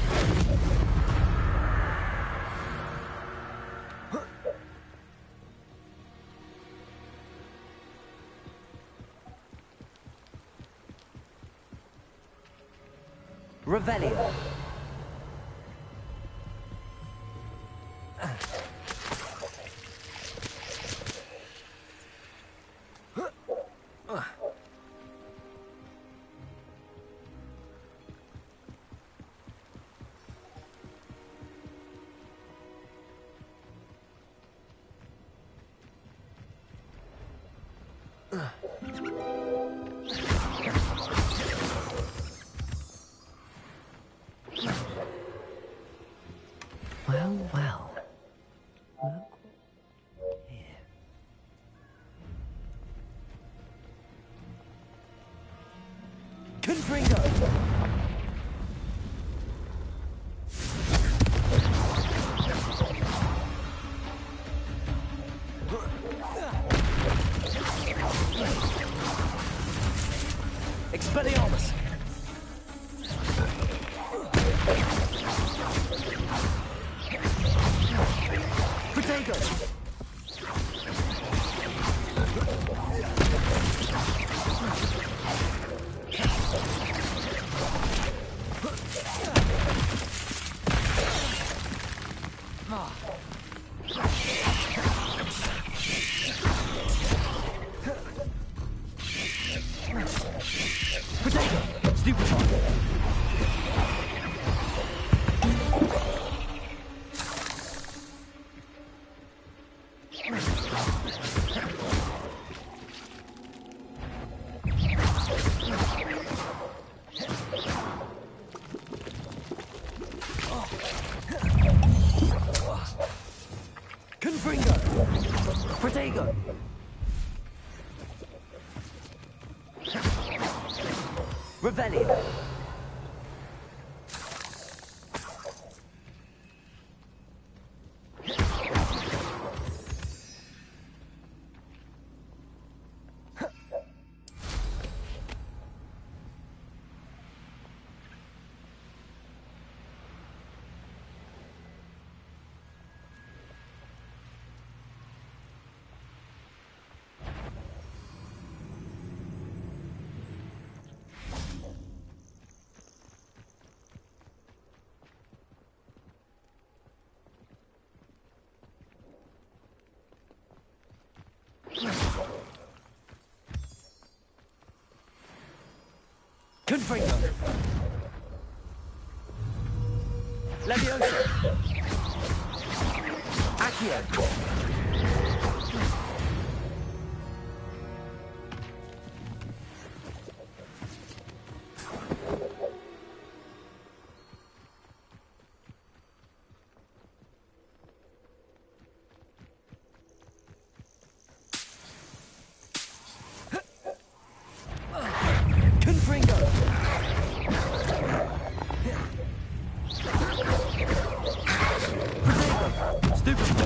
Revelio. Well, well. Look here. Confringo! Expelliarmus! Protego! Protego! Stupefy! Confringo! Protego! Revelio! Confringo! Leviosa! Accio! Confringo! Stupid!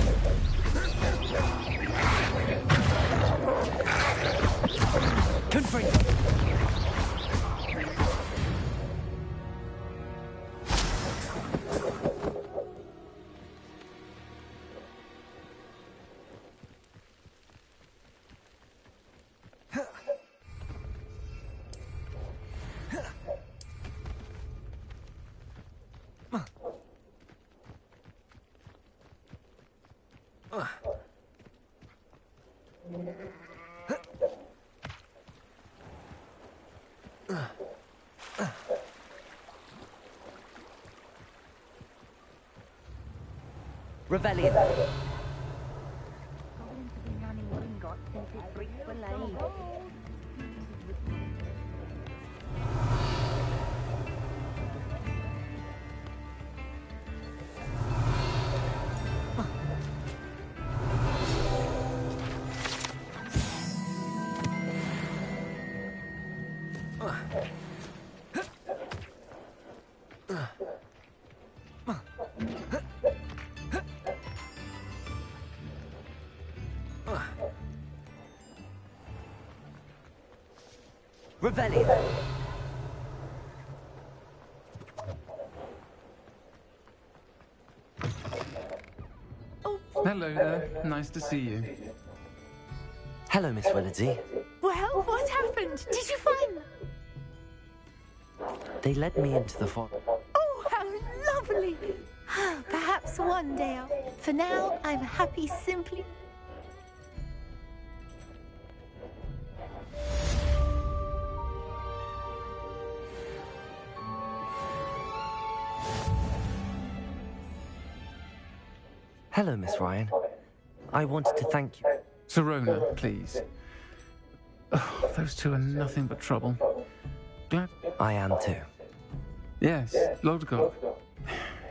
Revelio. Revelio. Hello there. Nice to see you. Hello, Miss Willardsey. Well, what happened? Did you find them? They led me into the forest. Oh, how lovely! Perhaps one day For now, I'm happy simply... Hello, Miss Ryan. I wanted to thank you. Sirona, please. Oh, those two are nothing but trouble. Glad... I am too. Yes, Lodgok.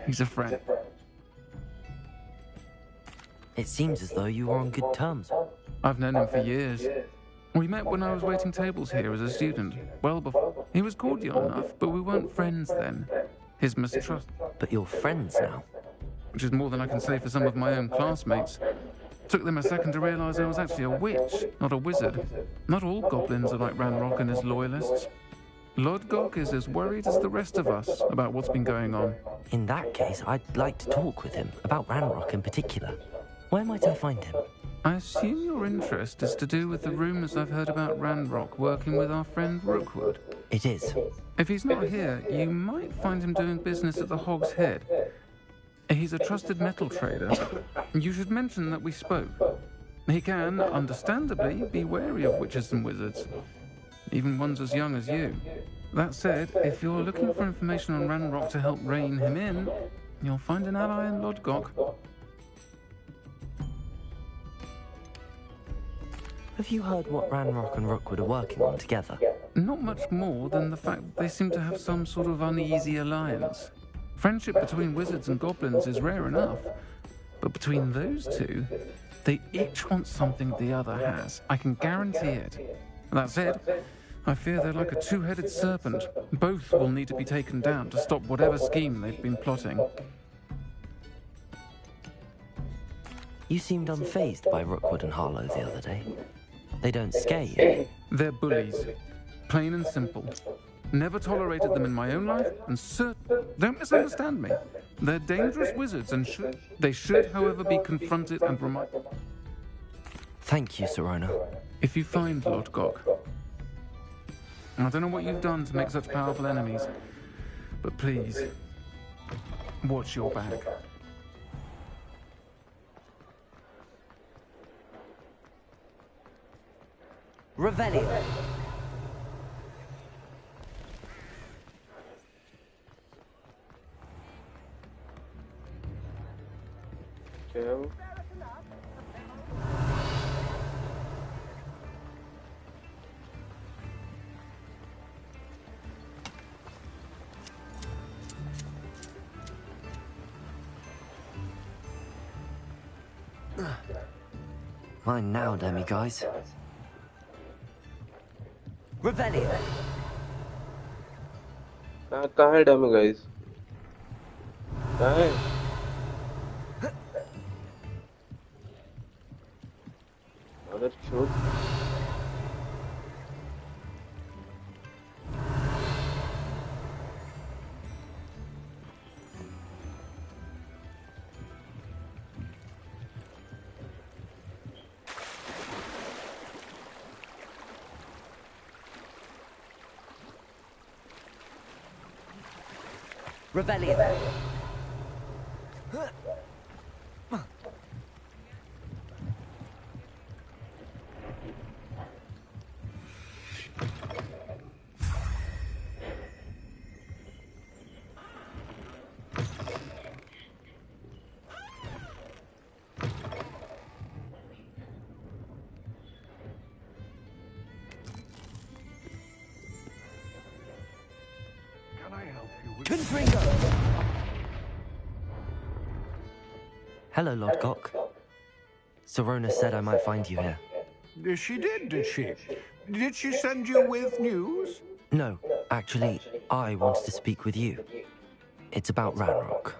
He's a friend. It seems as though you were on good terms. I've known him for years. We met when I was waiting tables here as a student. Well before. He was cordial enough, but we weren't friends then. His mistrust... But you're friends now. Which is more than I can say for some of my own classmates. Took them a second to realise I was actually a witch, not a wizard. Not all goblins are like Ranrock and his loyalists. Lodgok is as worried as the rest of us about what's been going on. In that case, I'd like to talk with him, about Ranrock in particular. Where might I find him? I assume your interest is to do with the rumours I've heard about Ranrock working with our friend Rookwood. It is. If he's not here, you might find him doing business at the Hog's Head. He's a trusted metal trader. You should mention that we spoke. He can, understandably, be wary of witches and wizards. Even ones as young as you. That said, if you're looking for information on Ranrock to help rein him in, you'll find an ally in Lodgok. Have you heard what Ranrock and Rookwood are working on together? Not much more than the fact that they seem to have some sort of uneasy alliance. Friendship between wizards and goblins is rare enough, but between those two, they each want something the other has. I can guarantee it. That said, I fear they're like a two-headed serpent. Both will need to be taken down to stop whatever scheme they've been plotting. You seemed unfazed by Rookwood and Harlow the other day. They don't scare you. They're bullies. Plain and simple. Never tolerated them in my own life, and don't misunderstand me. They're dangerous wizards, and they should, however, be confronted and reminded. Thank you, Sirona. If you find Lodgok, I don't know what you've done to make such powerful enemies, but please, watch your back. Revelio. Okay. Mine now, demi-guys. Revelio. कहाँ है dam guys? कहाँ है? अगर छोड़ Revelio. Windringer! Hello, Lodgok. Sorona said I might find you here. She did she? Did she send you with news? No, actually, I wanted to speak with you. It's about Ranrock.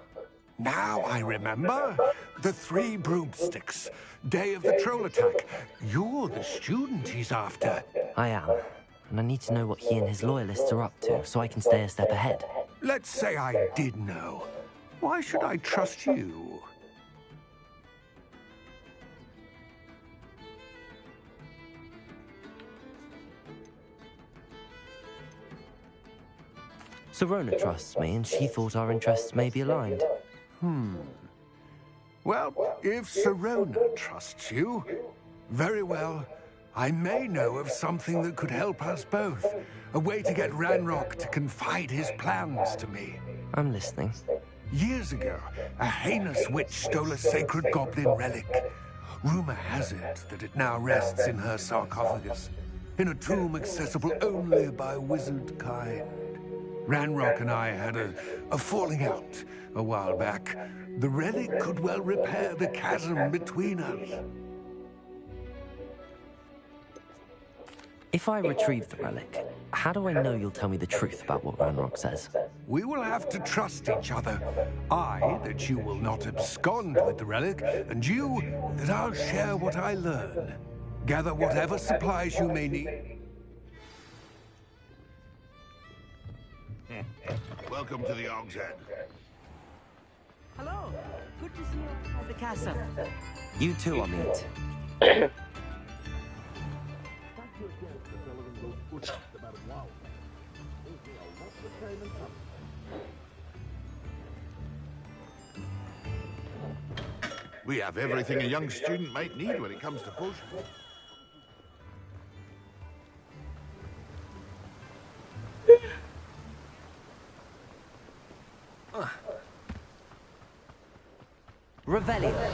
Now I remember. The 3 broomsticks. Day of the troll attack. You're the student he's after. I am. And I need to know what he and his loyalists are up to, so I can stay a step ahead. Let's say I did know. Why should I trust you? Sorona trusts me, and she thought our interests may be aligned. Well, if Sorona trusts you, very well. I may know of something that could help us both. A way to get Ranrock to confide his plans to me. I'm listening. Years ago, a heinous witch stole a sacred goblin relic. Rumor has it that it now rests in her sarcophagus, in a tomb accessible only by wizard kind. Ranrock and I had a falling out a while back. The relic could well repair the chasm between us. If I retrieve the relic, how do I know you'll tell me the truth about what Ranrock says? We will have to trust each other. I, that you will not abscond with the relic, and you, that I'll share what I learn. Gather whatever supplies you may need. Welcome to the Og's Head. Hello. Good to see you at the castle. You too, Amit. We have everything a young student might need when it comes to potions. Revelio.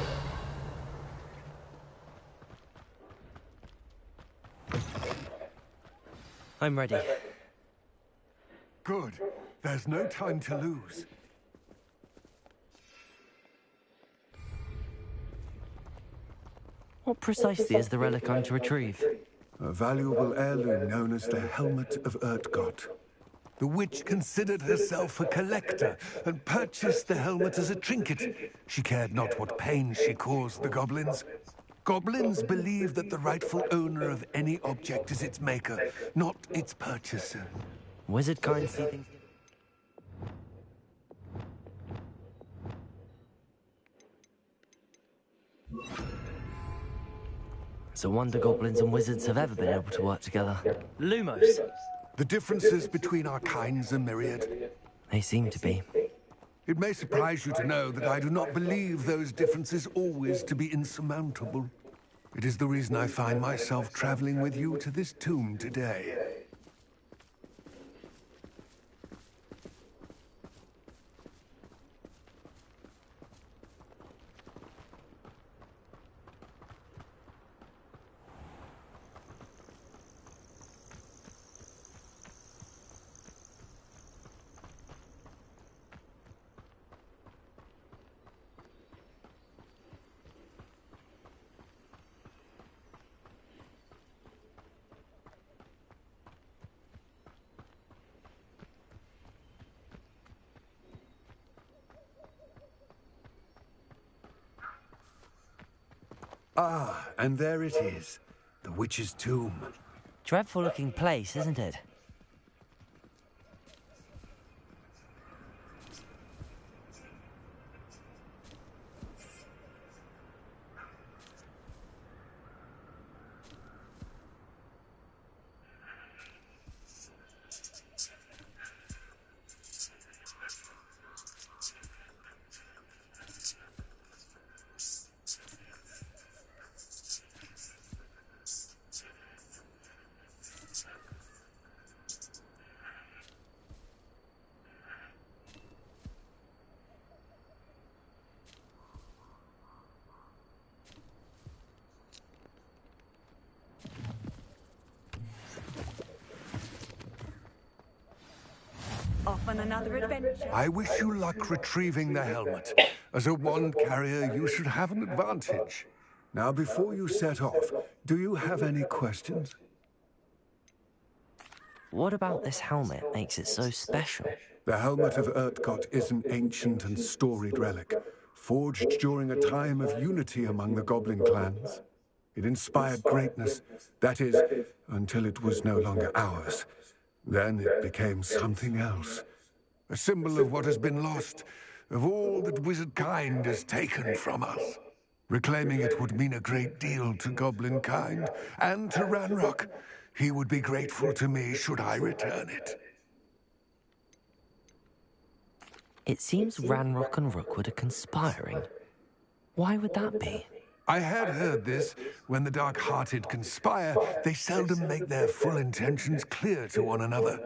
I'm ready. Good. There's no time to lose. What precisely is the relic I'm to retrieve? A valuable heirloom known as the Helmet of Urtgott. The witch considered herself a collector and purchased the helmet as a trinket. She cared not what pain she caused the goblins. Goblins believe that the rightful owner of any object is its maker, not its purchaser. Wizard kind see things. It's a wonder goblins and wizards have ever been able to work together. Lumos! The differences between our kinds are myriad. They seem to be. It may surprise you to know that I do not believe those differences always to be insurmountable. It is the reason I find myself traveling with you to this tomb today. Ah, and there it is. The witch's tomb. Dreadful looking place, isn't it? on another adventure. I wish you luck retrieving the helmet. As a wand carrier, you should have an advantage. Now, before you set off, do you have any questions? What about this helmet makes it so special? The helmet of Urtkot is an ancient and storied relic, forged during a time of unity among the goblin clans. It inspired greatness, that is, until it was no longer ours. Then it became something else. A symbol of what has been lost, of all that wizard kind has taken from us. Reclaiming it would mean a great deal to goblin kind, and to Ranrock. He would be grateful to me should I return it. It seems Ranrock and Rookwood are conspiring. Why would that be? I had heard this. When the dark-hearted conspire, they seldom make their full intentions clear to one another.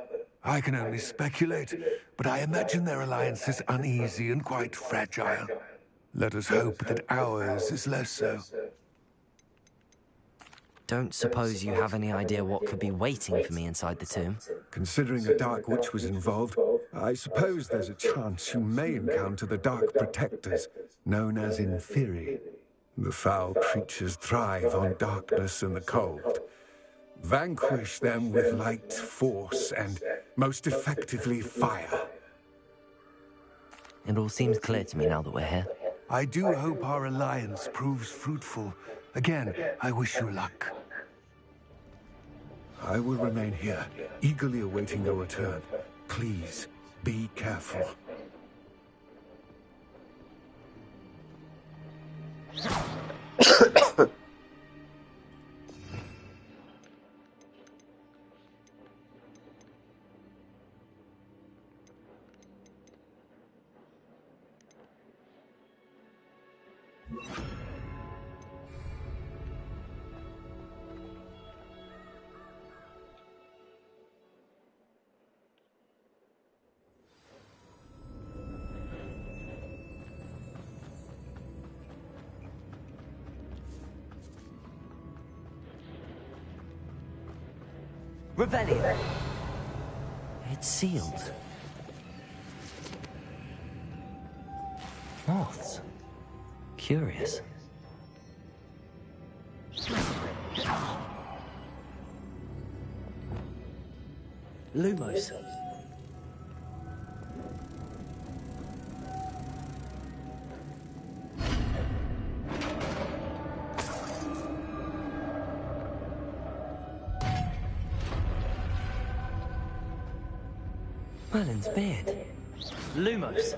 I can only speculate, but I imagine their alliance is uneasy and quite fragile. Let us hope that ours is less so. Don't suppose you have any idea what could be waiting for me inside the tomb? Considering a Dark Witch was involved, I suppose there's a chance you may encounter the Dark Protectors, known as Inferi. The foul creatures thrive on darkness and the cold. Vanquish them with light, force, and most effectively fire. It all seems clear to me now that we're here. I do hope our alliance proves fruitful. Again, I wish you luck. I will remain here, eagerly awaiting your return. Please, be careful. Revelio. It's sealed. Moths. Curious. Lumos. Merlin's beard. Lumos.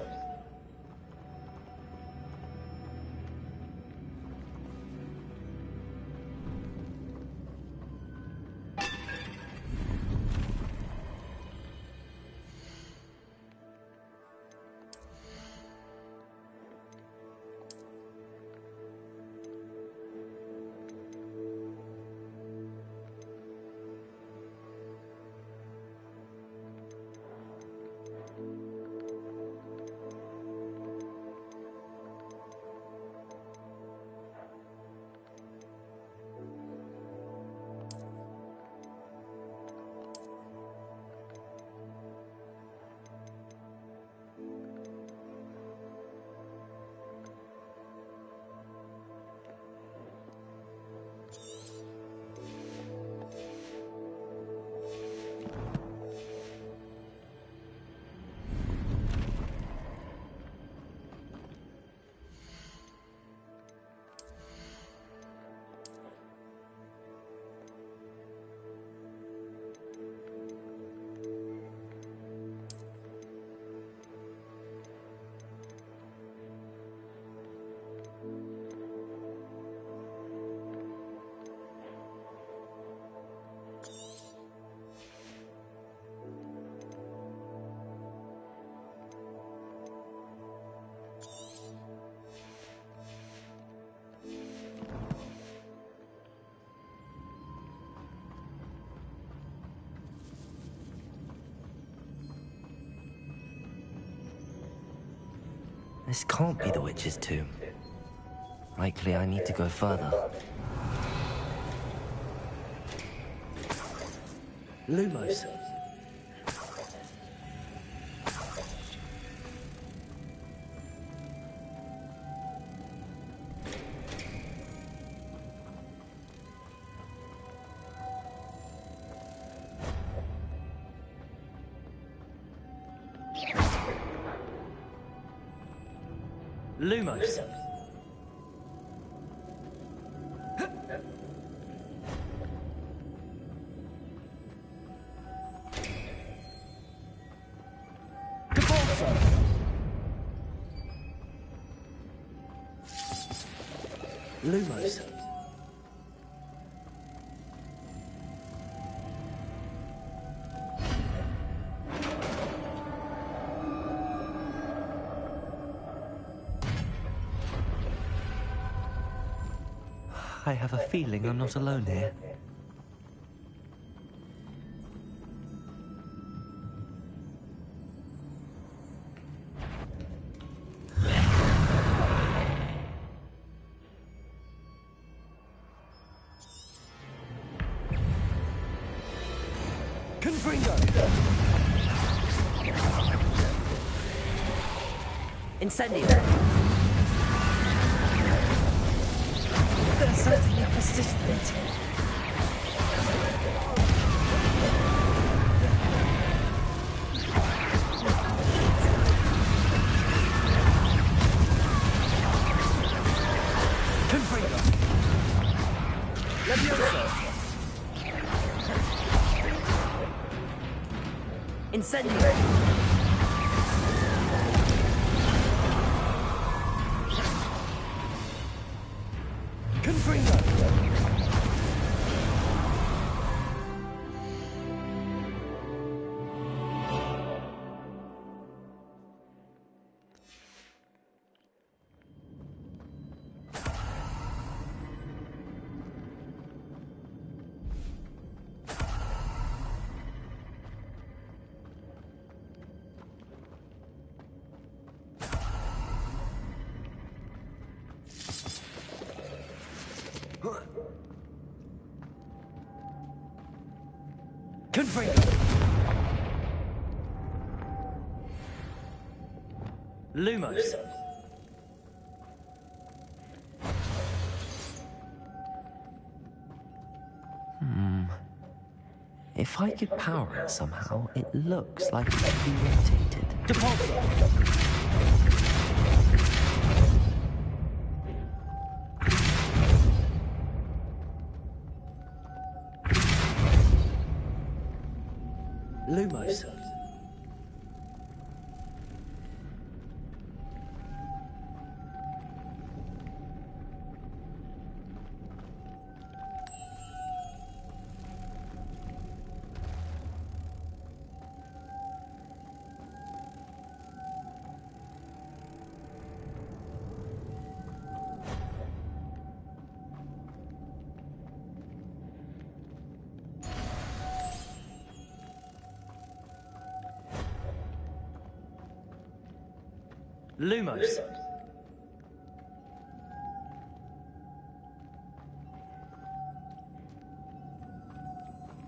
This can't be the witch's tomb. Likely I need to go further. Lumos. Lumos. Lumos. I have a feeling I'm not alone here. Incendio. There's certainly persistent. Confringo. Levioso. Incendio. Confringo. Lumos. If I could power it somehow, it looks like it could be rotated. Depulso! Lumos. Lumos.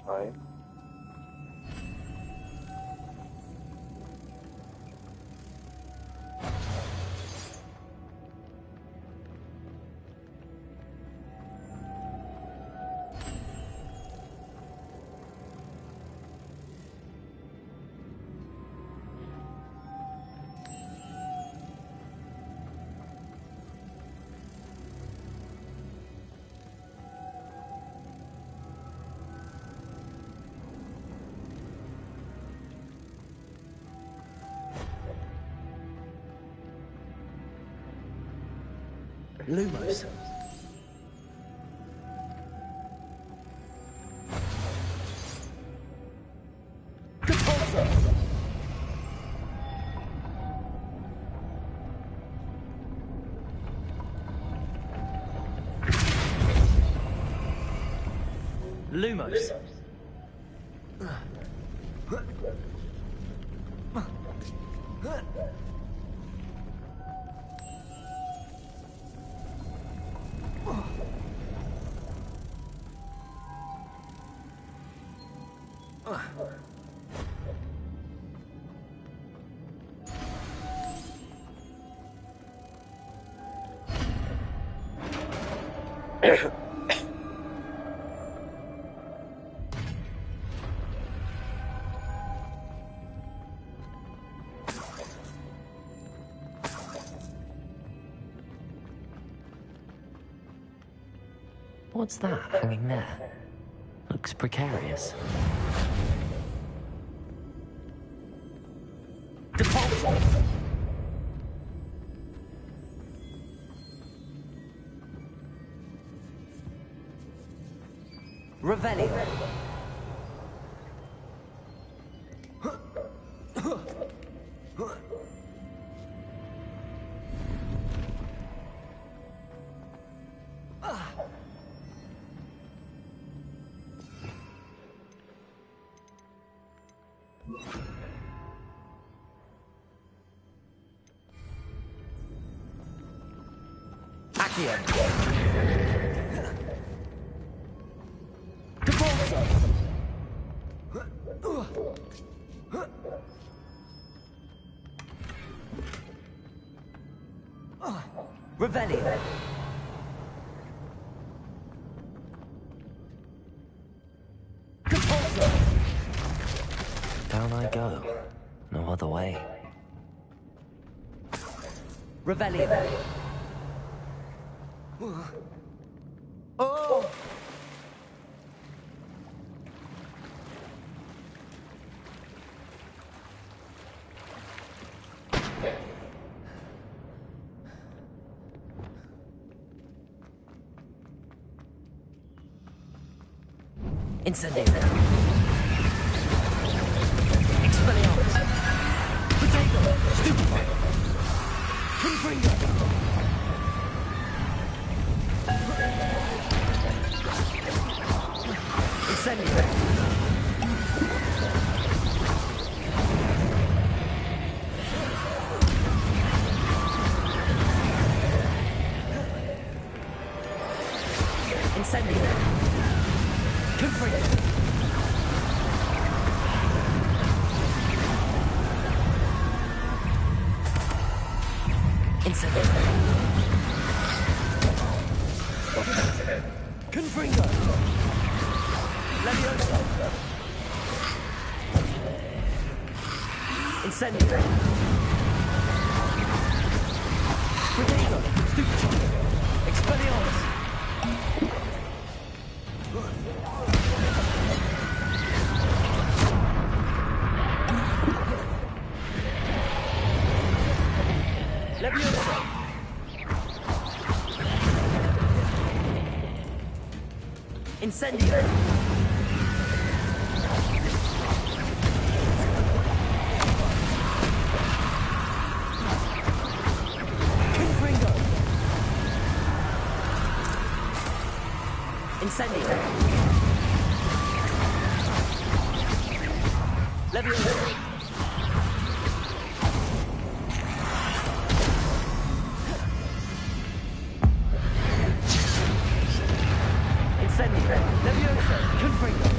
Hi. Lumos. Depulso. Lumos. What's that hanging there? Looks precarious. Depulsor! Revelio! Accio! Depulsor! Revelio! Depulsor! Down I go. No other way. Revelio! Oh! Incendio! Expelliarmus! Potato! Stupefy! Confringo! Incendio! Incendio! Confringo! Incendio! Confringo! Leviosa! Incendio! Potato! Stupefy! Expelliarmus! Leviosa! Incendio! Confringo! Incendio! Leviosa! Incendio! Leviosa! Confringo!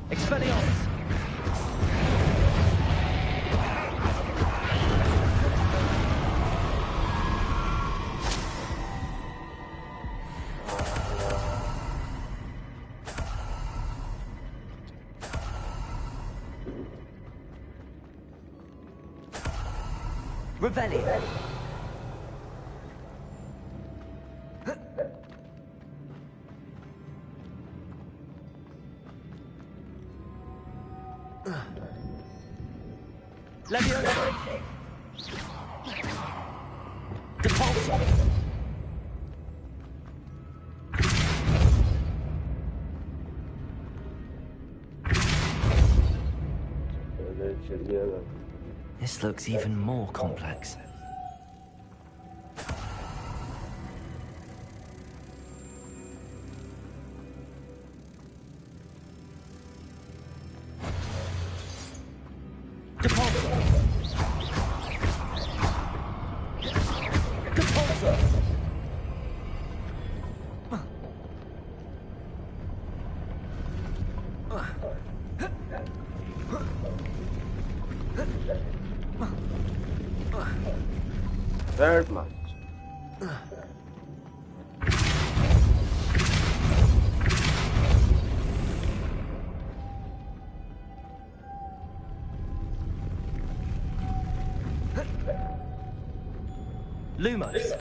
Expelliarmus! Revelio! Leviosa! Depulsor! This looks even more complex. Depulsor! Depulsor! That much. Lumos!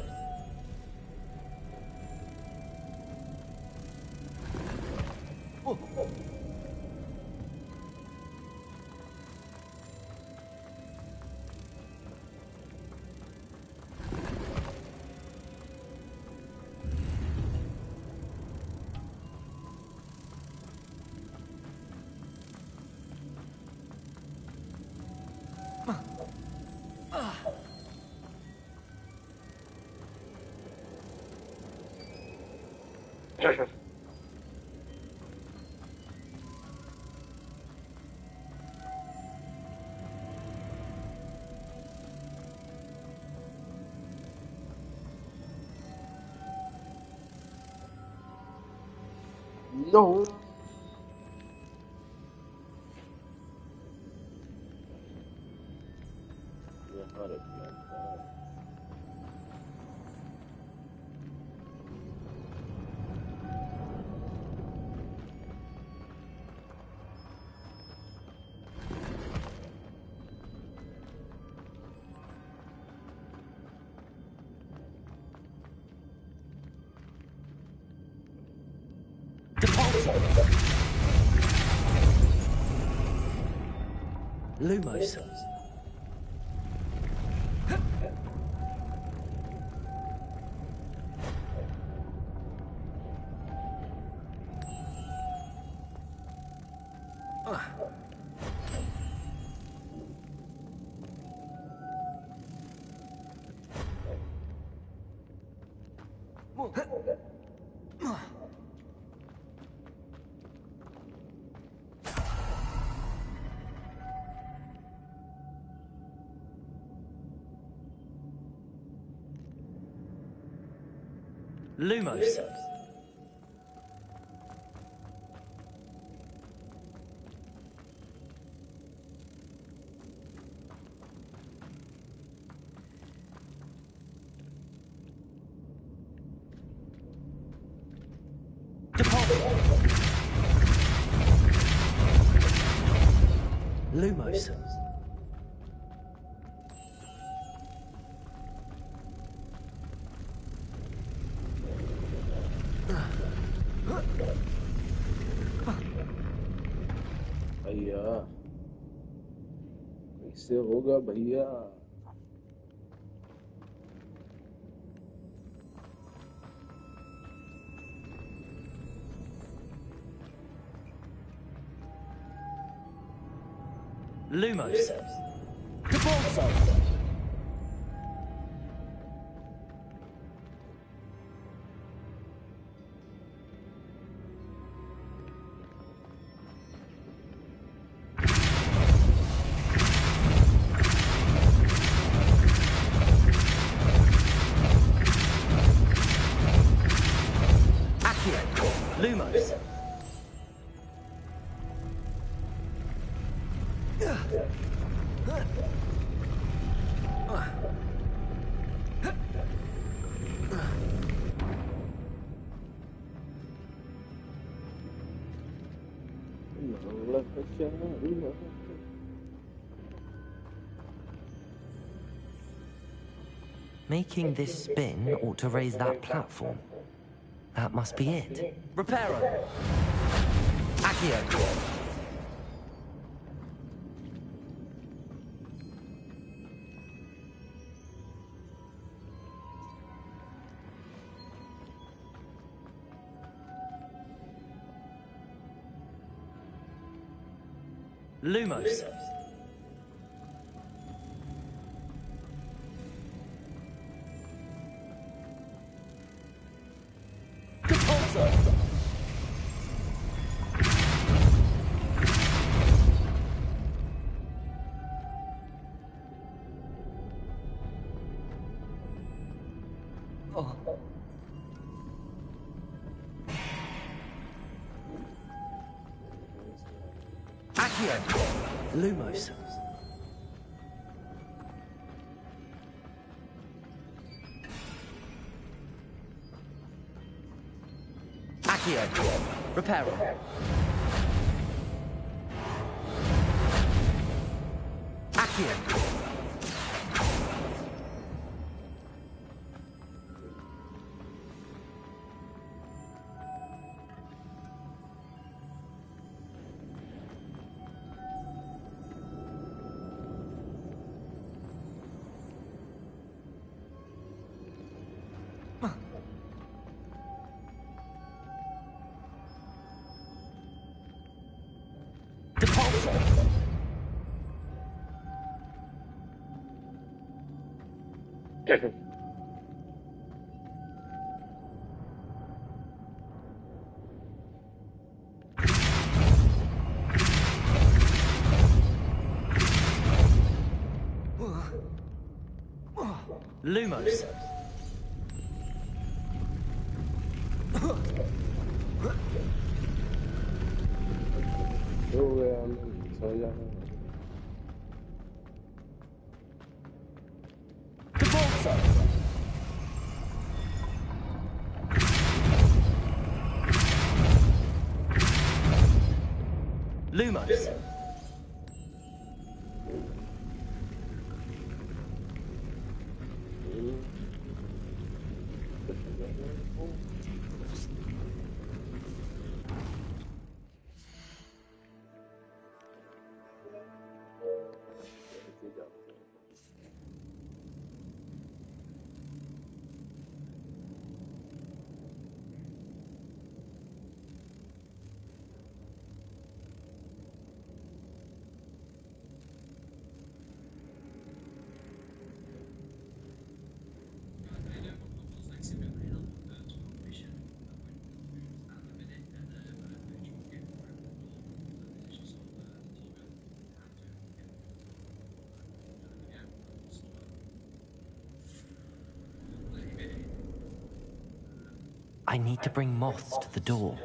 No. यहाँ रखना था। Lumos. Lumos. Lumos. भैया कैसे होगा भैया? Lumos. Lumos. Making this spin ought to raise that platform. That must be it. Reparo. Accio. Lumos. Oh. Accio. Lumos. Accio. Reparo. Accio. Lumos. Lumos. I need to bring moths to the door.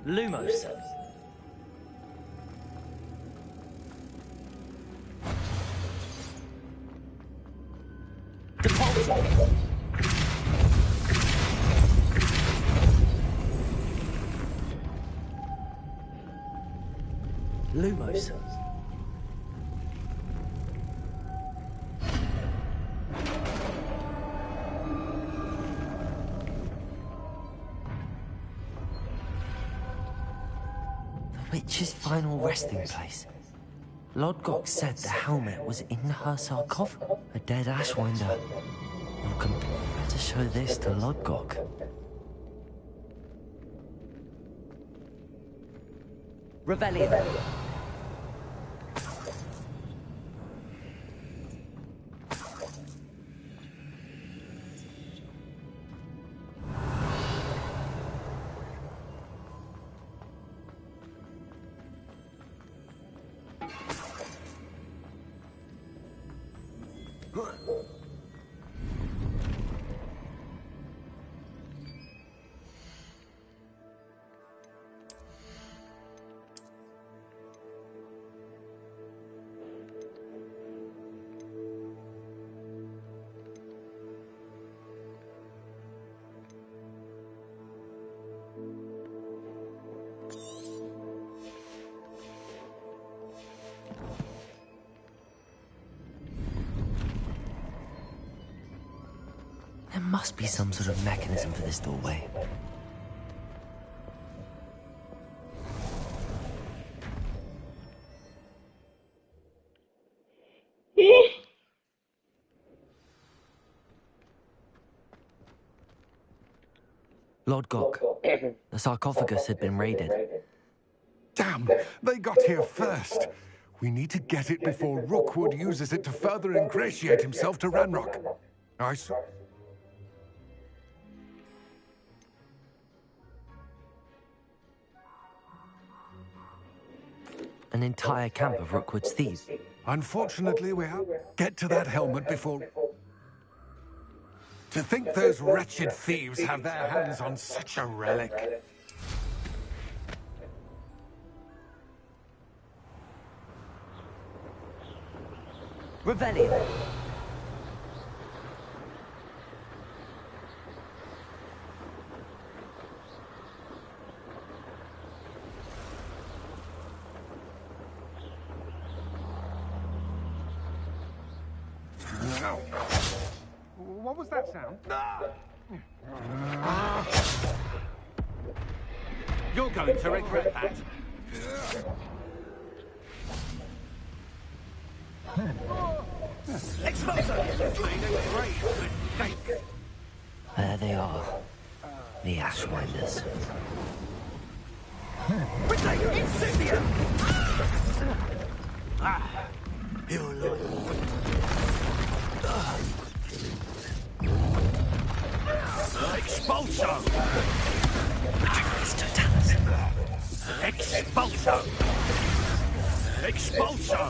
Lumos. Depulsor. Lumos. Witch's final resting place. Lodgok said the helmet was in her sarcophagus. A dead Ashwinder. Welcome. Better show this to Lodgok. Revelio. There must be some sort of mechanism for this doorway. Lodgok, the sarcophagus had been raided. Damn, they got here first. We need to get it before Rookwood uses it to further ingratiate himself to Ranrock. An entire camp of Rookwood's thieves. Unfortunately, we have to get to that helmet before... To think those wretched thieves have their hands on such a relic. Revelio. What was that sound? You're going to regret that. There they are. The Ashwinders. Incipient! You're lying. Expulso! Expulso! Expulso!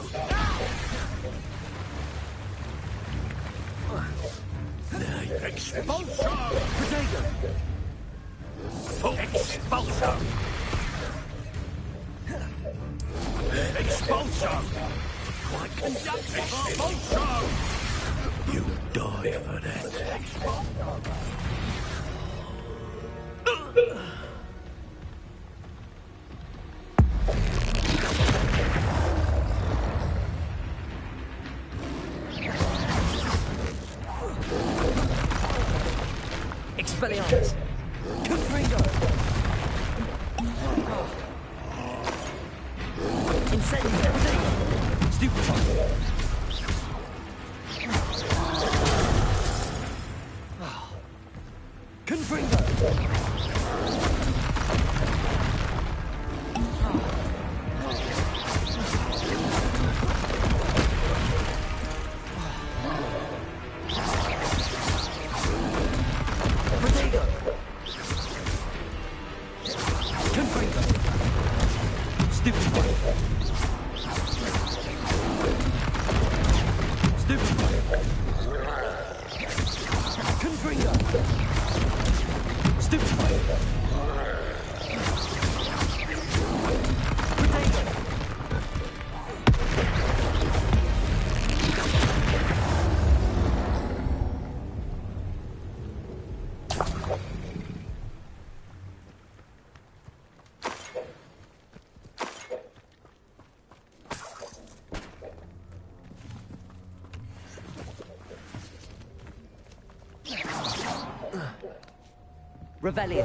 Expulso! Potato! Expulso! Expulso! Expulso! You die for that. Expelliarmus! Confringo! Incendio! Stupefy! Confringo! Revelio.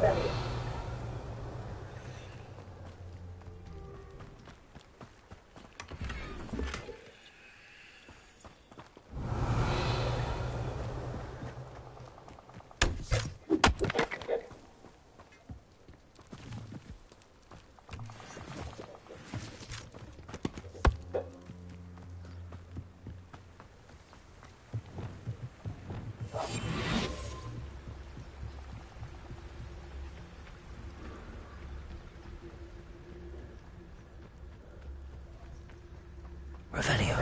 Revelio.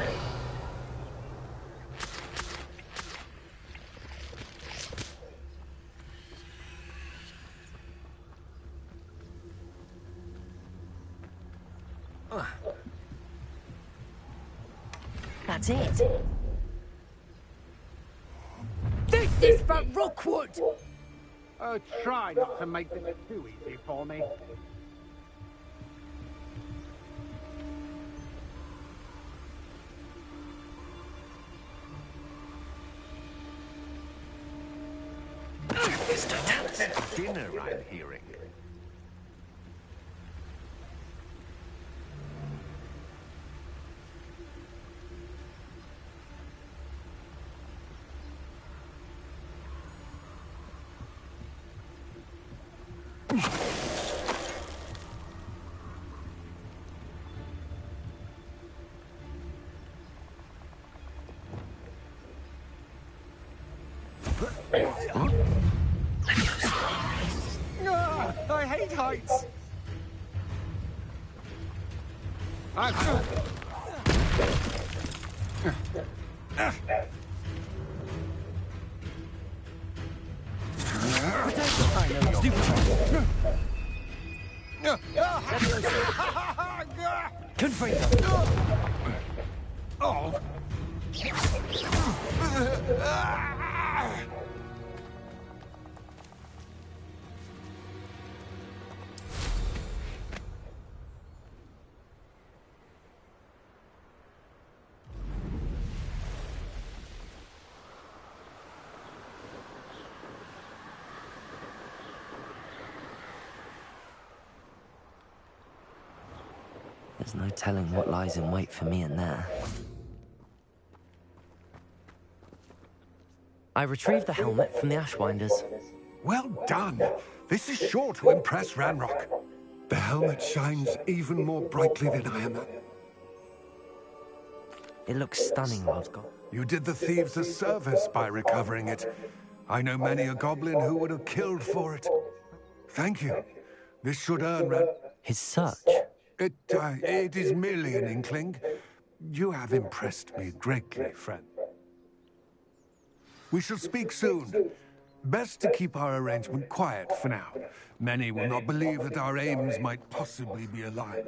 That's it. This is for Rookwood! Oh, try not to make this too easy for me. Dinner, I'm hearing. I hate heights. Oh. There's no telling what lies in wait for me in there. I retrieved the helmet from the Ashwinders. Well done. This is sure to impress Ranrock. The helmet shines even more brightly than I am. It looks stunning, Lodgott. You did the thieves a service by recovering it. I know many a goblin who would have killed for it. Thank you. This should earn his search. It is merely an inkling. You have impressed me greatly, friend. We shall speak soon. Best to keep our arrangement quiet for now. Many will not believe that our aims might possibly be aligned.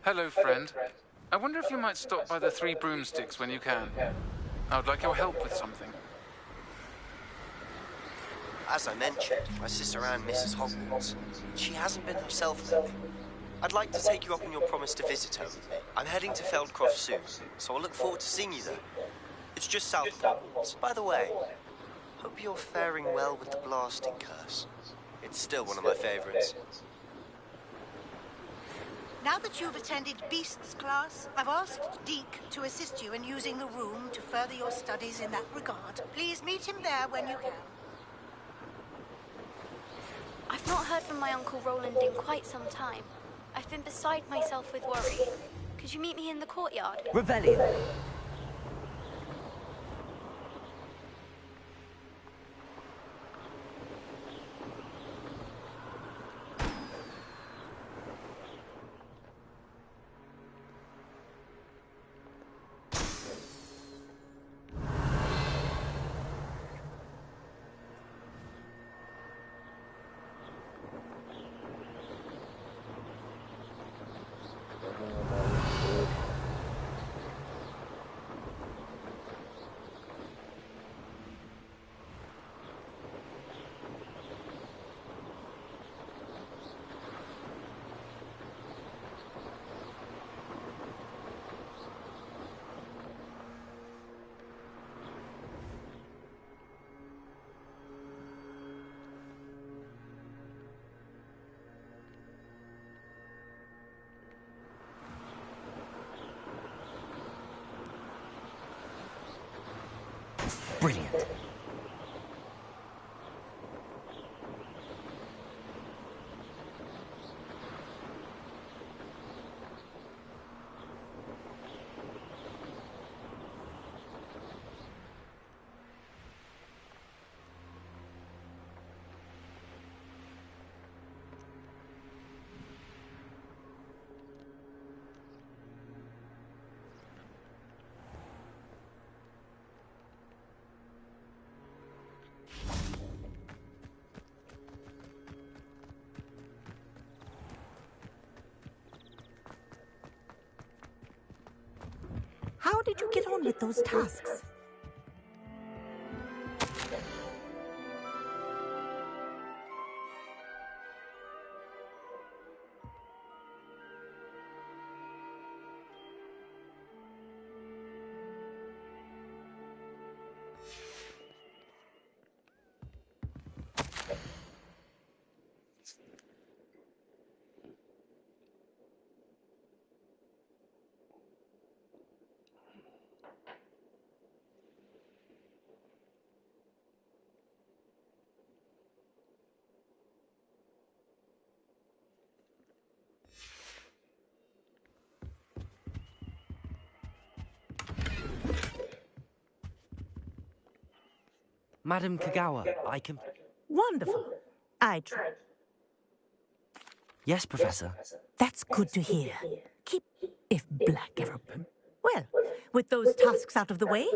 Hello, friend. I wonder if you might stop by the Three Broomsticks when you can. I would like your help with something. As I mentioned, my sister Anne misses Hogwarts. She hasn't been herself lately. I'd like to take you up on your promise to visit her with me. I'm heading to Feldcroft soon, so I'll look forward to seeing you there. It's just south of Hogwarts. By the way, hope you're faring well with the blasting curse. It's still one of my favorites. Now that you've attended Beasts class, I've asked Deke to assist you in using the room to further your studies in that regard. Please meet him there when you can. I've not heard from my Uncle Roland in quite some time. I've been beside myself with worry. Could you meet me in the courtyard? Revelio. Brilliant. How did you get on with those tasks? Madam Kagawa, I can... Wonderful. I tried. Yes, Professor. That's good to hear. Keep... if black ever... Well, with those tasks out of the way,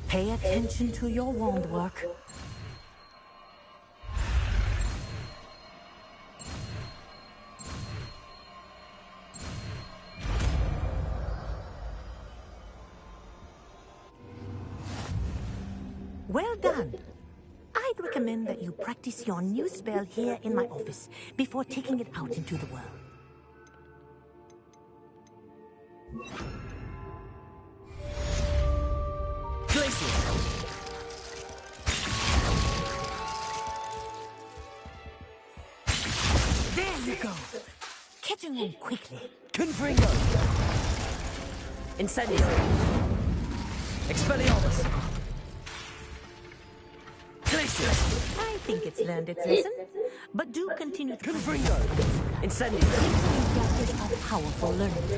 pay attention to your wand work. Well done. I'd recommend that you practice your new spell here in my office before taking it out into the world. There you go. Catching on quickly. Confringo! Incendio! Expelliarmus! I think it's learned its lesson, but do continue to... Confringo! Incendio! That is a powerful learning tool.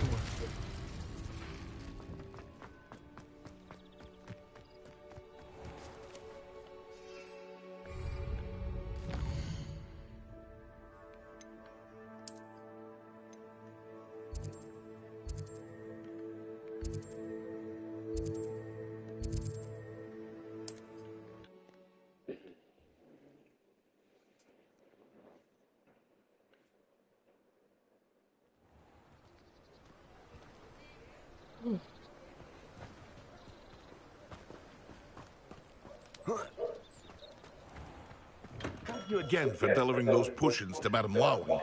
Thank you again for delivering those potions to Madame Lowing.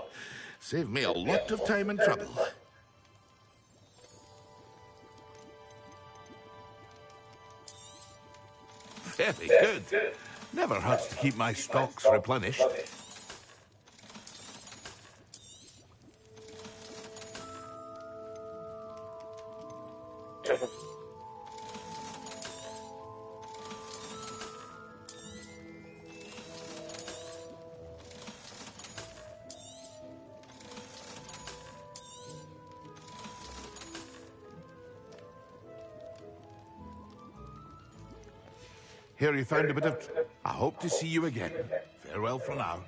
Saved me a lot of time and trouble. Very good. Never hurts to keep my stocks replenished. Here you found a bit of... I hope to see you again. Farewell for now.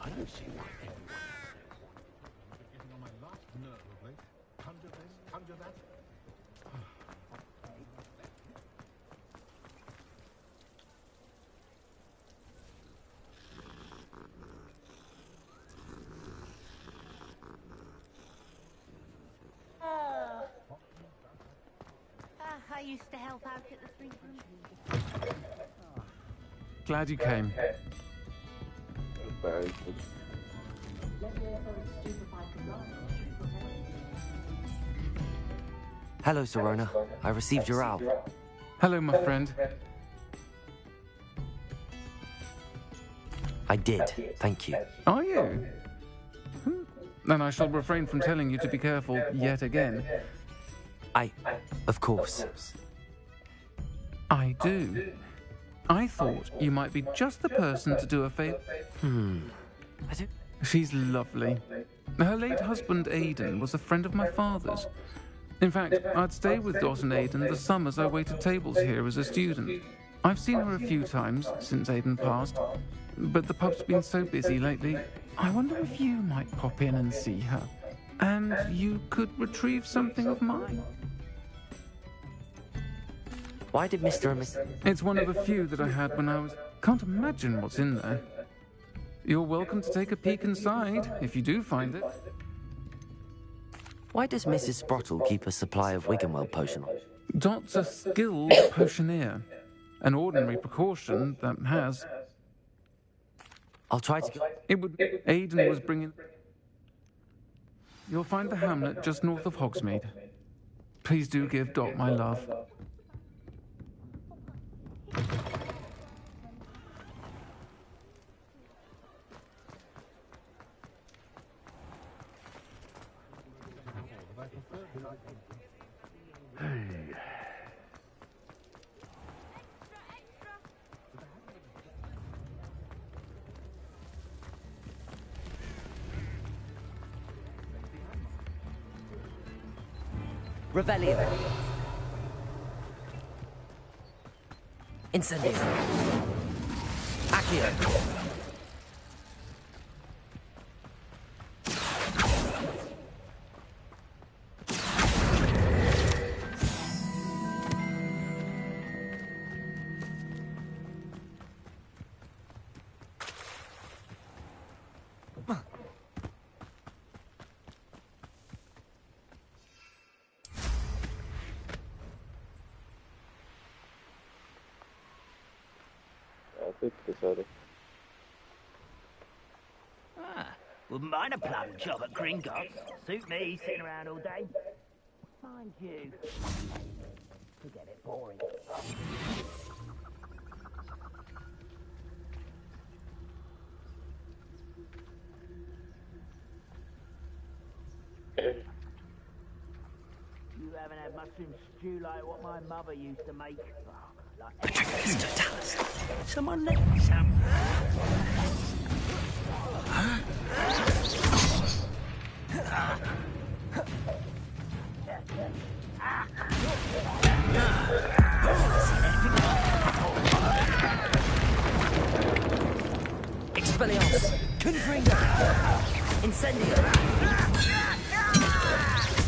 I don't see why everyone getting on my last nerve of late. Conjure this, conjure that. I used to help out at the street room. Glad you came. Hello, Serona. I received your owl. Hello, my friend. I did, thank you. Are you? Then I shall refrain from telling you to be careful yet again. Of course. I do. I thought you might be just the person to do a favor. She's lovely. Her late husband, Aidan, was a friend of my father's. In fact, I'd stay with Dot and Aidan the summers I waited tables here as a student. I've seen her a few times since Aidan passed, but the pub's been so busy lately, I wonder if you might pop in and see her. And you could retrieve something of mine. Why did Mr. and Miss... It's one of a few that I had when I was... Can't imagine what's in there. You're welcome to take a peek inside, if you do find it. Why does Mrs. Sprottle keep a supply of Wiggenweld potion on? Dot's a skilled potioneer. An ordinary precaution that has... I'll try to... It would... Aidan was bringing... You'll find the hamlet just north of Hogsmeade. Please do give Dot my love. Revelio. Incendio. Accio. Wouldn't mind a plum job at Gringotts. Suit me, sitting around all day. Mind you, could get it boring. You haven't had mushroom stew like what my mother used to make. Someone let me some. Expelliarmus. Confringo. Incendio.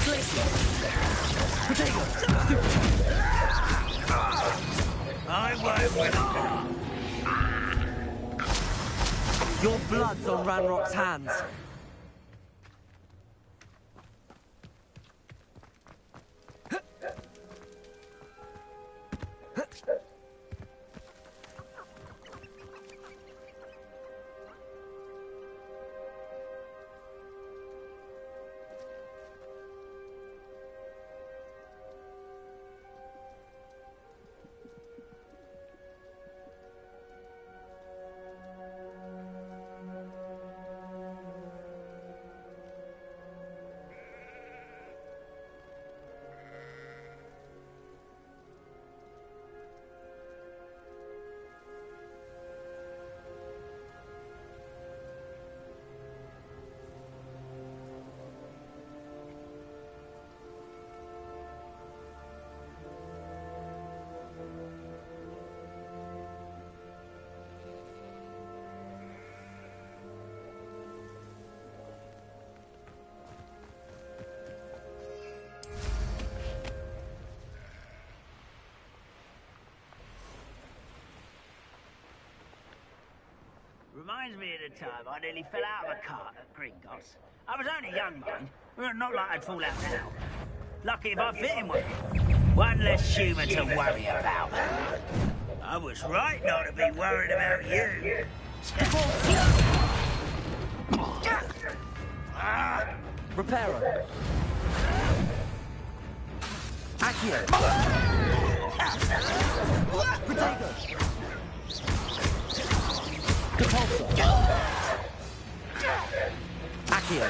Glacier. Potato. I won't win. Your blood's on Ranrock's hands. Reminds me of the time I nearly fell out of a cart at Gringotts. I was only young, mind. Well, not like I'd fall out now. Lucky if I fit in one. One less humour to worry about. I was right not to be worried about you. Reparo. Accio. Protego. Repulsor. Accio.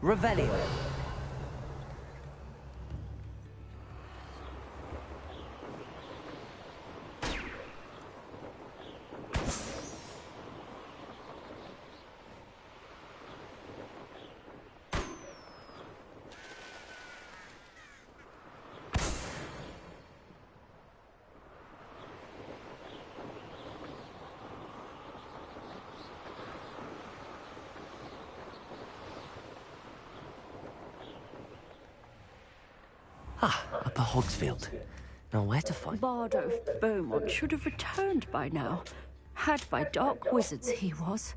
Revelio. Upper Hogsfield. Now where to find... Bardolph Beaumont should have returned by now. Had by dark wizards he was.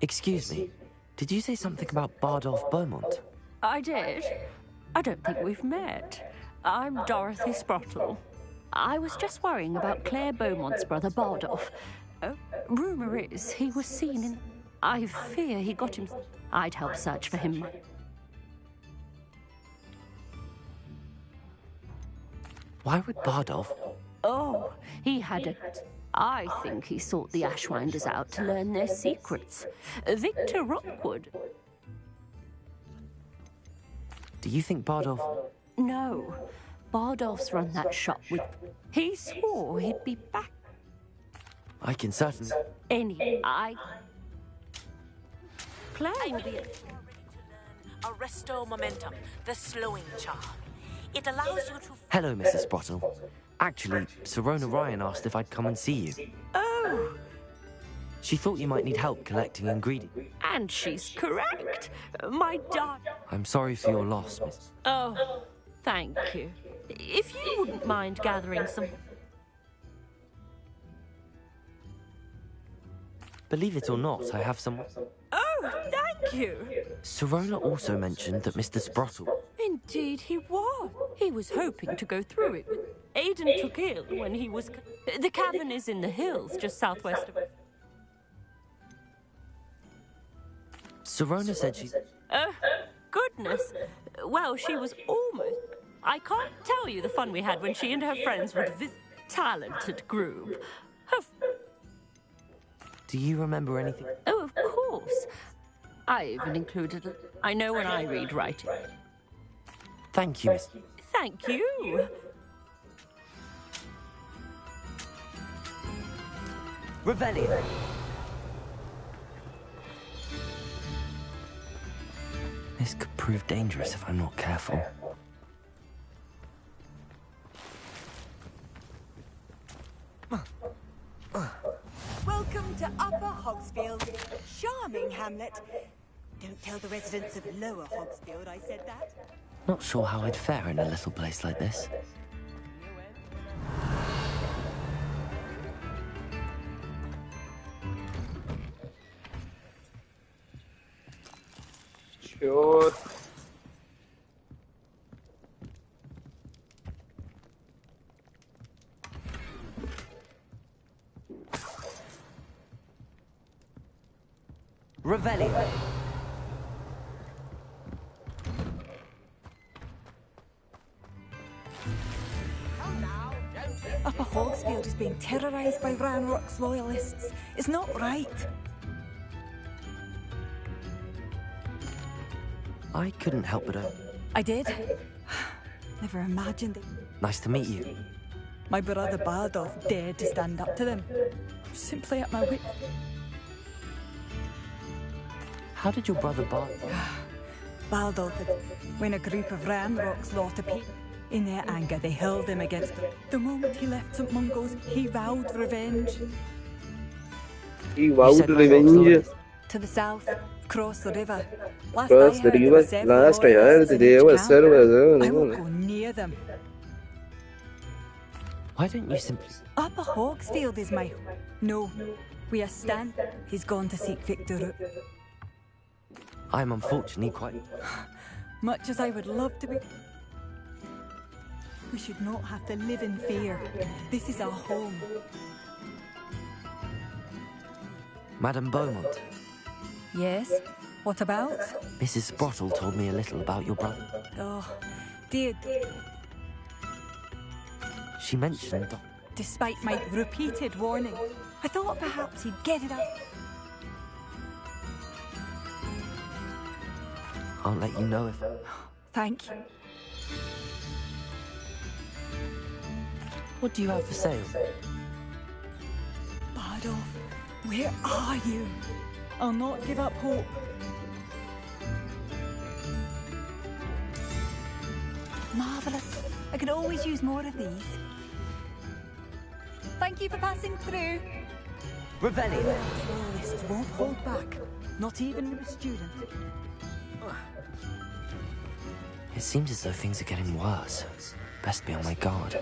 Excuse me, did you say something about Bardolph Beaumont? I did. I don't think we've met. I'm Dorothy Sprottle. I was just worrying about Claire Beaumont's brother Bardolph. Rumour is he was seen in... I fear he got him... I'd help search for him. Why would Bardolph? Oh, he had a... I think he sought the Ashwinders out to learn their secrets. Victor Rockwood. Do you think Bardolph... No. Bardolph's run that shop with... He swore he'd be back. I can certainly... Claire will be... Arresto Momentum, the slowing charm. It allows you to... Hello, Mrs. Sprottle. Actually, Sirona Ryan asked if I'd come and see you. Oh! She thought you might need help collecting ingredients. And she's correct. My darling... I'm sorry for your loss, Miss... Oh, thank you. If you wouldn't mind gathering some... Believe it or not, I have some... Oh, thank you. Sirona also mentioned that Mr. Sprottle... Indeed he was. He was hoping to go through it, but Aidan took ill when he was... The cavern is in the hills just southwest of... Sirona said she... Goodness. Well, she was almost... I can't tell you the fun we had when she and her friends would visit... Talented group. Do you remember anything? Oh, of course. I even included it. I know when I read writing. Thank you, Miss... Thank you. Revelio. This could prove dangerous if I'm not careful. Welcome to Upper Hogsfield. Charming hamlet. Don't tell the residents of Lower Hogsfield I said that. Not sure how I'd fare in a little place like this. Sure. Revelio. being terrorized by Ranrock's loyalists. It's not right. I couldn't help but... I did. Never imagined it. Nice to meet you. My brother Bardolph dared to stand up to them. Simply at my wit. How did your brother Bardolph, when a group of Ranrock's lot appeared. In their anger, they hurled him against him. The moment he left St. Mungo's, he vowed revenge. He vowed revenge? To the south, across the river. Cross the river? Last I heard, they were servers. I won't go near them. Why don't you simply... Upper Hogsfield is my... No, we are Stan. He's gone to seek Victor. I'm unfortunately quite... Much as I would love to be... We should not have to live in fear. This is our home. Madame Beaumont. Yes? What about? Mrs. Sprottle told me a little about your brother. Oh, dear. She mentioned... Despite my repeated warning, I thought perhaps he'd get it up. I'll let you know if... Thank you. What do you have for sale? Bardolph, where are you? I'll not give up hope. Marvellous. I could always use more of these. Thank you for passing through. Revelio. Loyalists won't hold back, not even with a student. It seems as though things are getting worse. Best be on my guard.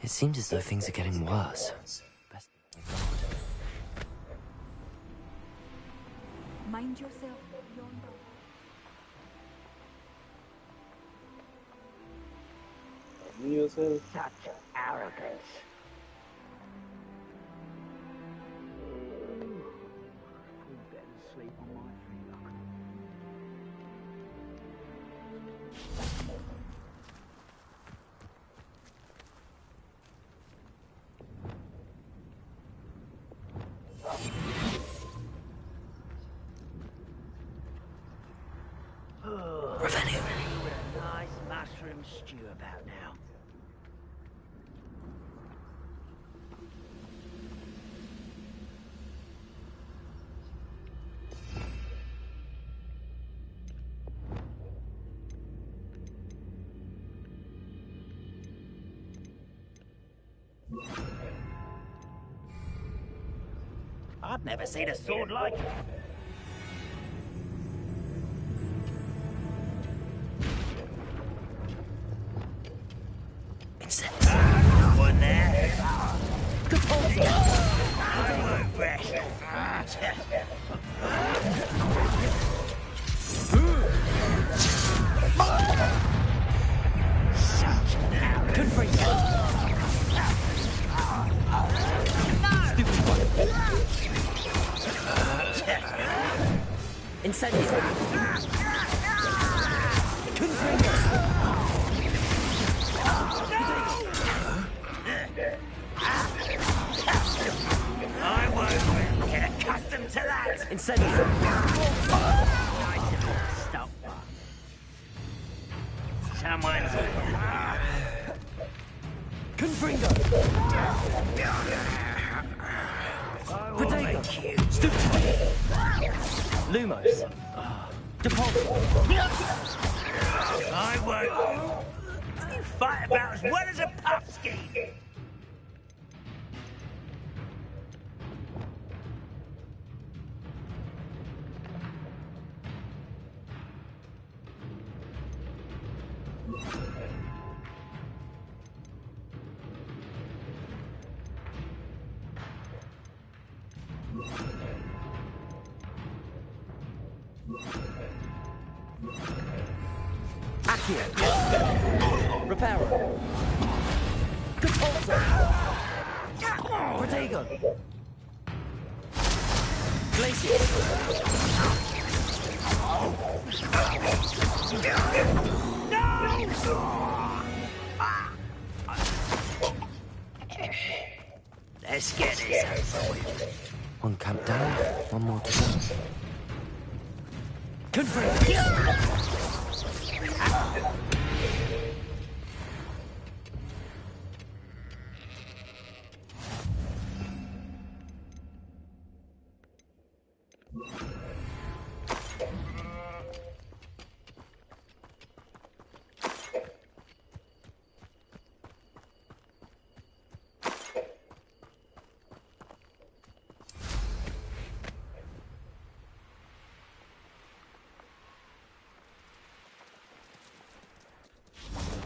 It seems as though things are getting worse. Best be on my guard. Mind yourself yonder. Mind yourself. Such arrogance. Sleep on my feet, Revelio. a nice mushroom stew about now. I've never seen a sword like it. One there. Good I won't rest. Good for you. Stupid one. Incendio. I won't get accustomed to that. Incendio. Nice of you to stop. Someone's Confringo. Potato. Stupid. Lumos. Depulso. I won't. You fight about as well as a puffskein. here. Reparo. Repulsor. Protego. Glacier. Let's get this over with. One camp down, one more to go. Confirm.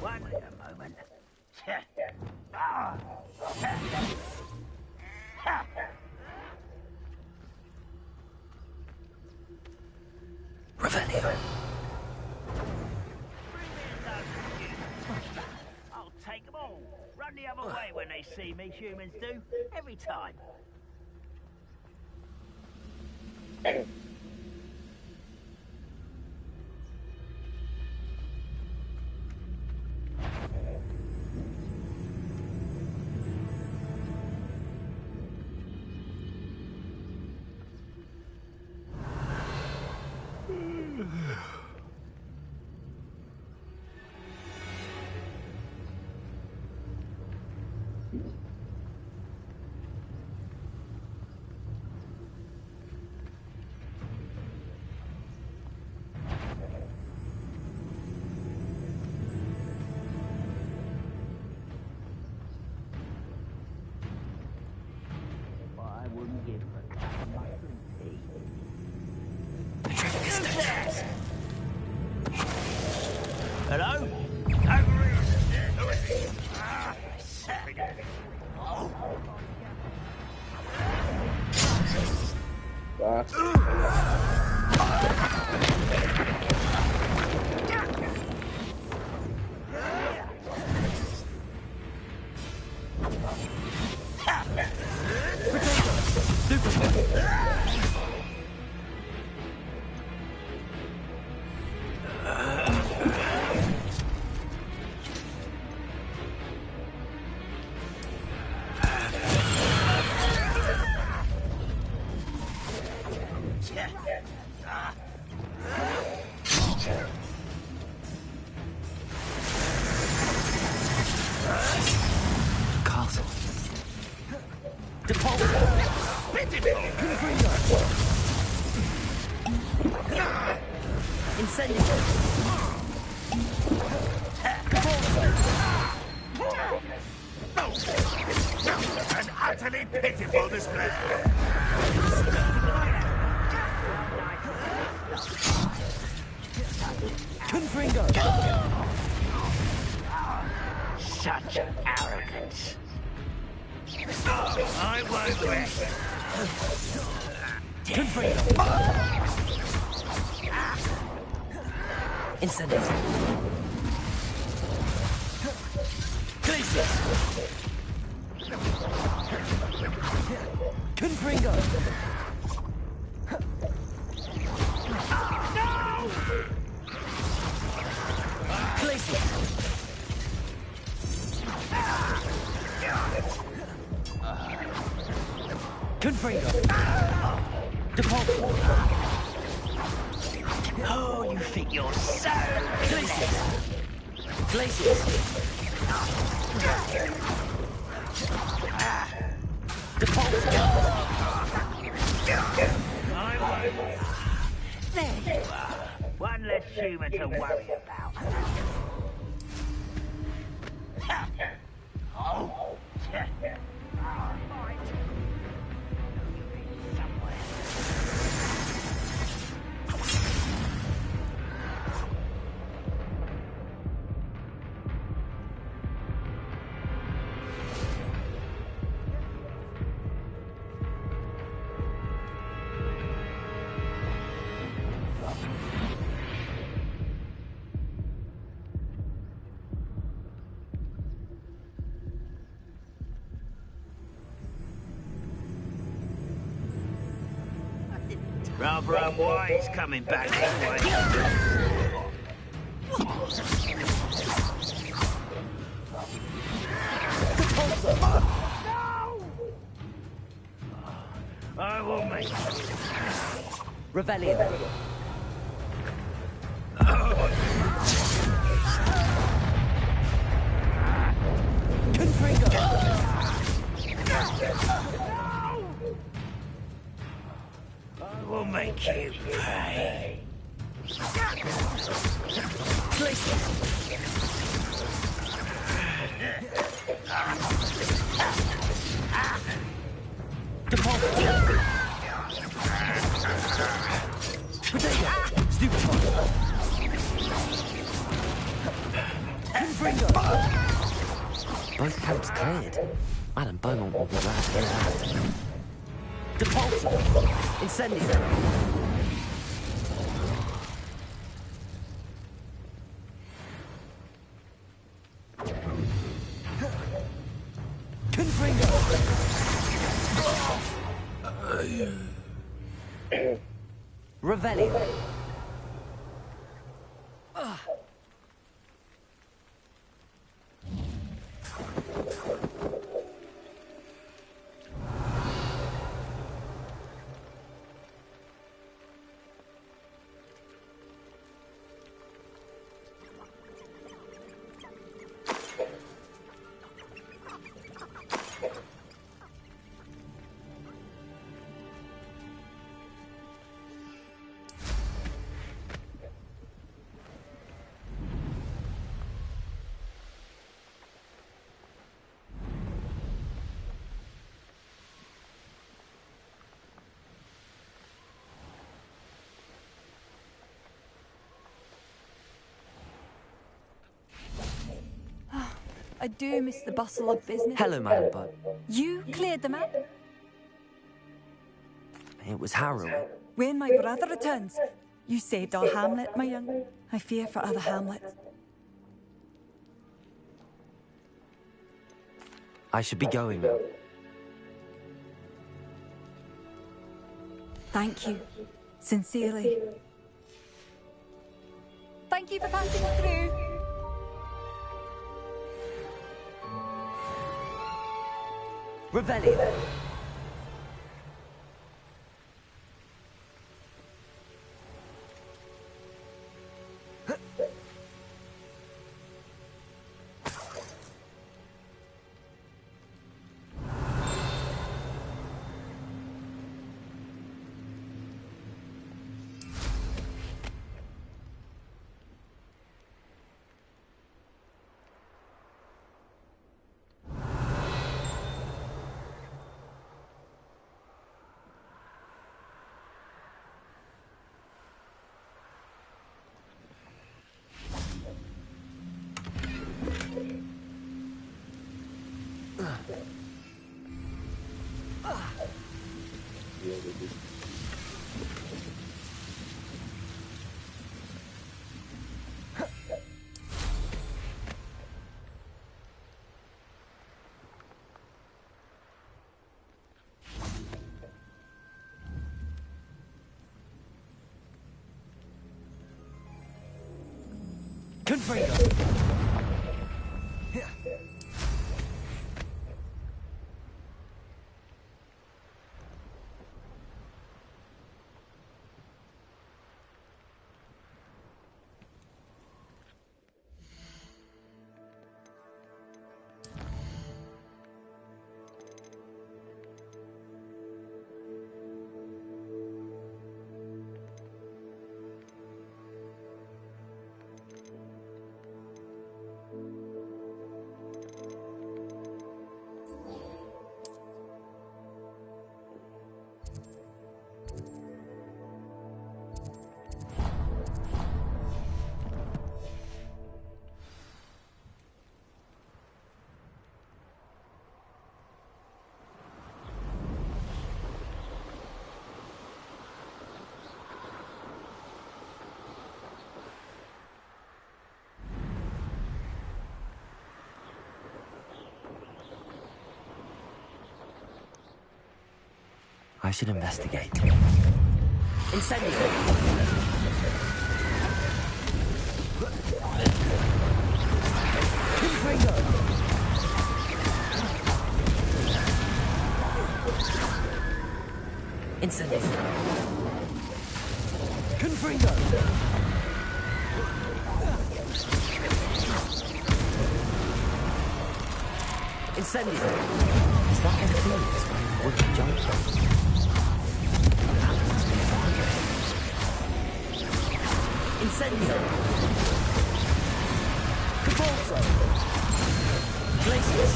One moment. Revelio. I'll take them all. Run the other way when they see me, humans do. Every time. I wouldn't give her a cup of mushroom tea. Hello? Over here. Who is it? Castle. Depulso. Incendio. An utterly pitiful display. Confringo. Such arrogance. I won't rest. Confringo. Incendio. Glacius. Confringo. Glacius. Confringo. Depulso. Oh, you think you're so Glacius. Glacius. Depulso. There you are. One less human to worry about. Oh. Rather unwise coming back this way. I will make Revelio. Confringo. I will make you pay. Both camps cleared. Madam Beaumont will be glad to hear that. Depulsor! Incendio! Confringo! Revelio! I do miss the bustle of business. Hello, Madam Beau. You cleared them out? It was harrowing. When my brother returns, you saved our hamlet, my young. I fear for other hamlets. I should be going now. Thank you. Sincerely. Thank you for passing through. Revelio. Confringo. I should investigate. Incendio. Confringo. Incendio. Confringo. Incendio. Is that influenced by a wooden jumper? Incendio. Capulso. Glacius.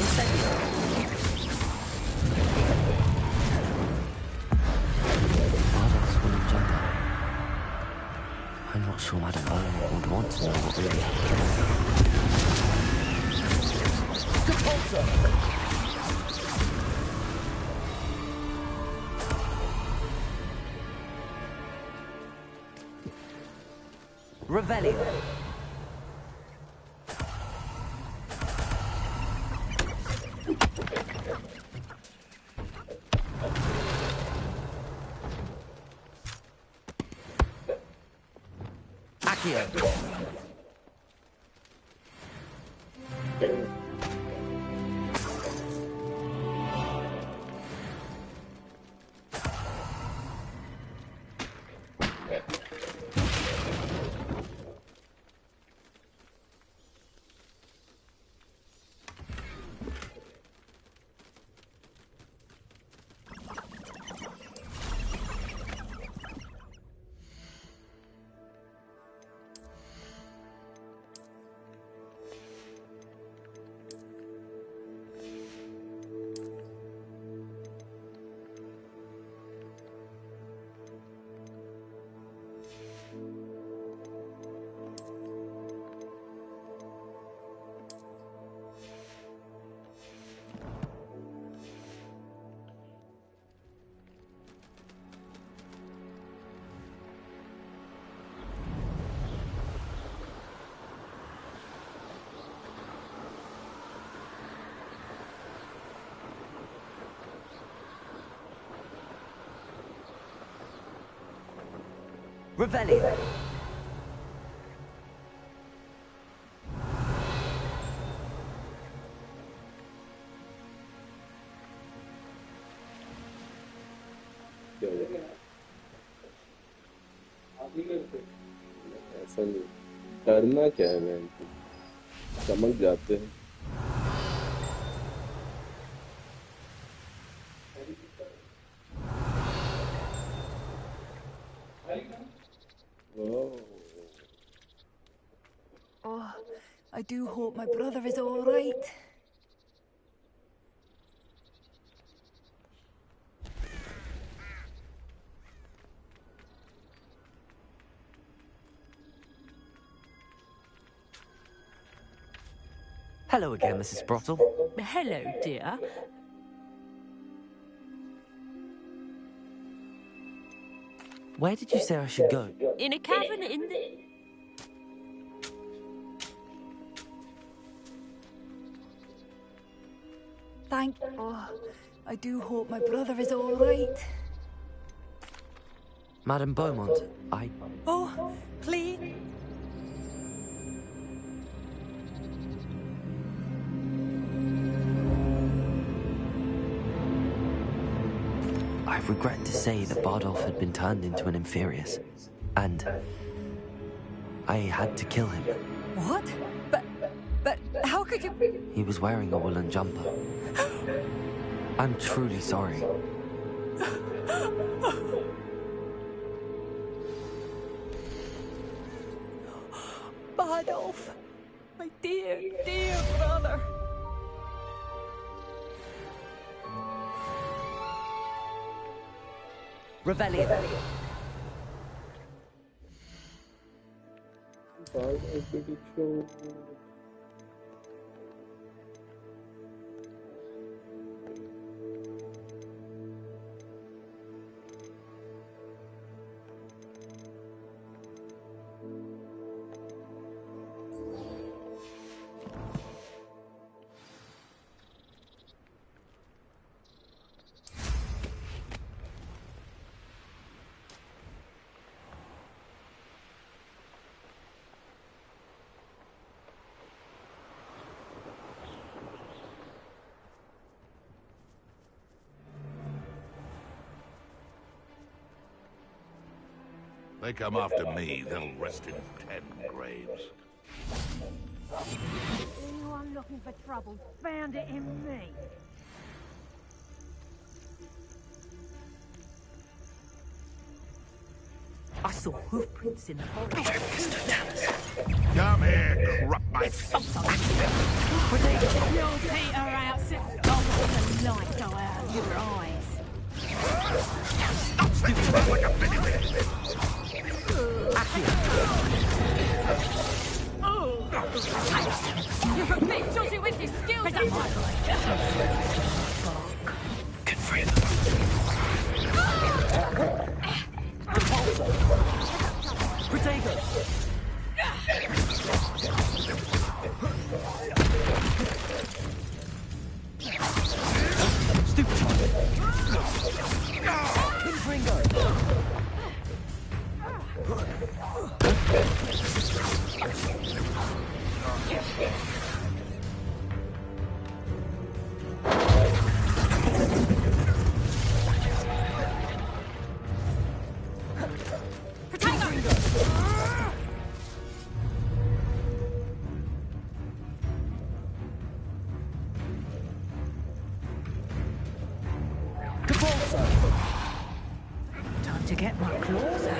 Incendio. Marvel's wooden jumper. I'm not sure Madam Owen would want to know what really happened. Capulso. Revelio. Accio. Revelio. ऐसा नहीं करना क्या है मैं समझ जाते हैं Oh, I do hope my brother is all right. Hello again, Mrs. Brottle. Hello, dear. Where did you say I should go? In a cavern in the... Oh, I do hope my brother is all right. Madame Beaumont, Oh, please. I regret to say that Bardolph had been turned into an Inferius, and I had to kill him. What? But how could you... He was wearing a woolen jumper. I'm truly sorry. Bardolph, my dear, dear brother. Revelio. They come after me, they'll rest in 10 graves. Anyone looking for trouble found it in me. I saw hoofprints in the forest. Come here, crop my You'll peter out. I'll let the light go out of your eyes. You're a bit dodgy with your skills. Can free them. Repulsor. Potato. Stupid one. Confringo. Time to get my claws out.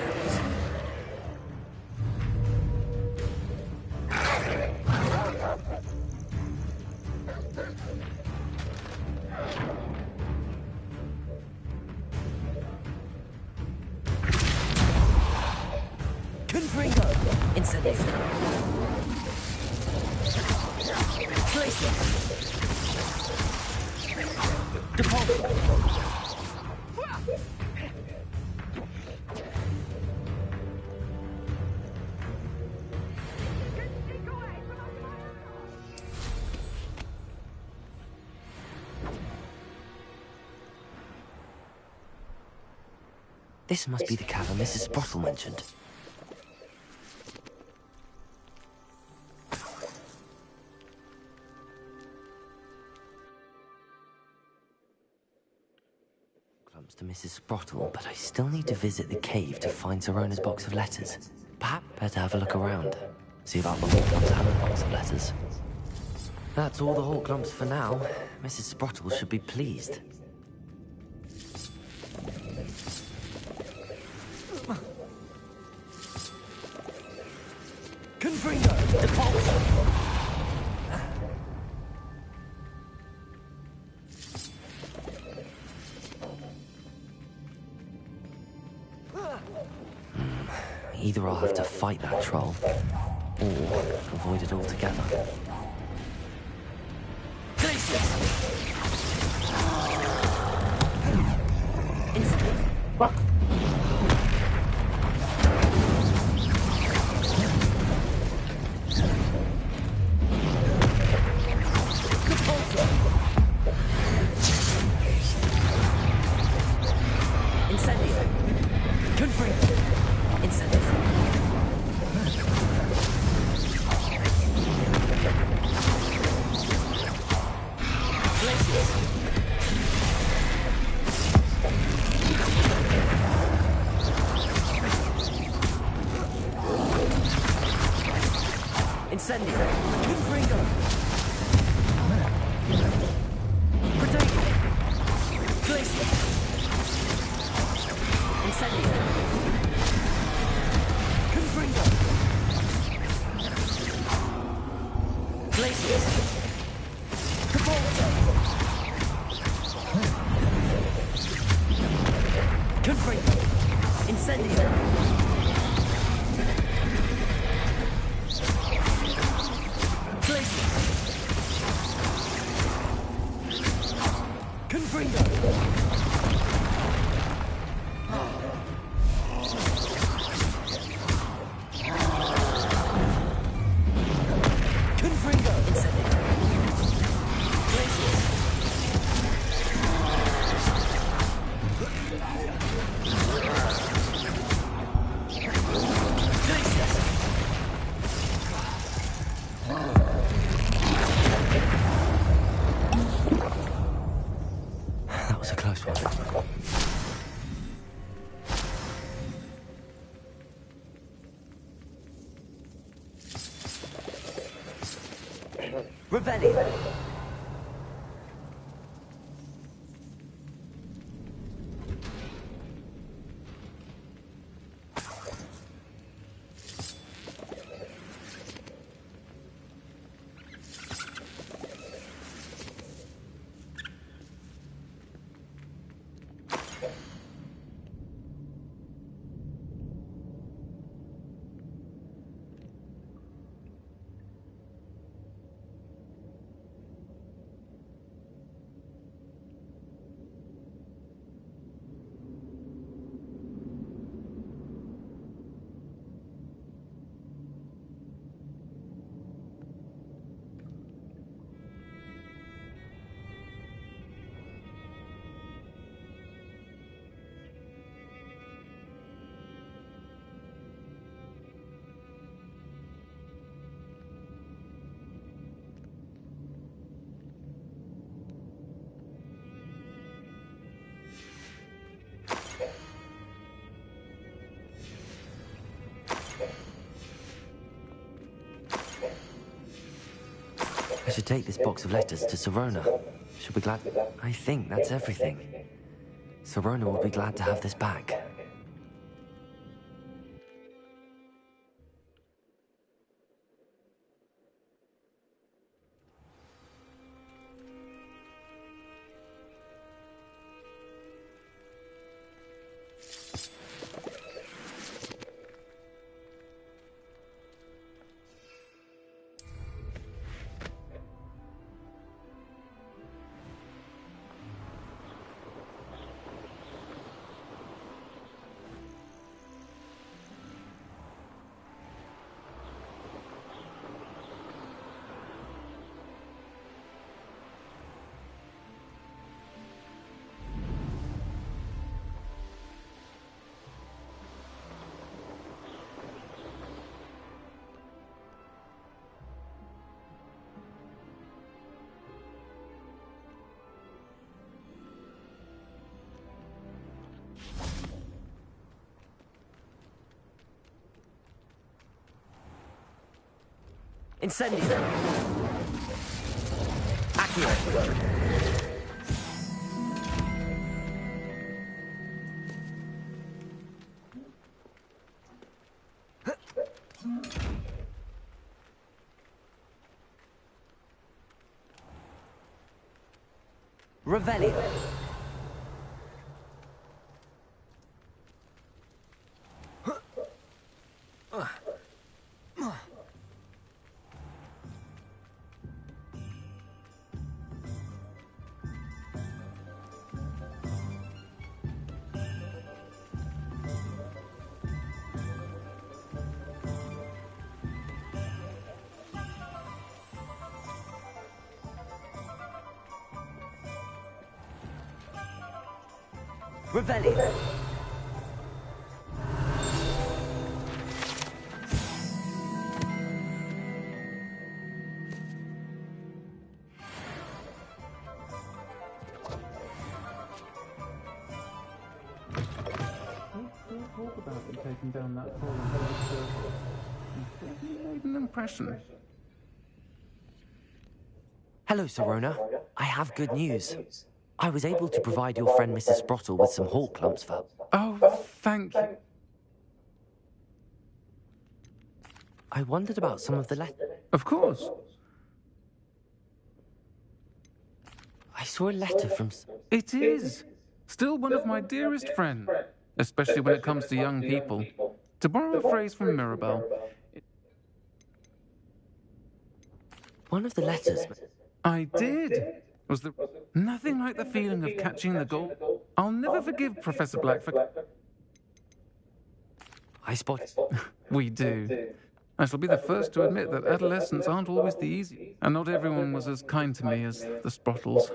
Confringo. Incendiary. Placing. Depulsor. This must be the cavern Mrs. Sprottle mentioned. Clumps to Mrs. Sprottle, but I still need to visit the cave to find Zerona's box of letters. Perhaps better have a look around. See about the Hawk and the box of letters. That's all the Hawk clumps for now. Mrs. Sprottle should be pleased. Confringo. Depulsor. Either I'll have to fight that troll, or avoid it altogether. Revelio. I should take this box of letters to Sirona. She'll be glad. I think that's everything. Sirona will be glad to have this back. Incendio. Accio. Revelio. Revelio. Talk about him taking down that pole and he made an impression. Hello, Sirona. I have good news. I was able to provide your friend Mrs. Sprottle with some hawk lumps for... Oh, thank you. I wondered about some of the letters. Of course. I saw a letter from... It is. Still one of my dearest friends, especially when it comes to young people. To borrow a phrase from Mirabelle... One of the letters... I did. Was the... Nothing like the feeling of catching the goal. I'll never forgive Professor Black for... I spot... We do. I shall be the first to admit that adolescents aren't always the easy, and not everyone was as kind to me as the Sprottles.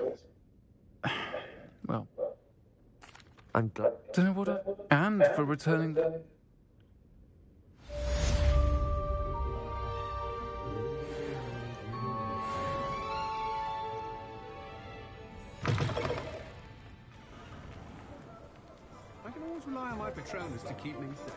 Well... I'm glad... Don't know what And for returning the... I can always rely on my Patronus to keep me safe.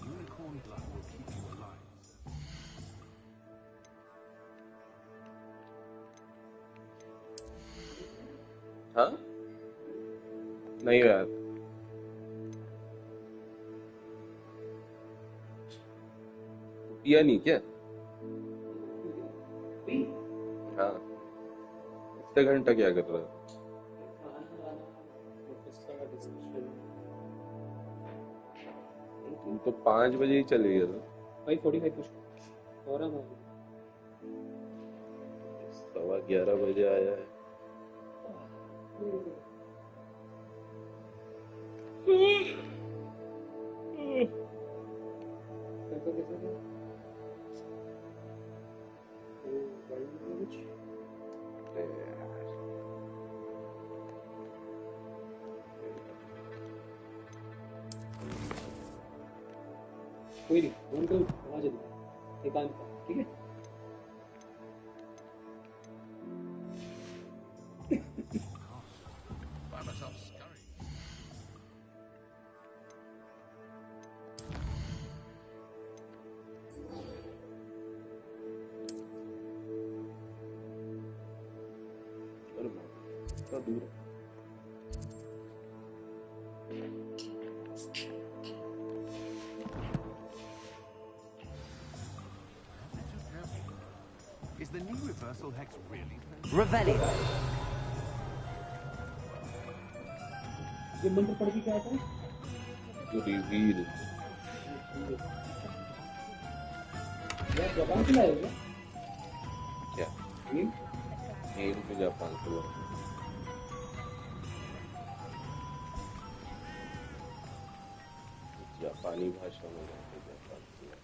Unicorn blood will keep you alive. हाँ नहीं यार पिया नहीं क्या हाँ इतने घंटा क्या कर रहा है तुम तो 5 बजे ही चले गए थे 5:45 कुछ और हम 11:15 बजे आया है कोई नहीं फोन करो आवाज दे एकांत का ठीक है Find myself scurrying. इतना दूर है Is the new reversal hex really? Revelio. ये मंत्र पढ़ के क्या आता है to reveal यार जापान से लाए हो क्या गेम पे जापान से लाए जापानी भाषा में जापान से लाए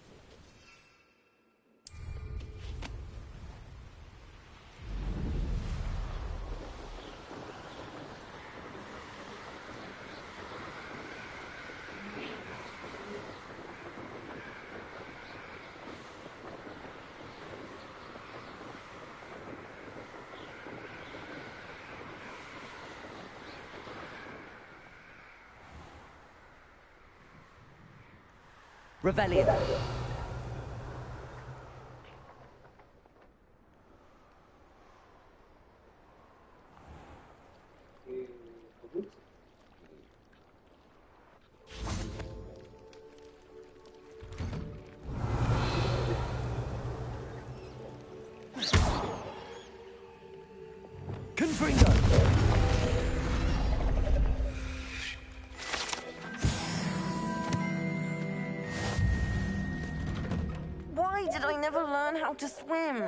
Revelio. Confringo! Why did I never learn how to swim?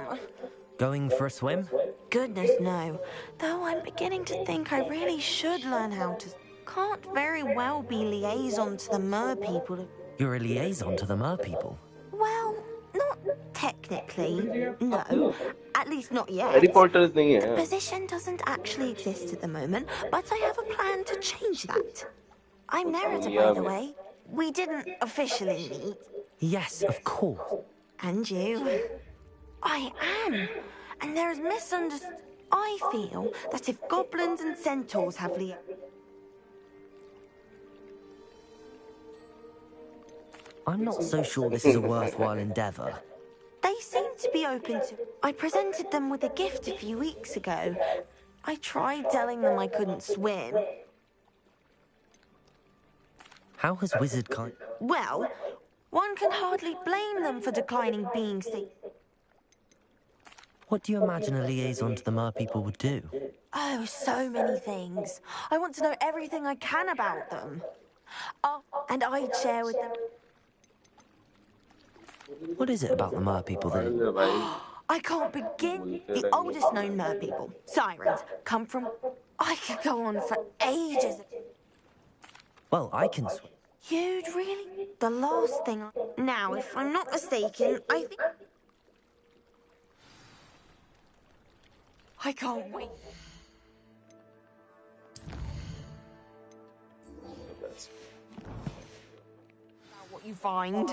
Going for a swim? Goodness, no. Though I'm beginning to think I really should learn how to. Can't very well be liaison to the mer people. You're a liaison to the mer people. Well, not technically, no. At least not yet. Harry Potter नहीं है The position doesn't actually exist at the moment, but I have a plan to change that. I'm narrator, by the way. We didn't officially meet. Yes, of course. And you. I am. And there's misunderstanding. I feel that if goblins and centaurs have I'm not so sure this is a worthwhile endeavour. They seem to be open to. I presented them with a gift a few weeks ago. I tried telling them I couldn't swim. How has Wizard kind... Well, one can hardly blame them for declining being seen. What do you imagine a liaison to the mer people would do? Oh, so many things. I want to know everything I can about them. Oh, and I'd share with them. What is it about the mer people that... I can't begin. The oldest known mer people, sirens, come from... I could go on for ages. Well, I can swim. You'd really... The last thing... Now, if I'm not mistaken, I think... I can't wait. What you find.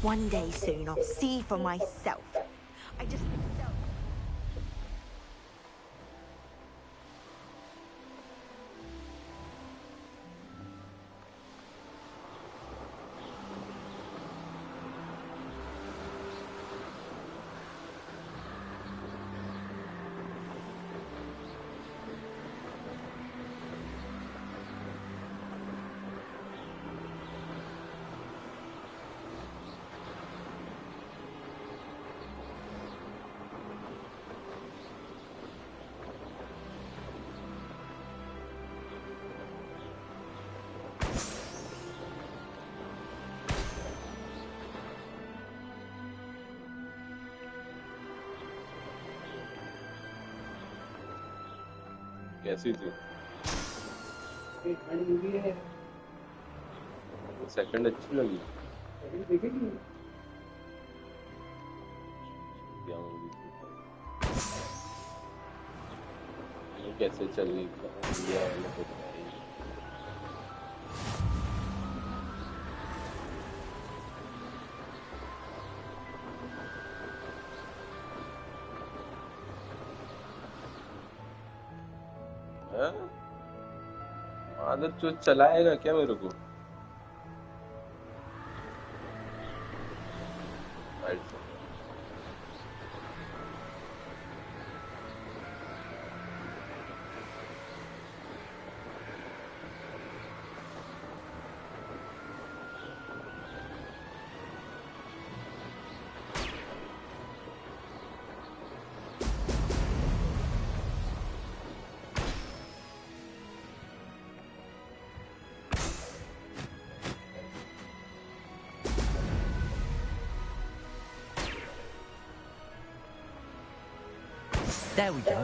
One day soon, I'll see for myself. I just... कैसी थी? Second अच्छी लगी। ये कैसे चली India वाले को बताइए। आदत जो चलाएगा क्या मेरे को? There we go.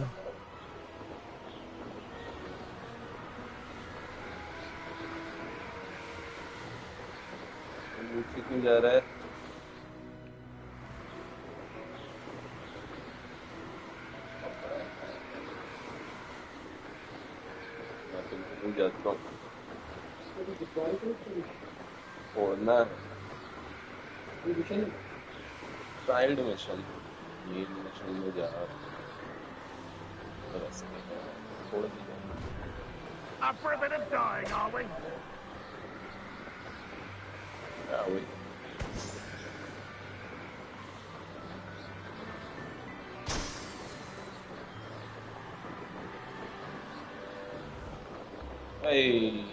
नीचे क्यों जा रहा है? मैं तो नहीं जाता हूँ। छोड़ना है। साइड मिशन, मेन मिशन में जा रहा हूँ। छोड़ दिया। Up for a bit of dying, are we? Are we? Hey.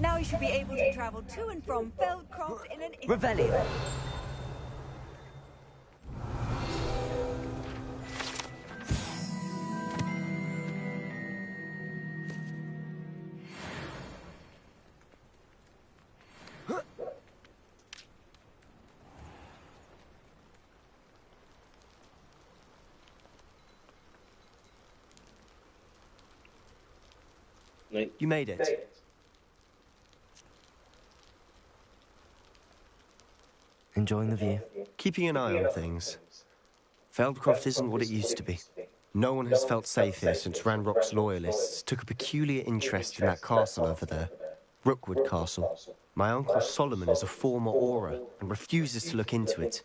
Now you should be able to travel to and from Feldcroft in an instant. Revelio. You made it. Enjoying the view? Keeping an eye on things. Feldcroft isn't what it used to be. No one has felt safe here since Ranrock's loyalists took a peculiar interest in that castle over there. Rookwood Castle. My uncle Solomon is a former Auror and refuses to look into it,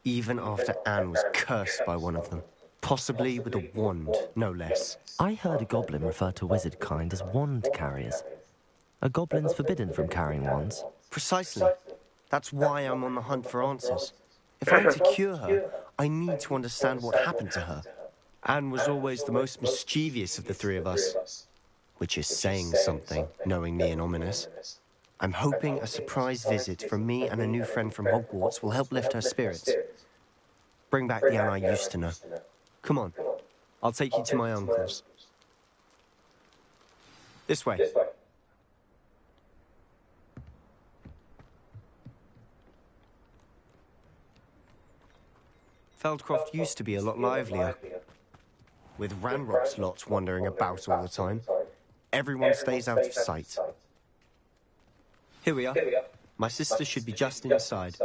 even after Anne was cursed by one of them. Possibly with a wand, no less. I heard a goblin refer to wizard kind as wand carriers. Are goblins forbidden from carrying wands? Precisely. That's why I'm on the hunt for answers. If I'm to cure her, I need to understand what happened to her. Anne was always the most mischievous of the three of us. Which is saying something, knowing me and ominous. I'm hoping a surprise visit from me and a new friend from Hogwarts will help lift her spirits. Bring back the Anne I used to know. Come on, I'll take you to my uncle's. This way. Feldcroft used to be a lot livelier. With Ranrock's lot wandering about all the time, everyone stays out of sight. Here we are. My sister should be just inside.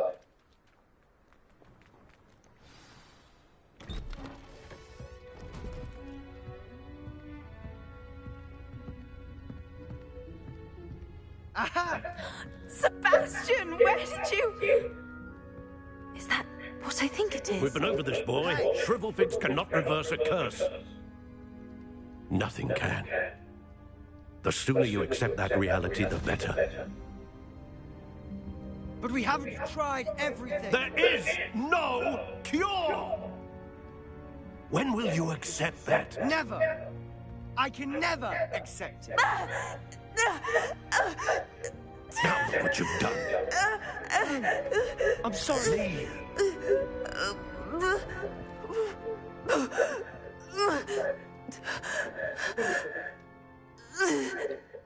Aha! Sebastian, where did you... Is that what I think it is? We've been over this, boy. Shrivelfigs cannot reverse a curse. Nothing can. The sooner you accept that reality, the better. But we haven't tried everything. There is no cure! When will you accept that? Never! I can never accept it. Now look what you've done. I'm sorry.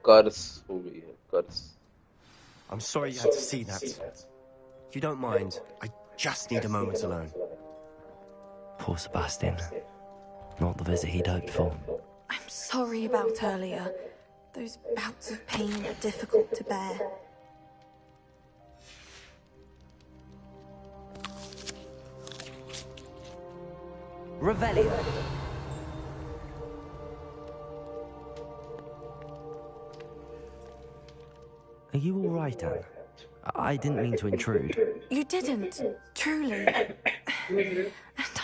कर्स हो गई है कर्स I'm sorry you had to see that. If you don't mind, I just need a moment alone. Poor Sebastian. Not the visit he'd hoped for. I'm sorry about earlier. Those bouts of pain are difficult to bear. Revelio. Are you all right, Anne? I didn't mean to intrude. You didn't, truly. And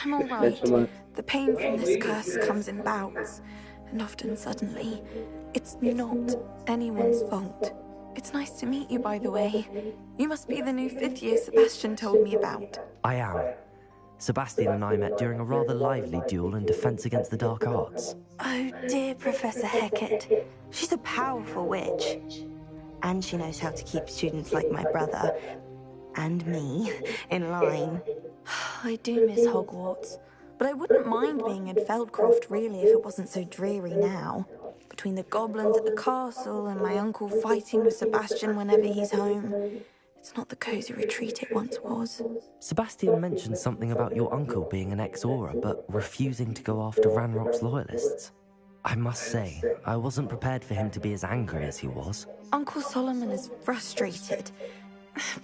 I'm all right. The pain from this curse comes in bouts, and often suddenly. It's not anyone's fault. It's nice to meet you, by the way. You must be the new 5th year Sebastian told me about. I am. Sebastian and I met during a rather lively duel in Defense Against the Dark Arts. Oh, dear Professor Hecat. She's a powerful witch. And she knows how to keep students like my brother, and me, in line. I do miss Hogwarts, but I wouldn't mind being in Feldcroft, really, if it wasn't so dreary now. Between the goblins at the castle and my uncle fighting with Sebastian whenever he's home, it's not the cosy retreat it once was. Sebastian mentioned something about your uncle being an ex-Auror, but refusing to go after Ranrock's loyalists. I must say, I wasn't prepared for him to be as angry as he was. Uncle Solomon is frustrated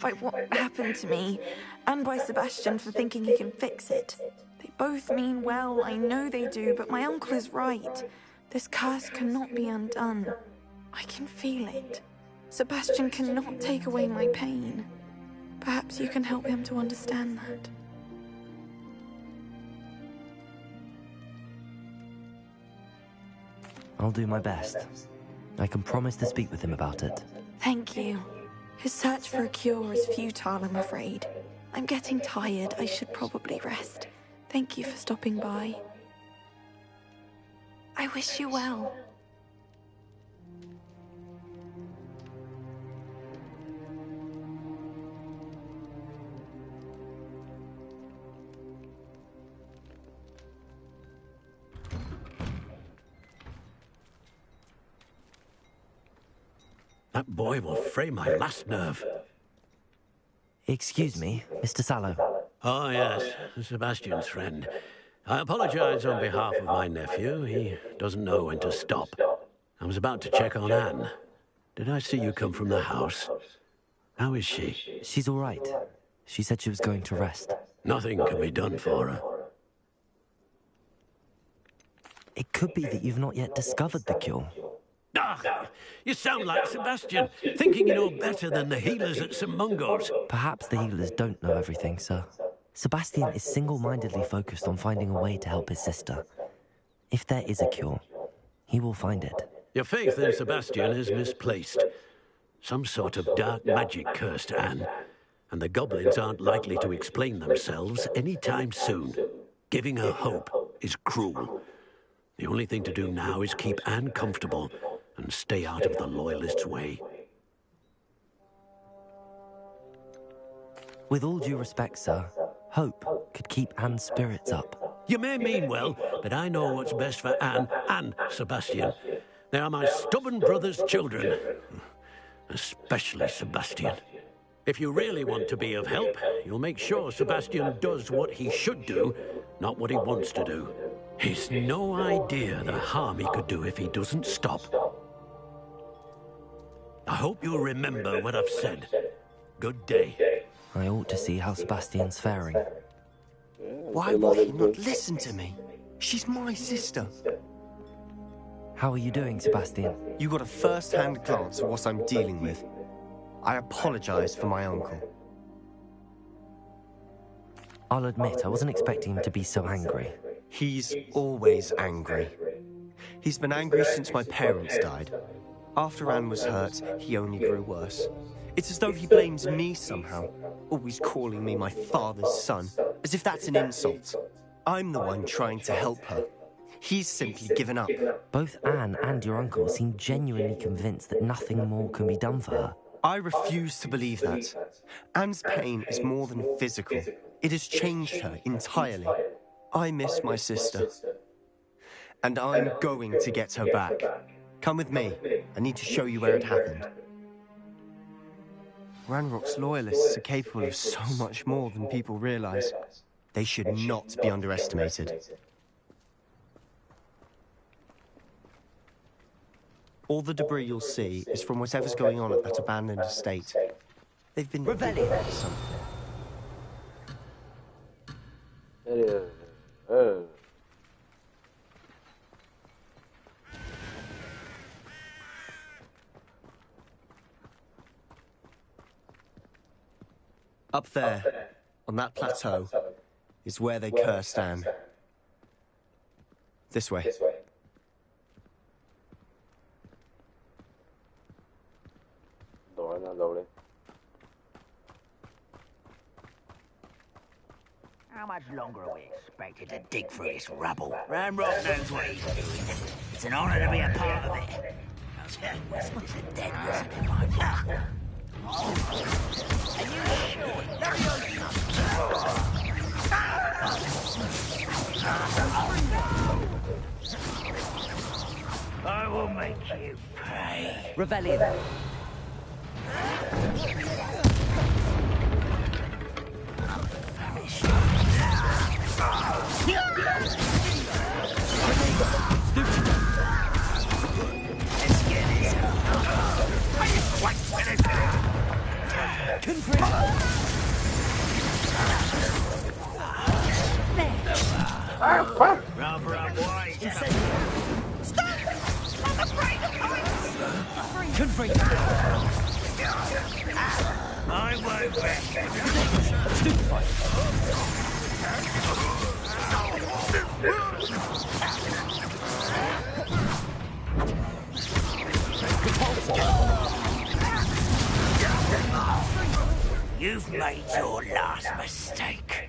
by what happened to me, and by Sebastian for thinking he can fix it. They both mean well, I know they do, but my uncle is right. This curse cannot be undone. I can feel it. Sebastian cannot take away my pain. Perhaps you can help him to understand that. I'll do my best. I can promise to speak with him about it. Thank you. His search for a cure is futile, I'm afraid. I'm getting tired. I should probably rest. Thank you for stopping by. I wish you well. That boy will fray my last nerve. Excuse me, Mr. Sallow. Oh, yes, Sebastian's friend. I apologize on behalf of my nephew. He doesn't know when to stop. I was about to check on Anne. Did I see you come from the house? How is she? She's all right. She said she was going to rest. Nothing can be done for her. It could be that you've not yet discovered the cure. Ah, you sound like Sebastian, thinking you know better than the healers at St. Mungo's. Perhaps the healers don't know everything, sir. Sebastian is single-mindedly focused on finding a way to help his sister. If there is a cure, he will find it. Your faith in Sebastian is misplaced. Some sort of dark magic cursed Anne, and the goblins aren't likely to explain themselves anytime soon. Giving her hope is cruel. The only thing to do now is keep Anne comfortable and stay out of the Loyalists' way. With all due respect, sir, hope could keep Anne's spirits up. You may mean well, but I know what's best for Anne and Sebastian. They are my stubborn brother's children. Especially Sebastian. If you really want to be of help, you'll make sure Sebastian does what he should do, not what he wants to do. He's no idea the harm he could do if he doesn't stop. I hope you'll remember what I've said. Good day. I ought to see how Sebastian's faring. Why will he not listen to me? She's my sister. How are you doing, Sebastian? You got a first-hand glance at what I'm dealing with. I apologize for my uncle. I'll admit, I wasn't expecting him to be so angry. He's always angry. He's been angry since my parents died. After Anne was hurt, he only grew worse. It's as though he blames me somehow, always calling me my father's son, as if that's an insult. I'm the one trying to help her. He's simply given up. Both Anne and your uncle seem genuinely convinced that nothing more can be done for her. I refuse to believe that. Anne's pain is more than physical. It has changed her entirely. I miss my sister. And I'm going to get her back. Come with me. I need to show you where it happened. Ranrock's loyalists are capable of so much more than people realize. They should not be underestimated. All the debris you'll see is from whatever's going on at that abandoned estate. They've been digging for something. Up there, on that plateau, is where they cursed Anne. This way. How much longer are we expected to dig through this rubble? Ranrock knows what he's doing. It's an honor to be a part of it. There's a dead wizard in my book. Are you sure? I will make you pay. Revelio. Rather unwise. Stop! I'm afraid of heights! Confront. I won't rest. Stupefied. You've made your last mistake.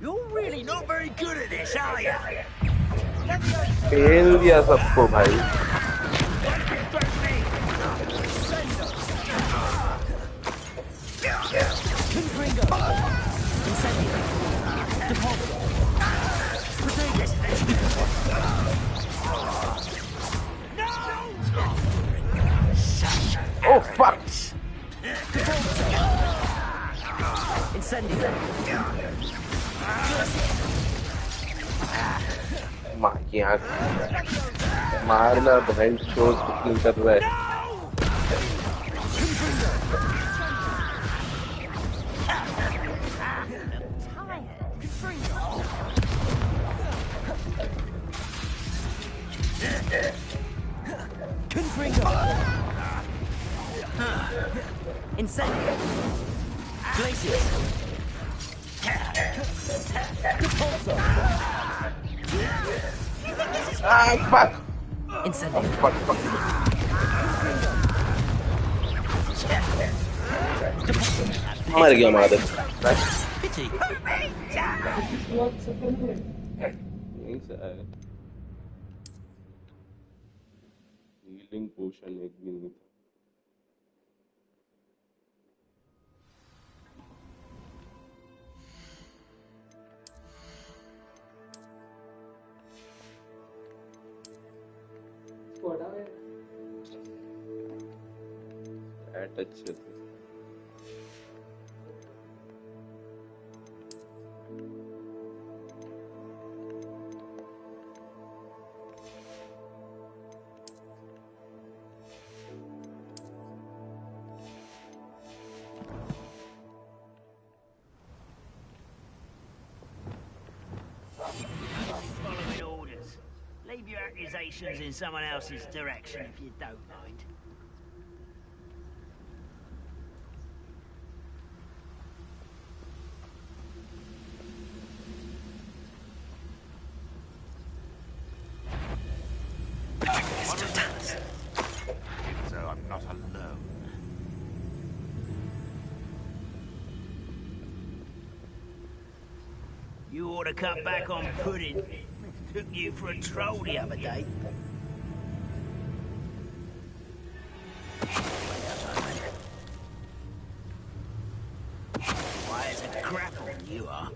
You're really not very good at this, are you? Fail दिया सबको भाई. Oh fuck! Incendio. मारना बहन shows cooking कर रहा है. Incendio. Glacius. Ah fuck! Incendio. Fuck fuck. मर गया मादर. Pity. हीलिंग पोशन एक भी नहीं था. अच्छे से. Following orders. Leave your accusations in someone else's direction if you don't mind. You ought to cut back on pudding. Took you for a troll the other day. Why, it's a grapple, you are.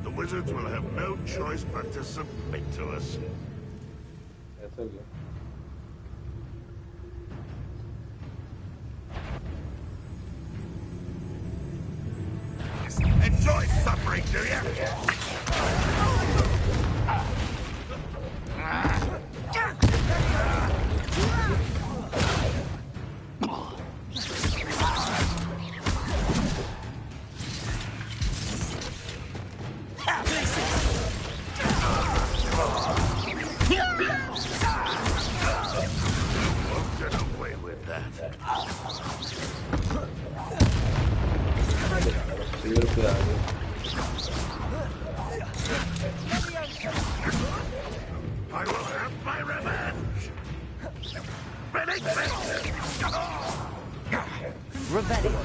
The wizards will have no choice but to submit to us. ऐसा क्या? Enjoy suffering, do you? Won't get away with that. शेर पे आ गए. I will have my revenge. Ready? Revelio.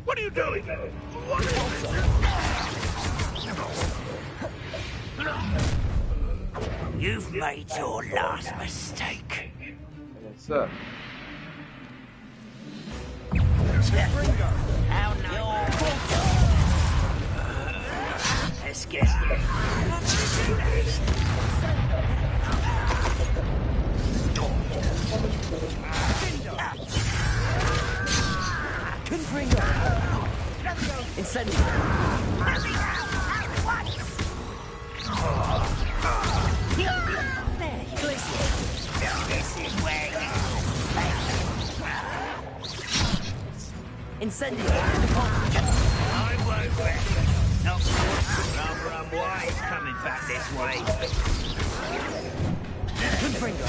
What are you doing? What is You've made your last mistake. Sir. How no. Let's get Confringo. Incendio. This is where Incendio. I won't rest. No, rather unwise coming back this way. Confringo.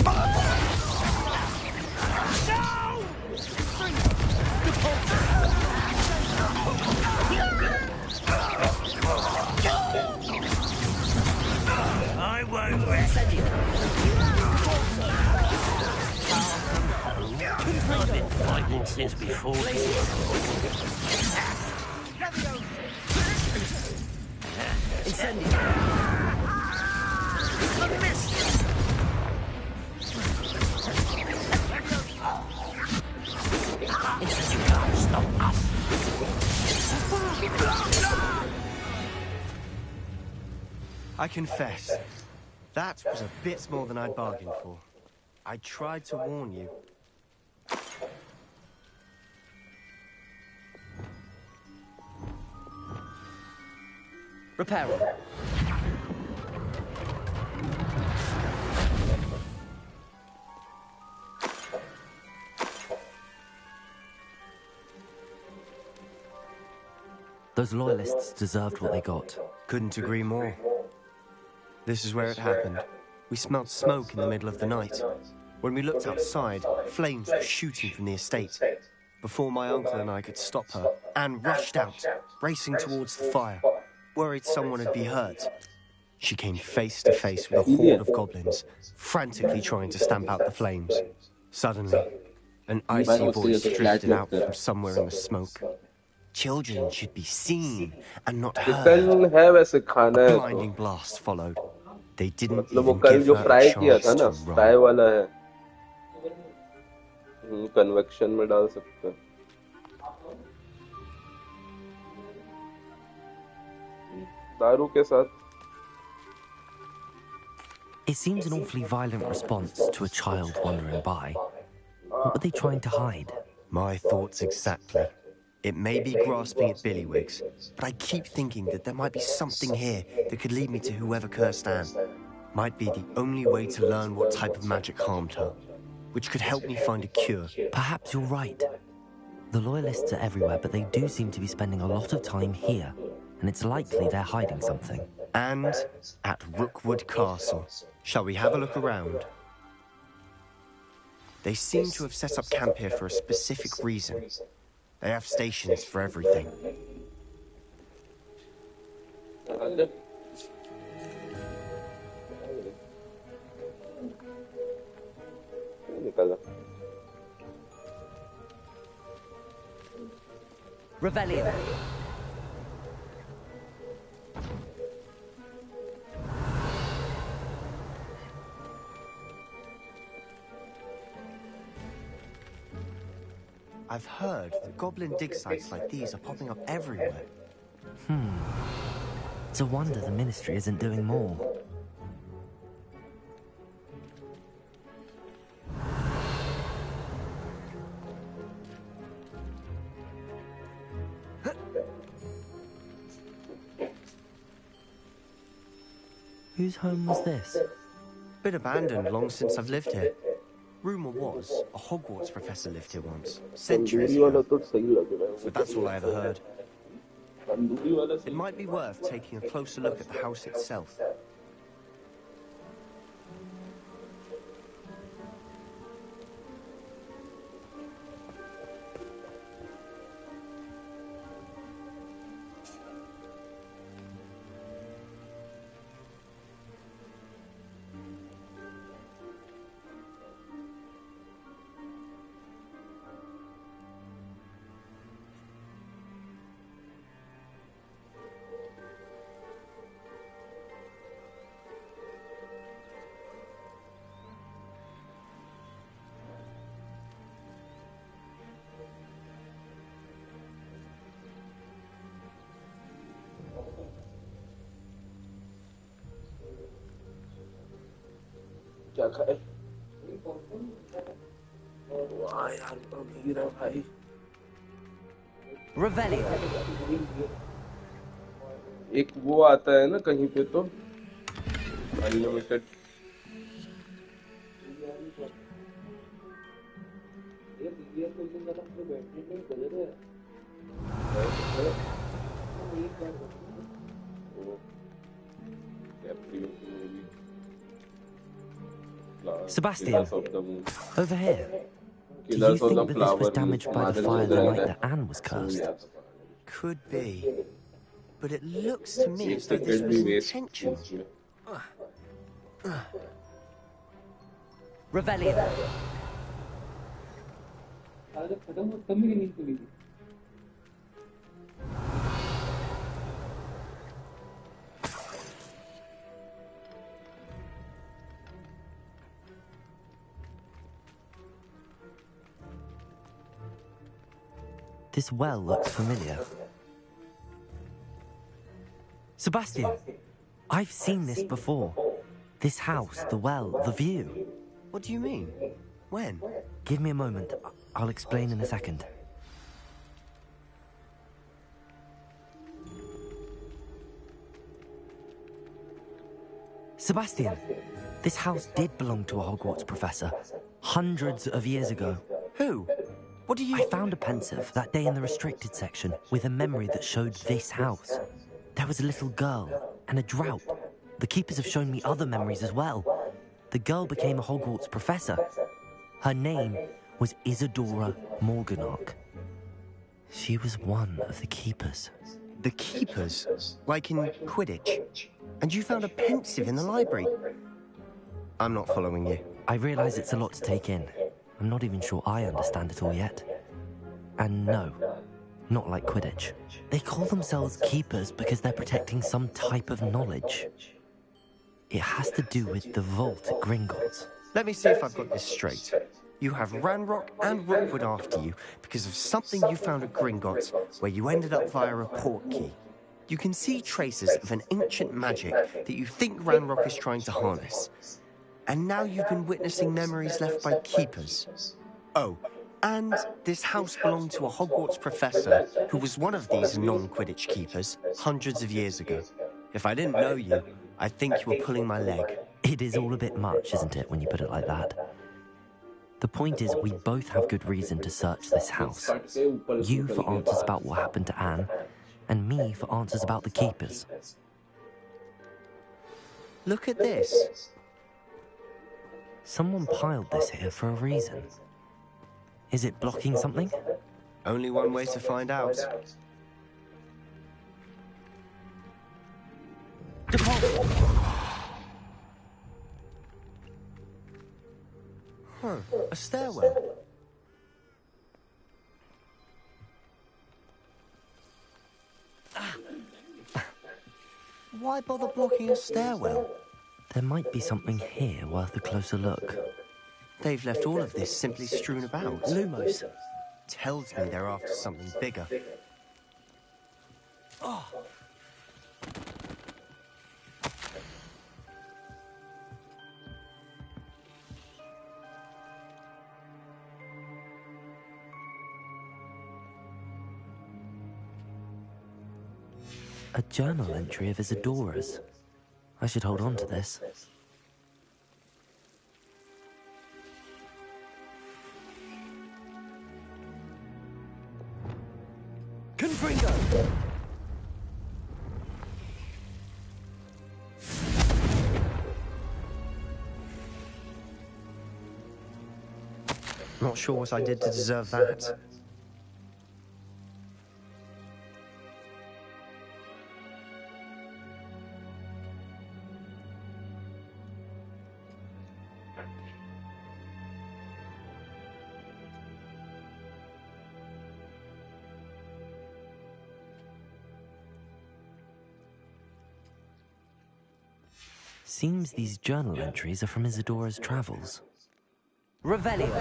No! I won't rest. I've been fighting since before. Incendio. I confess, that was a bit more than I'd bargained for. I tried to warn you. Reparo. Those loyalists deserved what they got. Couldn't agree more. This is where it happened. We smelled smoke in the middle of the night. When we looked outside, flames were shooting from the estate. Before my uncle and I could stop her, Anne rushed out, racing towards the fire, worried someone would be hurt. She came face to face with a horde of goblins, frantically trying to stamp out the flames. Suddenly, an icy voice drifted out from somewhere in the smoke. Children should be seen and not heard. A blinding blast followed. They didn't even give her a chance to run. Fry वाला है. Convection में डाल सकते हैं. दारू के साथ. It seems an awfully violent response to a child wandering by. What were they trying to hide? My thoughts exactly. It may be grasping at Billywigs, but I keep thinking that there might be something here that could lead me to whoever cursed Anne. Might be the only way to learn what type of magic harmed her, which could help me find a cure. Perhaps you're right. The loyalists are everywhere, but they do seem to be spending a lot of time here, and it's likely they're hiding something. And at Rookwood Castle. Shall we have a look around? They seem to have set up camp here for a specific reason. They have stations for everything. निकाला. Revelio. I've heard that goblin dig sites like these are popping up everywhere. It's a wonder the Ministry isn't doing more. Whose home was this? Been abandoned long since I've lived here. Rumour was a Hogwarts professor lived here once, centuries ago. But that's all I ever heard. It might be worth taking a closer look at the house itself. क्या खाए? वाह यार मेरा भाई. Revelio. एक वो आता है ना कहीं पे तो unlimited. Sebastian, over here. Do you think that this was damaged by the fire the night that Anne was cursed? Could be. But it looks to me as though this was intentional. Revelio. This well looks familiar. Sebastian, I've seen this before. This house, the well, the view. What do you mean? When? Give me a moment. I'll explain in a second. Sebastian, this house did belong to a Hogwarts professor. Hundreds of years ago. Who? What do you... I found a pensive that day in the restricted section with a memory that showed this house. There was a little girl and a drought. The keepers have shown me other memories as well. The girl became a Hogwarts professor. Her name was Isadora Morganach. She was one of the keepers. The keepers? Like in Quidditch? And you found a pensive in the library? I'm not following you. I realize it's a lot to take in. I'm not even sure I understand it all yet. And no, not like Quidditch. They call themselves keepers because they're protecting some type of knowledge. It has to do with the vault at Gringotts. Let me see if I've got this straight. You have Ranrock and Rookwood after you because of something you found at Gringotts where you ended up via a portkey. You can see traces of an ancient magic that you think Ranrock is trying to harness. And now you've been witnessing memories left by keepers. Oh, and this house belonged to a Hogwarts professor who was one of these non-Quidditch keepers hundreds of years ago. If I didn't know you, I'd think you were pulling my leg. It is all a bit much, isn't it, when you put it like that? The point is, we both have good reason to search this house. You for answers about what happened to Anne, and me for answers about the keepers. Look at this. Someone piled this here for a reason. Is it blocking something? Only one way to find out. Deposit! Oh, a stairwell. Why bother blocking a stairwell? There might be something here worth a closer look. They've left all of this simply strewn about. Lumos. Tells me they're after something bigger. Oh. A journal entry of Isadora's. I should hold on to this. Confringo! Not sure what I did to deserve that. Seems these journal entries are from Isadora's travels. Revelio!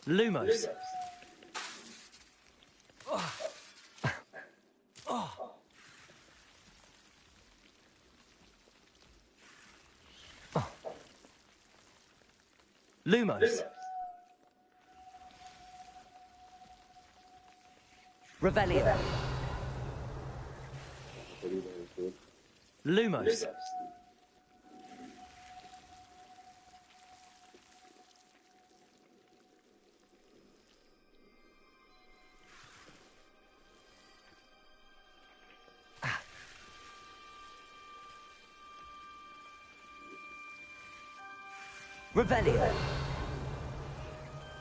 Lumos. Lumos. Revelio. Lumos. Revelio.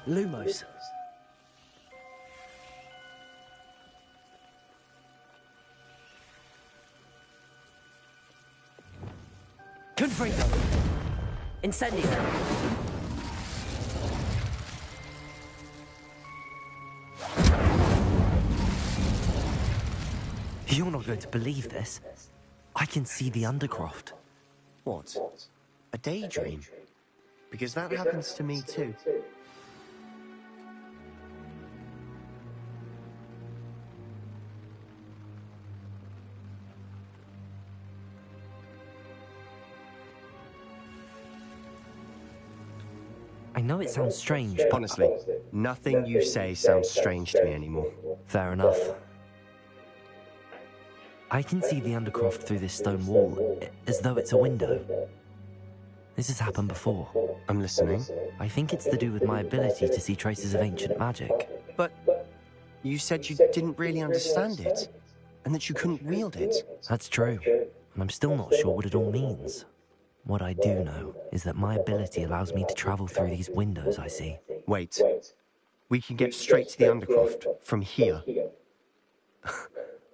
Lumos. Confringo. Incendio. You're not going to believe this. I can see the Undercroft. What? A daydream? Because that happens to me too. I know it sounds strange, but... Honestly, nothing you say sounds strange to me anymore. Fair enough. I can see the Undercroft through this stone wall, as though it's a window. This has happened before. I'm listening. I think it's to do with my ability to see traces of ancient magic. But you said you didn't really understand it, and that you couldn't wield it. That's true, and I'm still not sure what it all means. What I do know is that my ability allows me to travel through these windows I see. Wait. We can get straight to the Undercroft from here.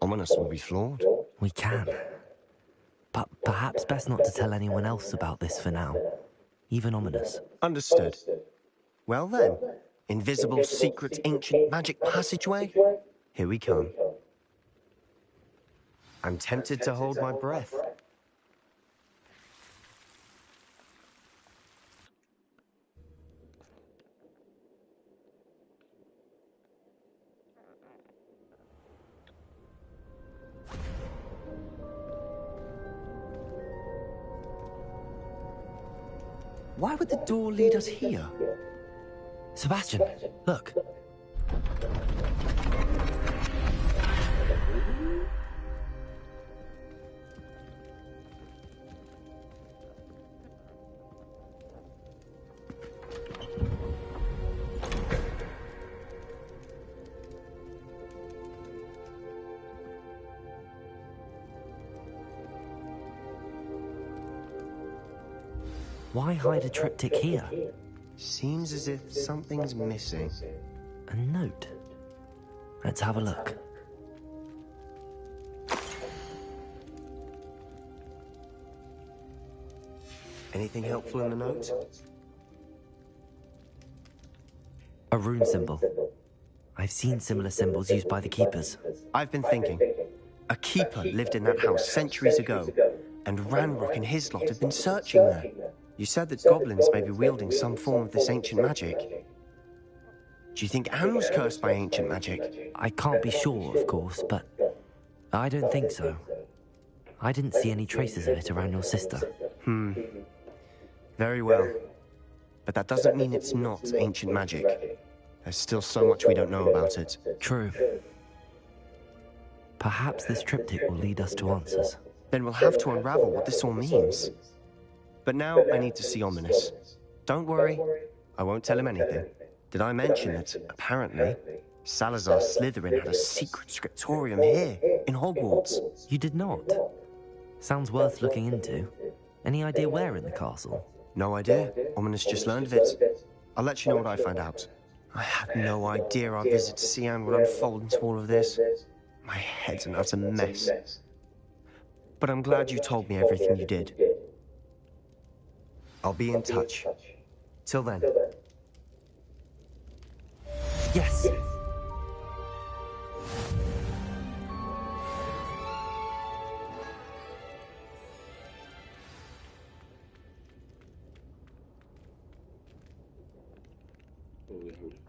Ominous will be flawed. We can. But perhaps best not to tell anyone else about this for now. Even Ominous. Understood. Well then, invisible, secret, ancient magic passageway? Here we come. I'm tempted to hold my breath. Why would the door lead us here? Sebastian, look. Why hide a triptych here? Seems as if something's missing. A note. Let's have a look. Anything helpful in the note? A rune symbol. I've seen similar symbols used by the keepers. I've been thinking. A keeper lived in that house centuries ago, and Ranrock and his lot have been searching there. You said that goblins may be wielding some form of this ancient magic. Do you think Anne was cursed by ancient magic? I can't be sure, of course, but I don't think so. I didn't see any traces of it around your sister. Very well. But that doesn't mean it's not ancient magic. There's still so much we don't know about it. True. Perhaps this triptych will lead us to answers. Then we'll have to unravel what this all means. But now I need to see Ominous. Don't worry, I won't tell him anything. Did I mention that, apparently, Salazar Slytherin had a secret scriptorium here, in Hogwarts? You did not? Sounds worth looking into. Any idea where in the castle? No idea. Ominous just learned of it. I'll let you know what I find out. I had no idea our visit to Cian would unfold into all of this. My head's an utter mess. But I'm glad you told me everything you did. I'll be in touch. Till then. Yes. हो गया